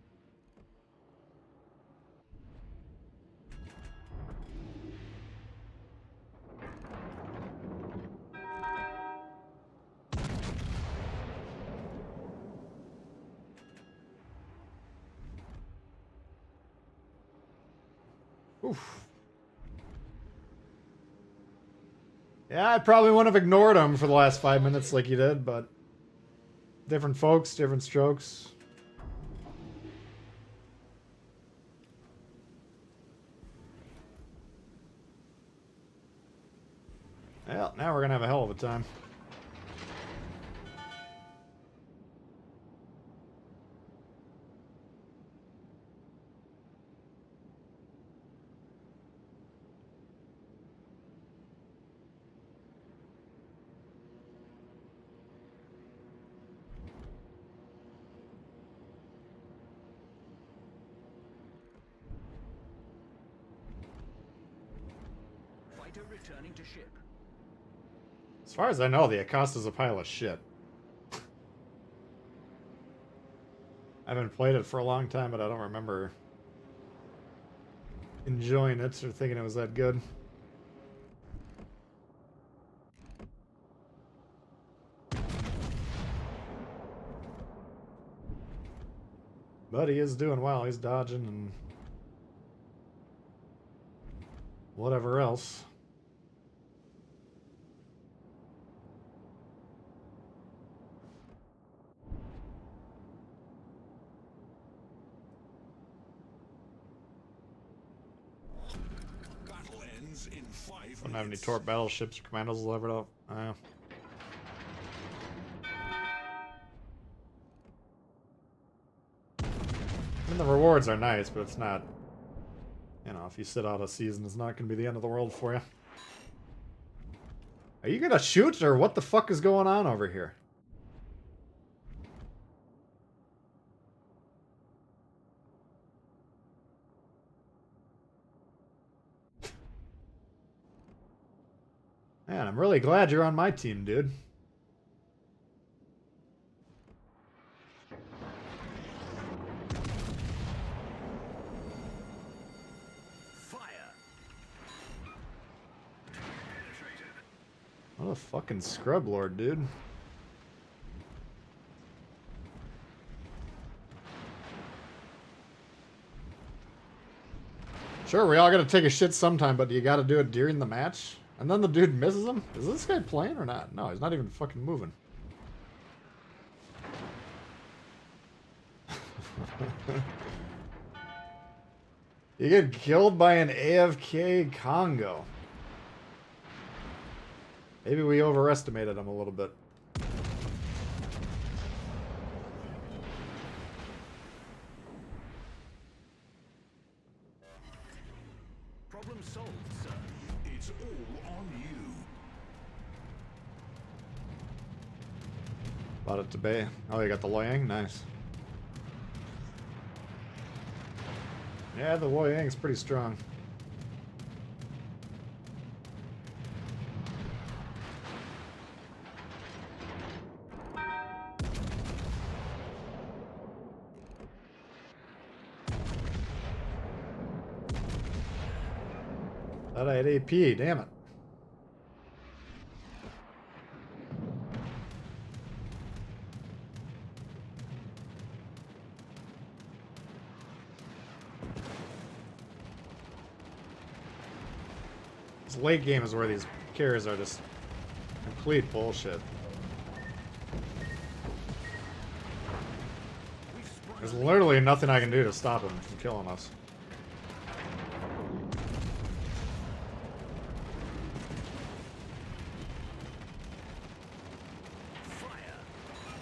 Oof. Yeah, I probably wouldn't have ignored him for the last 5 minutes like you did, but different folks, different strokes. Well, now we're gonna have a hell of a time. Fighter returning to ship. As far as I know, the Acosta's a pile of shit. I haven't played it for a long time, but I don't remember enjoying it or thinking it was that good. But he is doing well. He's dodging and whatever else. Battle ends in 5 Don't have any minutes. torp battleships or commandos levered up. I mean, the rewards are nice, but it's not, you know, if you sit out a season, it's not going to be the end of the world for you. Are you going to shoot, or what the fuck is going on over here? Man, I'm really glad you're on my team, dude. Fire. What a fucking scrub lord, dude. Sure, we all gotta take a shit sometime, but you gotta do it during the match? And then the dude misses him? Is this guy playing or not? No, he's not even fucking moving. You get killed by an AFK Congo. Maybe we overestimated him a little bit. Problem solved, sir. It's all on you. Bought it to Bay. Oh, you got the Loyang? Nice. Yeah, the Loyang's pretty strong. Thought I had AP, damn it. This late game is where these carriers are just complete bullshit. There's literally nothing I can do to stop them from killing us.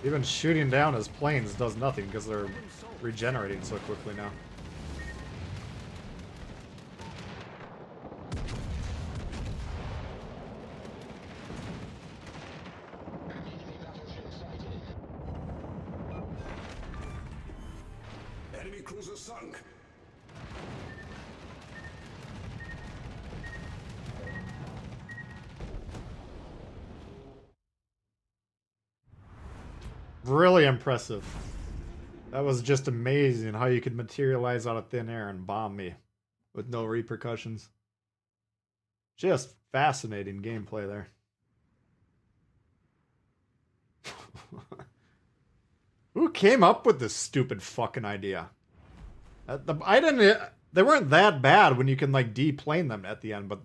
Even shooting down his planes does nothing because they're regenerating so quickly now. Enemy cruiser sunk. Really impressive. That was just amazing how you could materialize out of thin air and bomb me with no repercussions. Just fascinating gameplay there. Who came up with this stupid fucking idea? They weren't that bad when you can like deplane them at the end, but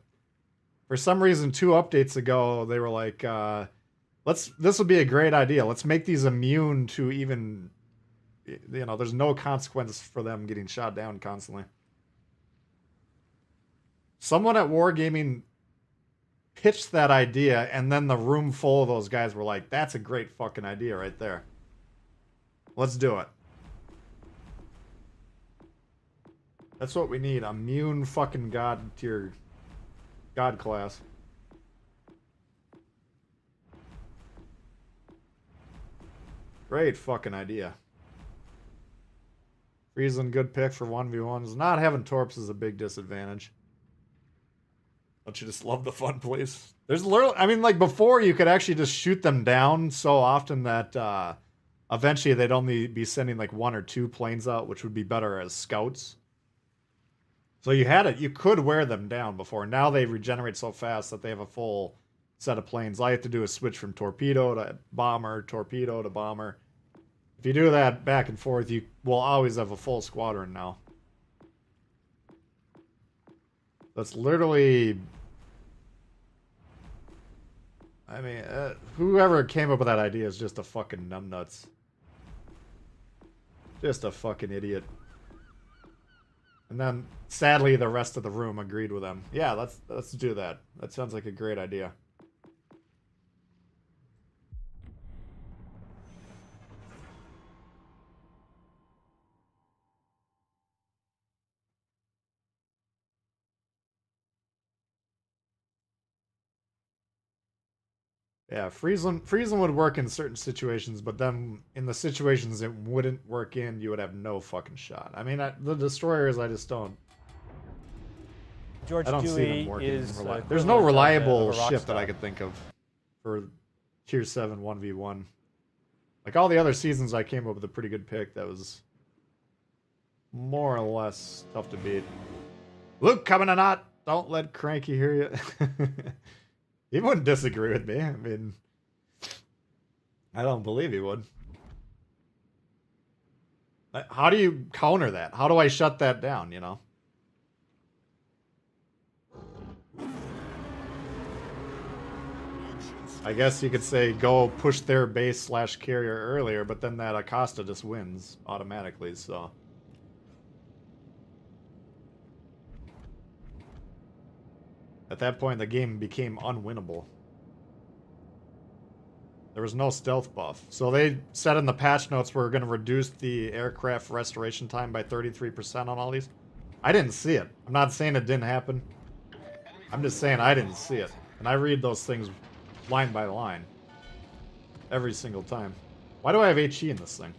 for some reason 2 updates ago they were like, this would be a great idea. Let's make these immune to even, you know, there's no consequence for them getting shot down constantly. Someone at Wargaming pitched that idea, and then the room full of those guys were like, that's a great fucking idea right there. Let's do it. That's what we need. Immune fucking god tier. God class. Great fucking idea. Friesland, good pick for 1v1s. Not having torps is a big disadvantage. Don't you just love the fun, please? There's literally, I mean, like before you could actually just shoot them down so often that eventually they'd only be sending like 1 or 2 planes out, which would be better as scouts. So you had it, you could wear them down before. Now they regenerate so fast that they have a full set of planes. All you have to do is switch from torpedo to bomber, torpedo to bomber. If you do that back and forth, you will always have a full squadron now. That's literally... I mean, whoever came up with that idea is just a fucking numbnuts. Just a fucking idiot. And then, sadly, the rest of the room agreed with them. Yeah, let's do that. That sounds like a great idea. Yeah, Friesland would work in certain situations, but then in the situations it wouldn't work in, you would have no fucking shot. I mean, the destroyers, I just don't. George I don't see them Dewey working. is There's no reliable of a rock ship that star. I could think of for Tier 7 1v1. Like all the other seasons, I came up with a pretty good pick that was more or less tough to beat. Luke coming or not, don't let Cranky hear you. He wouldn't disagree with me. I mean, I don't believe he would. How do you counter that? How do I shut that down, you know? I guess you could say go push their base / carrier earlier, but then that Acosta just wins automatically, so... At that point, the game became unwinnable. There was no stealth buff. So they said in the patch notes we're going to reduce the aircraft restoration time by 33% on all these. I didn't see it. I'm not saying it didn't happen. I'm just saying I didn't see it. And I read those things line by line. Every single time. Why do I have HE in this thing?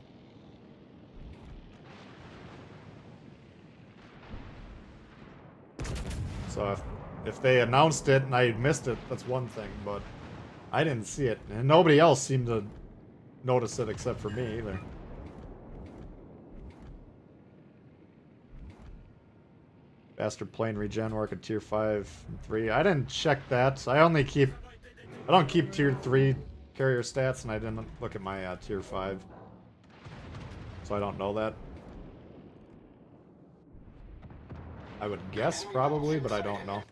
So if they announced it and I missed it, that's one thing, but I didn't see it. And nobody else seemed to notice it except for me either. Bastard plane regen work at tier 5 and 3. I didn't check that. I don't keep tier 3 carrier stats, and I didn't look at my tier 5. So I don't know that. I would guess probably, but I don't know.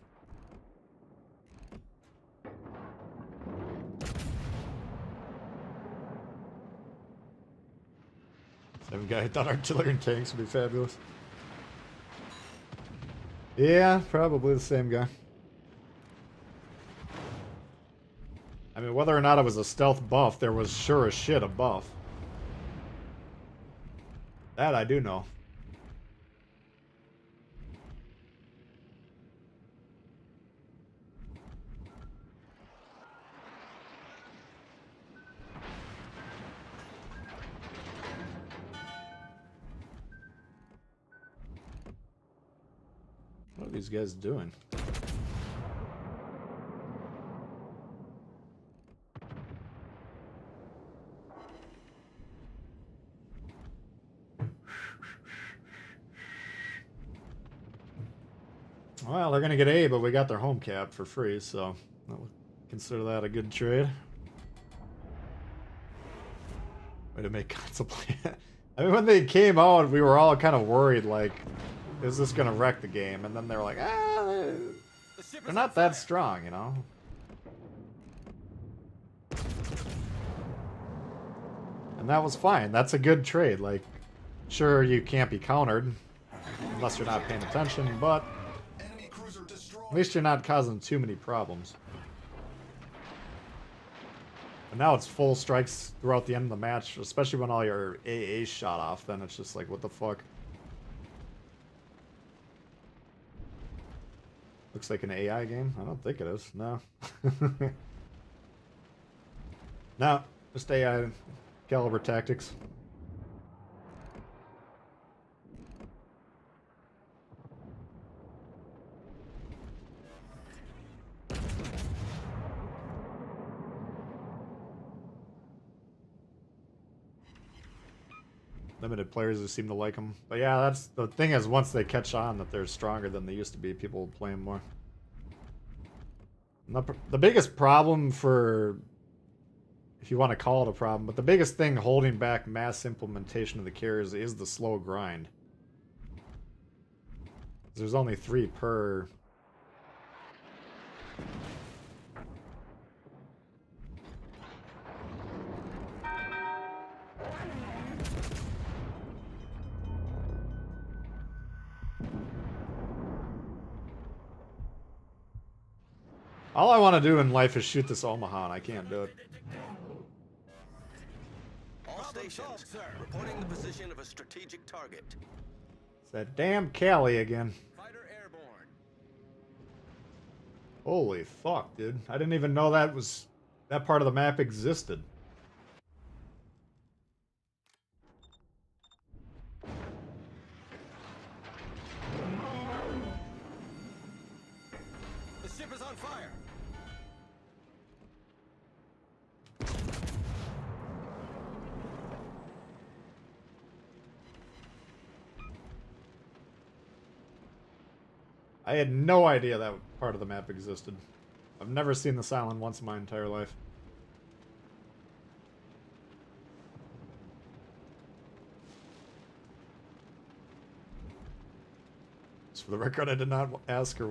Same guy thought artillery and tanks would be fabulous. Yeah, probably the same guy. I mean, whether or not it was a stealth buff, there was sure as shit a buff. That I do know. What are these guys doing? Well, they're gonna get A, but we got their home cap for free, so I'll consider that a good trade. Way to make console play. I mean, when they came out, we were all kind of worried, like, is this gonna wreck the game? And then they were like, they're not that strong, you know? And that was fine. That's a good trade. Like, sure, you can't be countered unless you're not paying attention, but at least you're not causing too many problems. But now it's full strikes throughout the end of the match, especially when all your AA's shot off, then it's just like, what the fuck? Looks like an AI game? I don't think it is. No. No, just AI caliber tactics. Limited players who seem to like them. But yeah, that's the thing is, once they catch on that they're stronger than they used to be, people will play them more. And the biggest problem for, if you want to call it a problem, but the biggest thing holding back mass implementation of the carriers is the slow grind. There's only 3 per... All I want to do in life is shoot this Omaha, and I can't do it. All stations, reporting the position of a strategic target. It's that damn Cali again. Fighter airborne. Holy fuck, dude. I didn't even know that part of the map existed. The ship is on fire. I had no idea that part of the map existed. I've never seen this island once in my entire life. Just for the record, I did not ask for or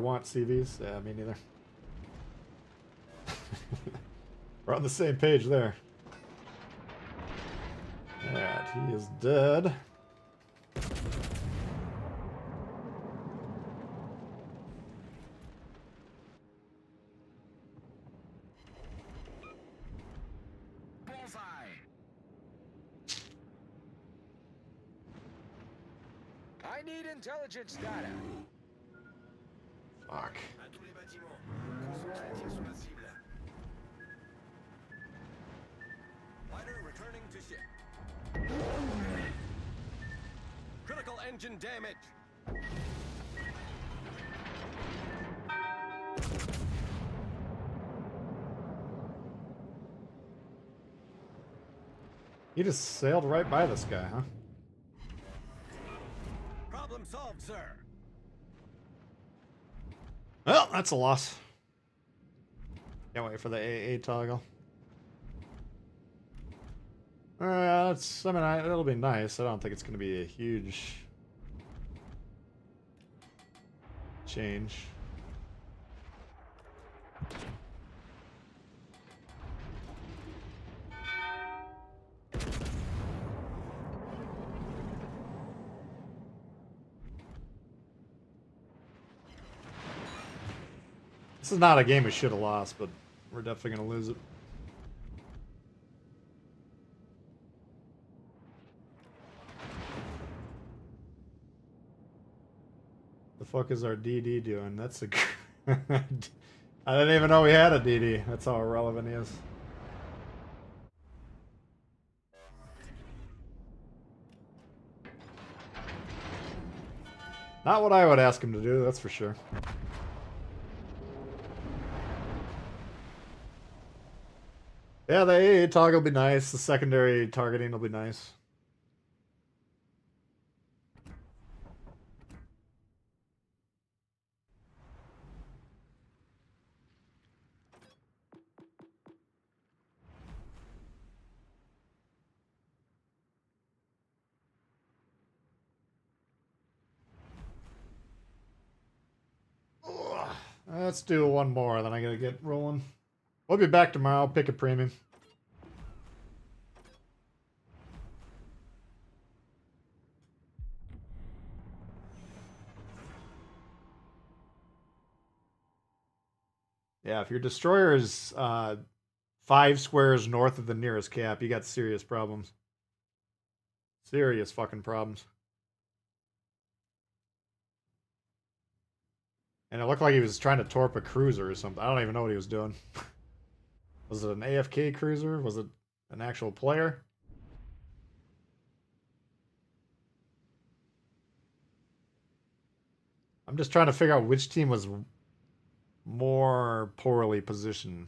want CVs. Yeah, me neither. We're on the same page there. Alright, he is dead. I need intelligence data. Fuck. Fighter returning to ship. Critical engine damage. He just sailed right by this guy, huh? Problem solved, sir. Well, that's a loss. Can't wait for the AA toggle. That's, I mean, it'll be nice. I don't think it's going to be a huge change. This is not a game we should have lost, but we're definitely going to lose it. The fuck is our DD doing? That's a... I didn't even know we had a DD. That's how irrelevant he is. Not what I would ask him to do, that's for sure. Yeah, the AA toggle will be nice. The secondary targeting will be nice. Let's do one more, then I gotta get rolling. We'll be back tomorrow. Pick a premium. Yeah, if your destroyer is 5 squares north of the nearest cap, you got serious problems. Serious fucking problems. And it looked like he was trying to torp a cruiser or something. I don't even know what he was doing. Was it an AFK cruiser? Was it an actual player? I'm just trying to figure out which team was more poorly positioned.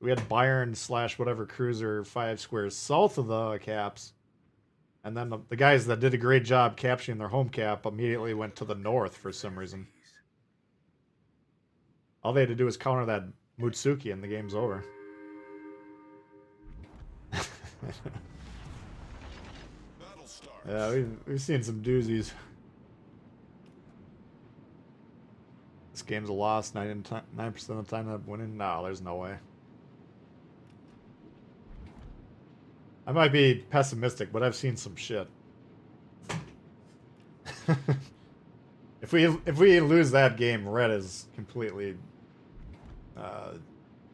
We had Bayern / whatever cruiser 5 squares south of the caps. And then the guys that did a great job capturing their home cap immediately went to the north for some reason. All they had to do was counter that Mutsuki and the game's over. Yeah, we've seen some doozies. This game's a loss 9% of the time I'm winning. No, there's no way. I might be pessimistic, but I've seen some shit. If we lose that game, Red is completely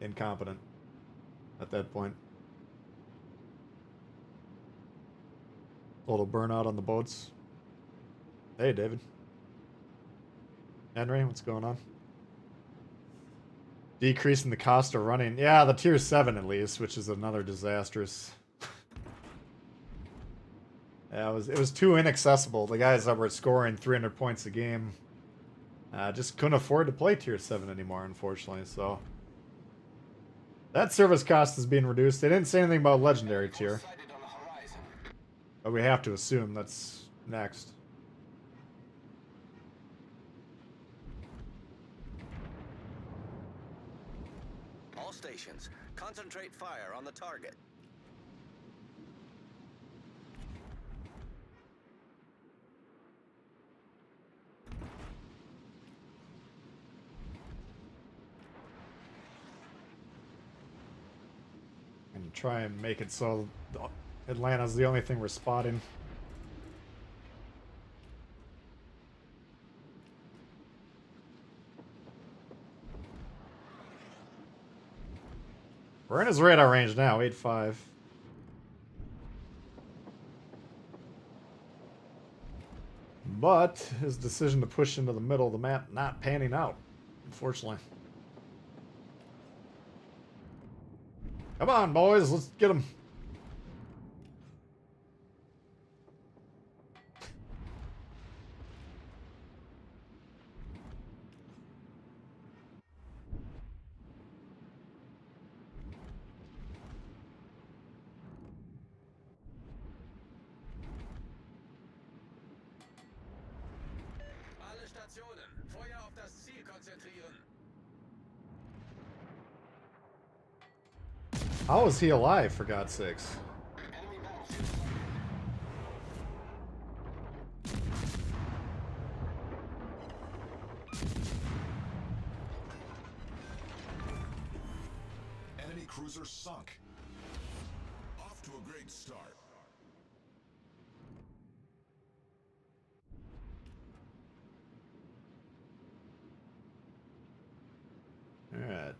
incompetent at that point. Total burnout on the boats. Hey, David. Henry, what's going on? Decreasing the cost of running. Yeah, the tier 7 at least, which is another disastrous. Yeah, it was too inaccessible. The guys that were scoring 300 points a game just couldn't afford to play tier 7 anymore, unfortunately. So that service cost is being reduced. They didn't say anything about legendary tier, but we have to assume that's next. All stations, concentrate fire on the target. And try and make it so Atlanta's the only thing we're spotting. We're in his radar range now, 8-5. But his decision to push into the middle of the map not panning out, unfortunately. Come on, boys, let's get him. Formationen. Feuer auf das Ziel konzentrieren. How is he alive, for God's sakes? Enemy cruiser sunk. Off to a great start. Alright.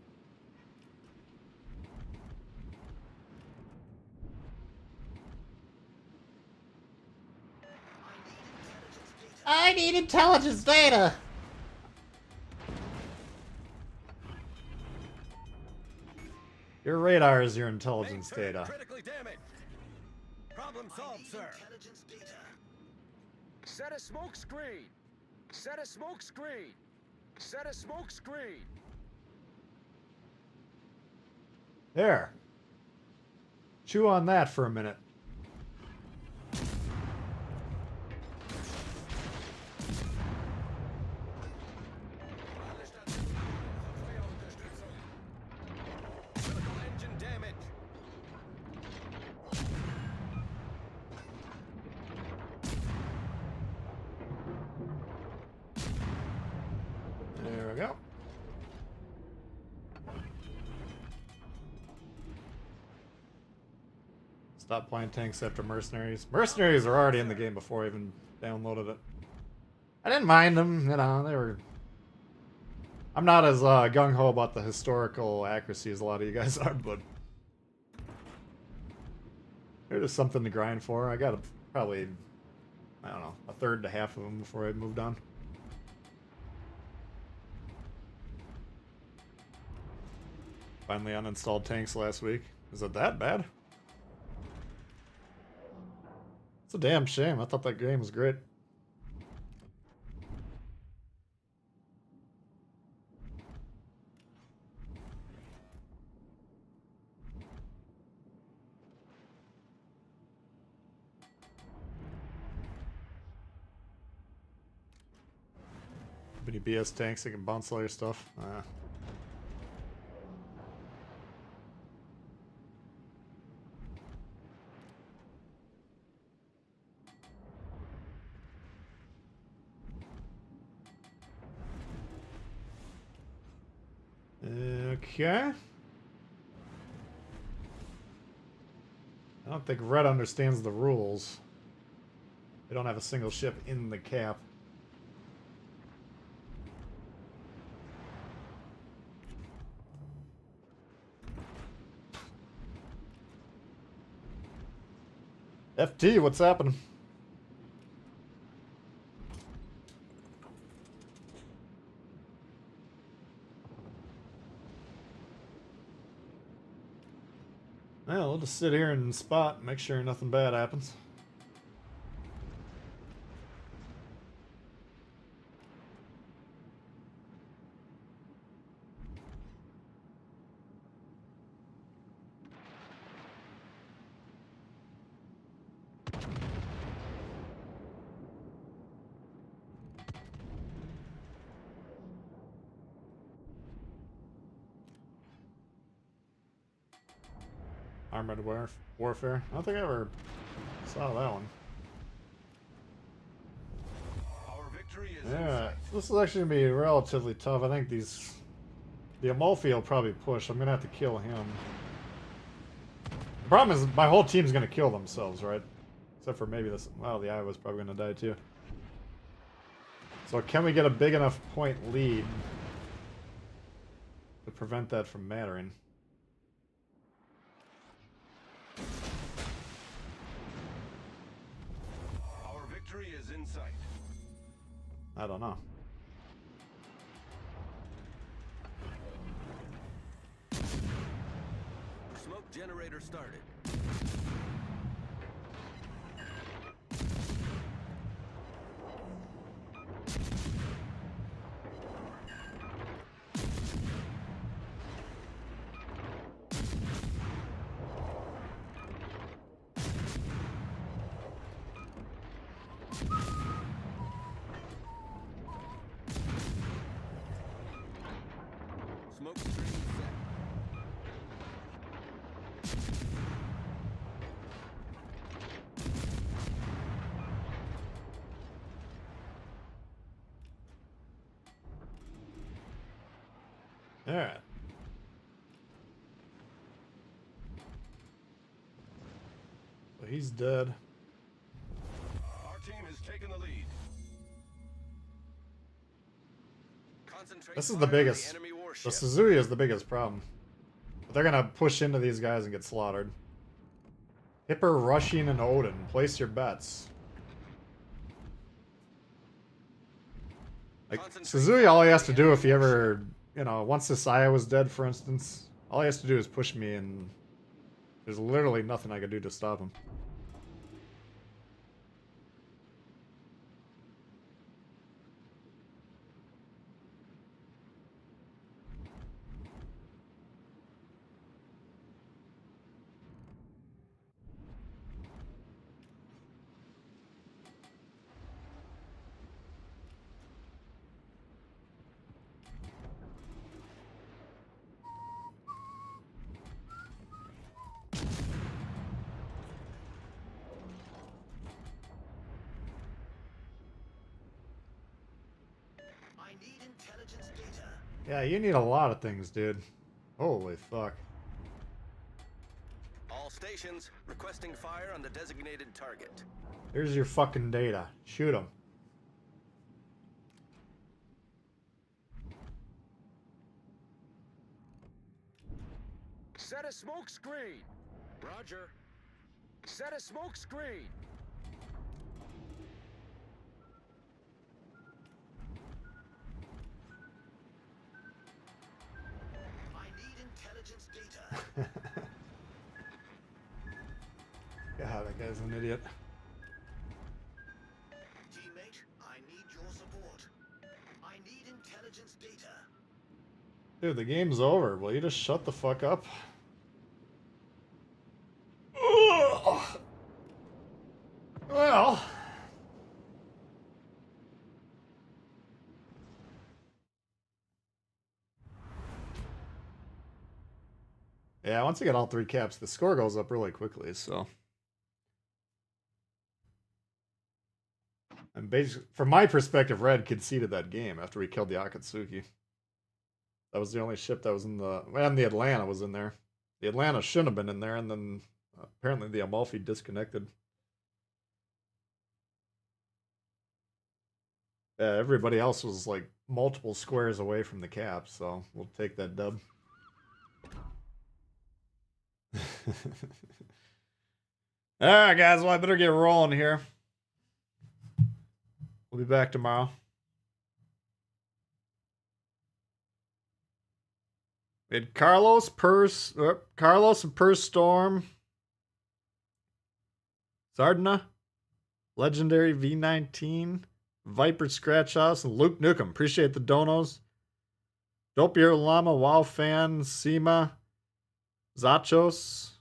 I need intelligence data! Your radar is your intelligence Main turret data. critically damaged. Problem solved, sir. Set a smoke screen. Set a smoke screen. Set a smoke screen. There. Chew on that for a minute. Critical engine damage. There we go. Stop playing tanks after mercenaries. Mercenaries are already in the game before I even downloaded it. I didn't mind them, you know, they were... I'm not as gung-ho about the historical accuracy as a lot of you guys are, but... There's just something to grind for. I got probably, I don't know, a third to half of them before I moved on. Finally uninstalled tanks last week. Is it that bad? It's a damn shame. I thought that game was great. Any BS tanks that can bounce all your stuff? Okay. I don't think Red understands the rules. They don't have a single ship in the cap. FT, what's happening? Well, we'll just sit here and spot and make sure nothing bad happens. Armored warfare. I don't think I ever saw that one. Our victory is in Yeah, sight. this is actually gonna be relatively tough. I think the Amalfi will probably push. I'm gonna have to kill him. The problem is my whole team's gonna kill themselves, right? Except for maybe this. Well, the Iowa's probably gonna die too. So can we get a big enough point lead to prevent that from mattering? Our victory is in sight. I don't know. Smoke generator started. Alright. So he's dead. Our team has taken the lead. Concentrate This is fire the on biggest. enemy The warship. Suzuki is the biggest problem. But they're gonna push into these guys and get slaughtered. Hipper, Rushing, and Odin. Place your bets. Like, Concentrate Suzuki, fire all he on has the to do enemy if he warship. ever, you know, once this Saya was dead, for instance, all he has to do is push me, and there's literally nothing I could do to stop him. I need intelligence data. Yeah, you need a lot of things, dude. Holy fuck. All stations requesting fire on the designated target. Here's your fucking data. Shoot him. Set a smoke screen. Roger. Set a smoke screen. I need intelligence data. God, that guy's an idiot. Teammate, I need your support. I need intelligence data. Dude, the game's over. Will you just shut the fuck up? Ugh. Well. Yeah, once you get all 3 caps, the score goes up really quickly, so. And basically, from my perspective, Red conceded that game after we killed the Akatsuki. That was the only ship that was in the... And the Atlanta was in there. The Atlanta shouldn't have been in there, and then apparently the Amalfi disconnected. Yeah, everybody else was like multiple squares away from the cap, so we'll take that dub. Alright, guys, well, I better get rolling here. We'll be back tomorrow. We had Carlos and Purse Storm, Sardina, Legendary V19, Viper Scratch House, and Luke Nukem. Appreciate the donos. Dopier Llama, WoW Fan, Sema, Zachos,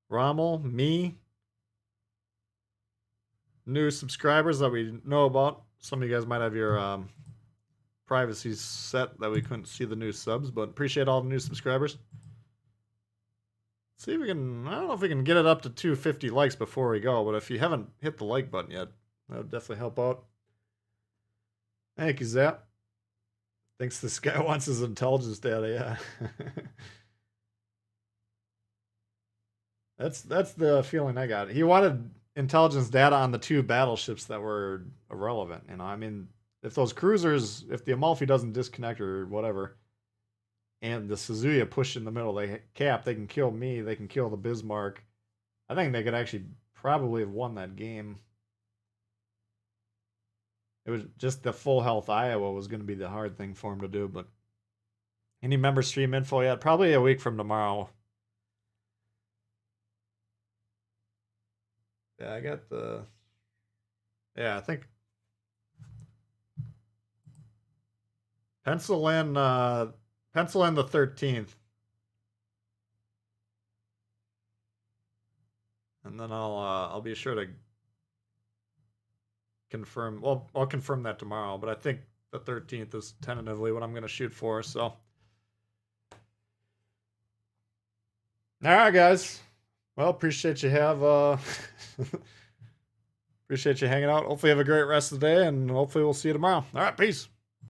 Rommel, me. New subscribers that we know about. Some of you guys might have your privacy set that we couldn't see the new subs, but appreciate all the new subscribers. See if we can, I don't know if we can get it up to 250 likes before we go, but if you haven't hit the like button yet, that would definitely help out. Thank you, Zap. Thinks this guy wants his intelligence data, yeah. That's the feeling I got. He wanted intelligence data on the 2 battleships that were irrelevant, you know, I mean, if those cruisers, if the Amalfi doesn't disconnect or whatever, and the Suzuya push in the middle, they cap, they can kill me, they can kill the Bismarck. I think they could actually probably have won that game. It was just the full health Iowa was going to be the hard thing for him to do, but any member stream info yet? Probably a week from tomorrow. Yeah, I got the... Yeah, I think... Pencil in the 13th. And then I'll be sure to confirm. Well, I'll confirm that tomorrow, but I think the 13th is tentatively what I'm going to shoot for, so. All right, guys. Well, appreciate you appreciate you hanging out. Hopefully you have a great rest of the day, and hopefully we'll see you tomorrow. All right, peace.